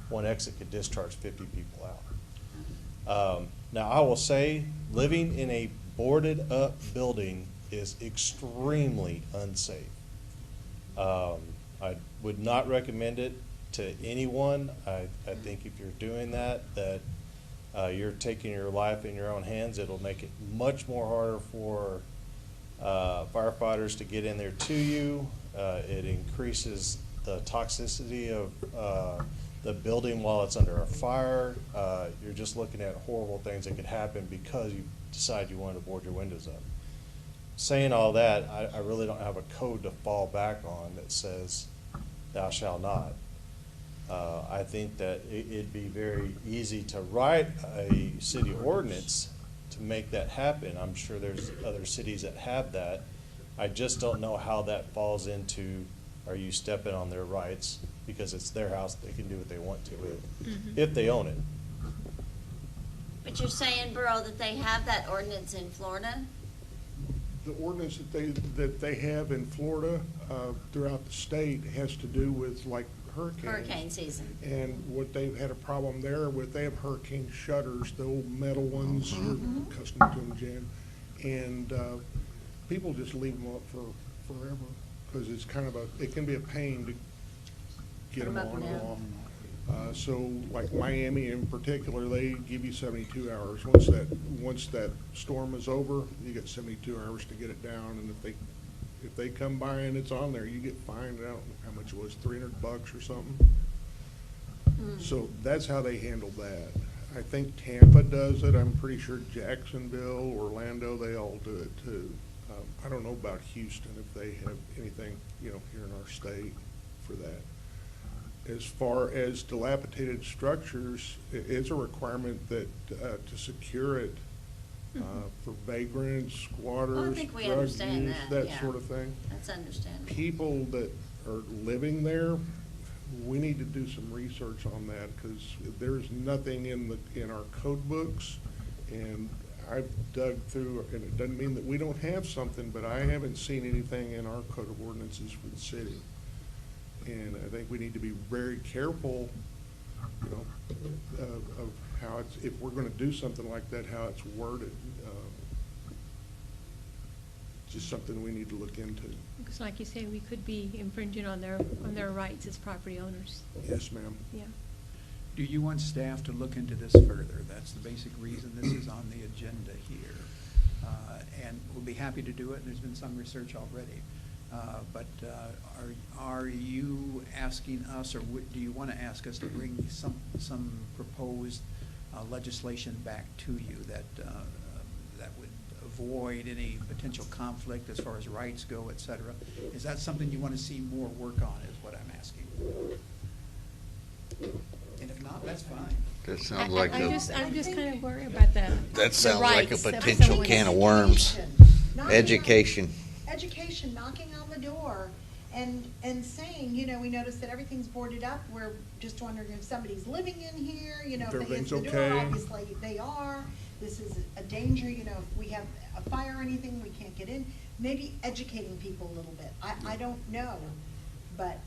One exit could discharge 50 people out. Now, I will say, living in a boarded up building is extremely unsafe. I would not recommend it to anyone. I think if you're doing that you're taking your life in your own hands. It'll make it much more harder for firefighters to get in there to you. It increases the toxicity of the building while it's under a fire. You're just looking at horrible things that could happen because you decide you want to board your windows up. Saying all that, I really don't have a code to fall back on that says thou shalt not. I think that it'd be very easy to write a city ordinance to make that happen. I'm sure there's other cities that have that. I just don't know how that falls into, are you stepping on their rights? Because it's their house, they can do what they want to with, if they own it. But you're saying, Burrow, that they have that ordinance in Florida? The ordinance that they have in Florida throughout the state has to do with like hurricanes. Hurricane season. And what they've had a problem there with, they have hurricane shutters, the old metal ones, you're accustomed to them, Jan. And people just leave them up for forever because it's kind of it can be a pain to get them on and off. So like Miami in particular, they give you 72 hours. Once that storm is over, you get 72 hours to get it down. And if they come by and it's on there, you get fined. I don't know how much it was, $300 or something. So that's how they handle that. I think Tampa does it. I'm pretty sure Jacksonville, Orlando, they all do it too. I don't know about Houston if they have anything, here in our state for that. As far as dilapidated structures, it is a requirement that to secure it for vagrants, squatters, Well, I think we drug understand use, that, that yeah. sort of thing. That's understandable. People that are living there, we need to do some research on that because there's nothing in our code books, and I've dug through, and it doesn't mean that we don't have something, but I haven't seen anything in our code of ordinances for the city. And I think we need to be very careful, of how it's, if we're going to do something like that, how it's worded. Just something we need to look into. Because like you say, we could be infringing on their rights as property owners. Yes, ma'am. Yeah. Do you want staff to look into this further? That's the basic reason this is on the agenda here. And we'll be happy to do it, and there's been some research already. But are you asking us, or do you want to ask us to bring some proposed legislation back to you that would avoid any potential conflict as far as rights go, et cetera? Is that something you want to see more work on, is what I'm asking? And if not, that's fine. That sounds like I'm just kind of worried about that sounds like a rights of potential someone. can of worms. Education. Education, knocking on the door and saying, we noticed that everything's boarded up. We're just wondering if somebody's living in here, if they Everything's answer the door, okay. obviously they are. this is a danger, you know, if we have a fire or anything, we can't get in. Maybe educating people a little bit. I don't know, but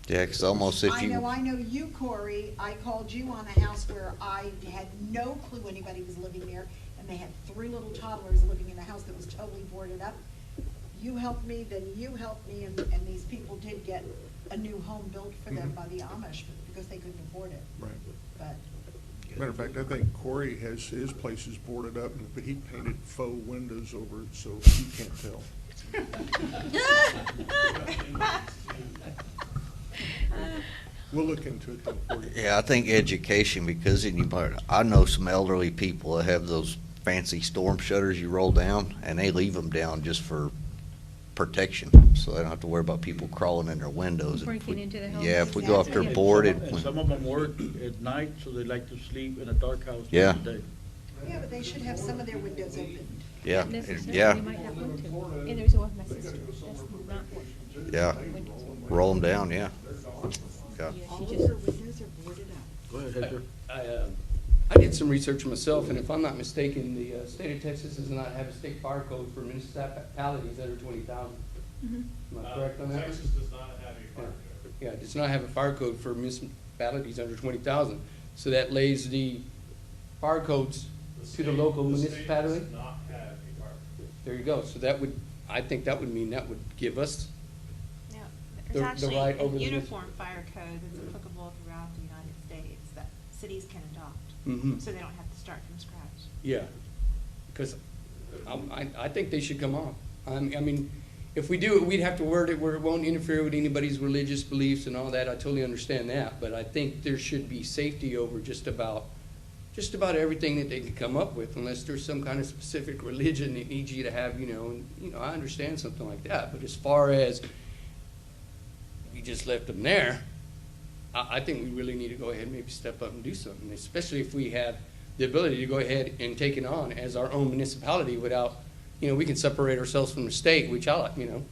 Yeah, 'cause almost if I you. know you, Corey, I called you on a house where I had no clue anybody was living there, and they had 3 little toddlers living in a house that was totally boarded up. You helped me, then you helped me, and these people did get a new home built for them by the Amish because they couldn't afford it. Right. But Matter of fact, I think Corey has his places boarded up, but he painted faux windows over it, so you can't tell. We'll look into it though for you. Yeah, I think education, because I know some elderly people that have those fancy storm shutters you roll down, and they leave them down just for protection, so they don't have to worry about people crawling in their windows. Breaking into the house. Yeah, if we go after boarded. And some of them work at night, so they like to sleep in a dark house Yeah. during the day. yeah, but they should have some of their windows open. Yeah, Necessarily, yeah, you might not want to. And there's one of my sisters, that's not what. yeah. Roll them down, yeah. Yeah. All of their windows are boarded up. Go ahead, Hector. I did some research myself, and if I'm not mistaken, the state of Texas does not have a state fire code for municipalities under 20,000. Am I correct on that? Texas does not have a fire code. Yeah, it does not have a fire code for municipalities under 20,000. So that lays the fire codes to the local The municipality. state does not have a fire code. There you go. So that would, I think that would mean that would give us Yeah, The- there's the actually right a over the uniform fire code that's applicable throughout the United States that cities can adopt. Mhm. So they don't have to start from scratch. Yeah, because I think they should come off. I mean, if we do it, we'd have to word it where it won't interfere with anybody's religious beliefs and all that. I totally understand that, but I think there should be safety over just about everything that they could come up with, unless there's some kind of specific religion that needs you to have, I understand something like that. But as far as we just left them there, I think we really need to go ahead and maybe step up and do something, especially if we have the ability to go ahead and take it on as our own municipality without, we can separate ourselves from the state, which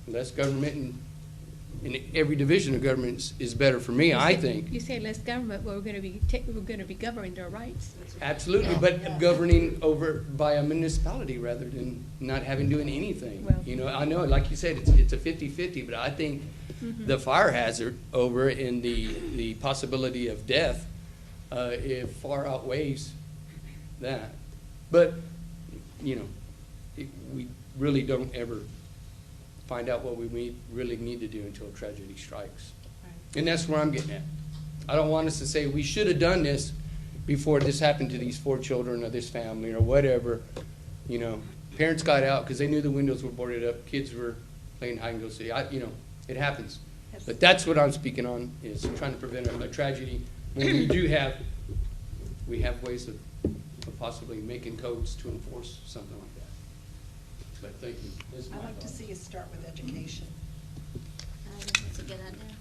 less government in every division of government is better for me, I think. You say less government, but we're gonna be governing their rights. Absolutely, but governing over by a municipality rather than not having doing anything. Well- I know, like you said, it's a 50-50, but I think the fire hazard over in the possibility of death, it far outweighs that. But, we really don't ever find out what we really need to do until tragedy strikes. And that's where I'm getting at. I don't want us to say we should have done this before this happened to these 4 children or this family or whatever. Parents got out because they knew the windows were boarded up. Kids were playing hide and go seek. It happens. But that's what I'm speaking on, is trying to prevent a tragedy when we have ways of possibly making codes to enforce something like that. But thank you. That's my I'd like to thought. see us start with education. I think that's a good idea.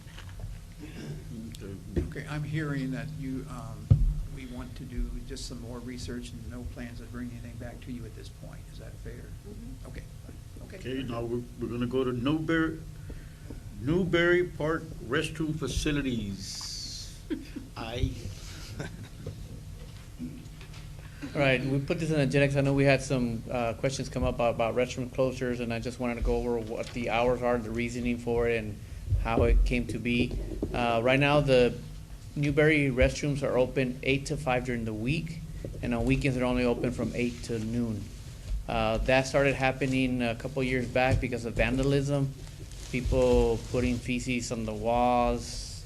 Okay, I'm hearing that we want to do just some more research and no plans to bring anything back to you at this point. Is that fair? Okay. Okay, now we're gonna go to Newberry Park restroom facilities. All right, we put this in the agenda 'cause I know we had some questions come up about restroom closures, and I just wanted to go over what the hours are, the reasoning for it, and how it came to be. Right now, the Newberry restrooms are open 8 to 5 during the week, and on weekends they're only open from 8 to noon. That started happening a couple years back because of vandalism, people putting feces on the walls.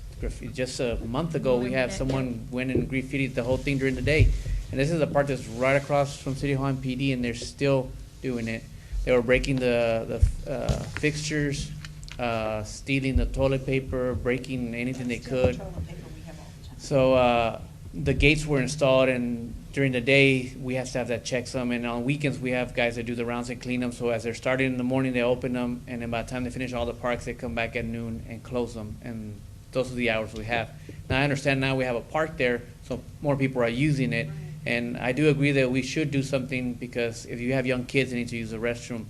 Just a month ago, we had someone went and graffitied the whole thing during the day. And this is a part that's right across from City Hall and PD, and they're still doing it. They were breaking the fixtures, stealing the toilet paper, breaking anything they could. So the gates were installed, and during the day, we have to have that checksum. And on weekends, we have guys that do the rounds and clean them. So as they're starting in the morning, they open them, and then by the time they finish all the parks, they come back at noon and close them. And those are the hours we have. Now, I understand now we have a park there, so more people are using it. And I do agree that we should do something, because if you have young kids that need to use the restroom,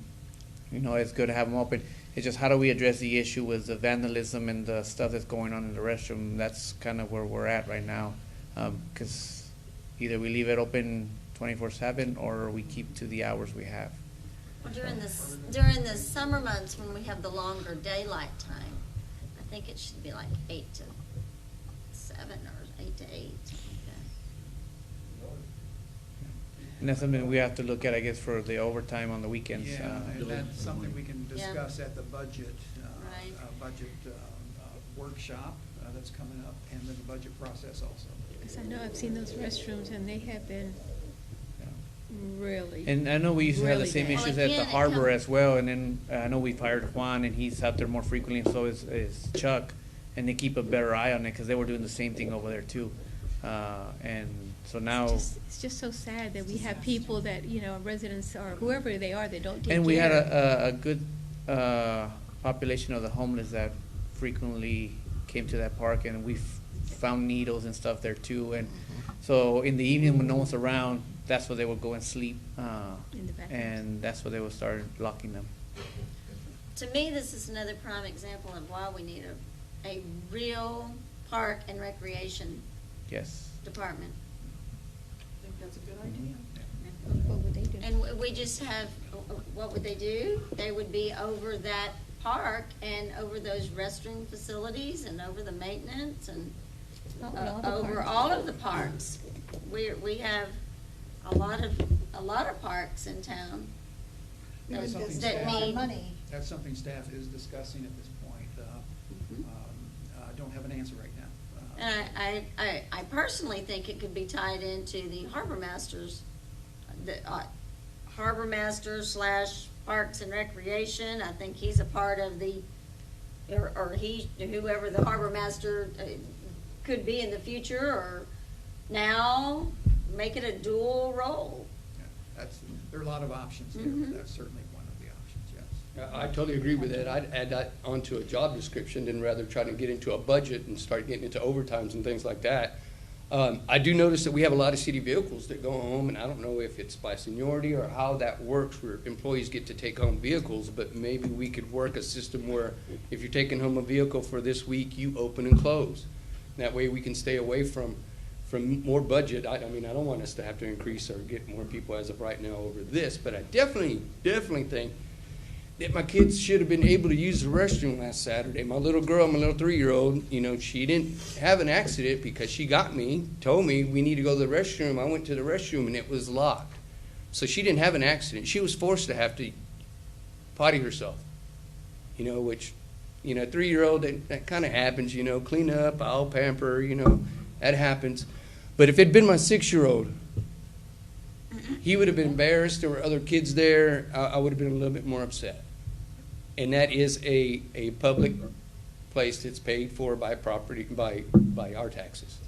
it's good to have them open. It's just, how do we address the issue with the vandalism and the stuff that's going on in the restroom? That's kind of where we're at right now. Because, either we leave it open 24/7 or we keep to the hours we have. Well, during the summer months when we have the longer daylight time, I think it should be like 8 to 7 or 8 to 8. And that's something we have to look at, I guess, for the overtime on the weekends. Yeah, and that's something we can Yeah. discuss at the budget, Right. workshop that's coming up, and then the budget process also. Because I know I've seen those restrooms and they have been really. And I know we used to have the really same bad. issues Well, at the again, it harbor comes- as well, and then I know we've hired Juan, and he's out there more frequently, and so is Chuck, and they keep a better eye on it, because they were doing the same thing over there too. And so now, It's just so sad that we have people that, residents or whoever they are, that don't take care. and we had a good population of the homeless that frequently came to that park, and we found needles and stuff there too, and so in the evening when no one's around, that's where they would go and sleep, In the bathrooms. and that's where they would start locking them. To me, this is another prime example of why we need a real park and recreation Yes. department. I think that's a good idea. What would they do? And we just have, what would they do? They would be over that park and over those restroom facilities and over the maintenance and over all of the parks. We have a lot of parks in town That's something that staff- need. money. That's something staff is discussing at this point. I don't have an answer right now. And I personally think it could be tied into the harbor masters, the harbor master / parks and recreation. I think he's a part of the, or whoever the harbor master could be in the future, or now make it a dual role. There are a lot of options there, Mhm. but that's certainly one of the options, yes. I totally agree with that. I'd add that onto a job description than rather try to get into a budget and start getting into overtimes and things like that. I do notice that we have a lot of city vehicles that go home, and I don't know if it's by seniority or how that works, where employees get to take home vehicles, but maybe we could work a system where if you're taking home a vehicle for this week, you open and close. That way we can stay away from more budget. I mean, I don't want us to have to increase or get more people as of right now over this, but I definitely think that my kids should have been able to use the restroom last Saturday. My little girl, my little 3-year-old, she didn't have an accident because she told me we need to go to the restroom. I went to the restroom and it was locked. So she didn't have an accident. She was forced to have to potty herself, which, 3-year-old, that kind of happens, clean up, I'll pamper, that happens. But if it'd been my 6-year-old, he would have been embarrassed. There were other kids there. I would have been a little bit more upset. And that is a public place that's paid for by our taxes.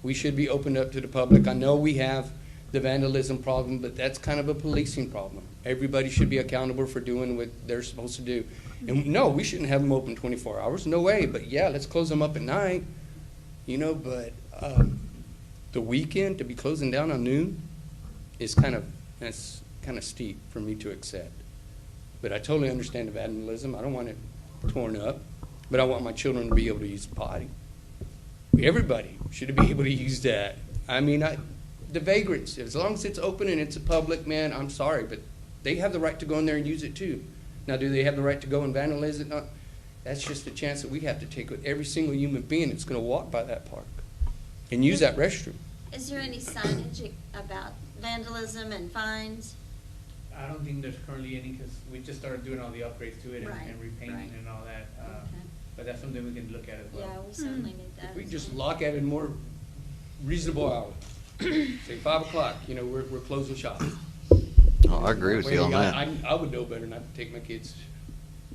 We should be opened up to the public. I know we have the vandalism problem, but that's kind of a policing problem. Everybody should be accountable for doing what they're supposed to do. And no, we shouldn't have them open 24 hours. No way. But yeah, let's close them up at night. But the weekend to be closing down on noon is that's kind of steep for me to accept. But I totally understand the vandalism. I don't want it torn up, but I want my children to be able to use the potty. Everybody should be able to use that. I mean, the vagrants, as long as it's open and it's a public, man, I'm sorry, but they have the right to go in there and use it too. Now, do they have the right to go and vandalize it? No, that's just a chance that we have to take with every single human being that's going to walk by that park and use that restroom. Is there any signage about vandalism and fines? I don't think there's currently any, because we just started doing all the upgrades to it Right, and repainting right. and all that. Okay. But that's something we can look at as well. Yeah, we certainly need that. If we just lock at a more reasonable hour, say 5 o'clock, we're closing shop. Oh, I agree with you on that. I would know better not to take my kids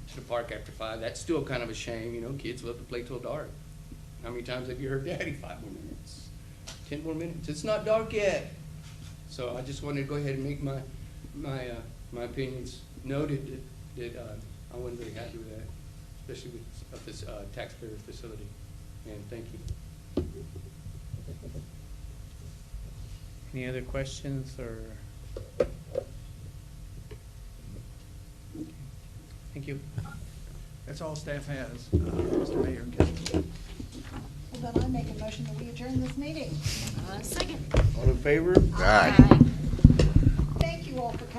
to the park after 5. That's still kind of a shame, kids love to play till dark. How many times have you heard, Daddy, 5 more minutes, 10 more minutes? It's not dark yet. So I just wanted to go ahead and make my opinions noted that I wasn't very happy with that, especially with this taxpayer facility. And thank you. Any other questions or? Thank you. That's all staff has, Mr. Mayor and Council. Well, then I make a motion that we adjourn this meeting. Second. All in favor? Aye. Thank you all for coming.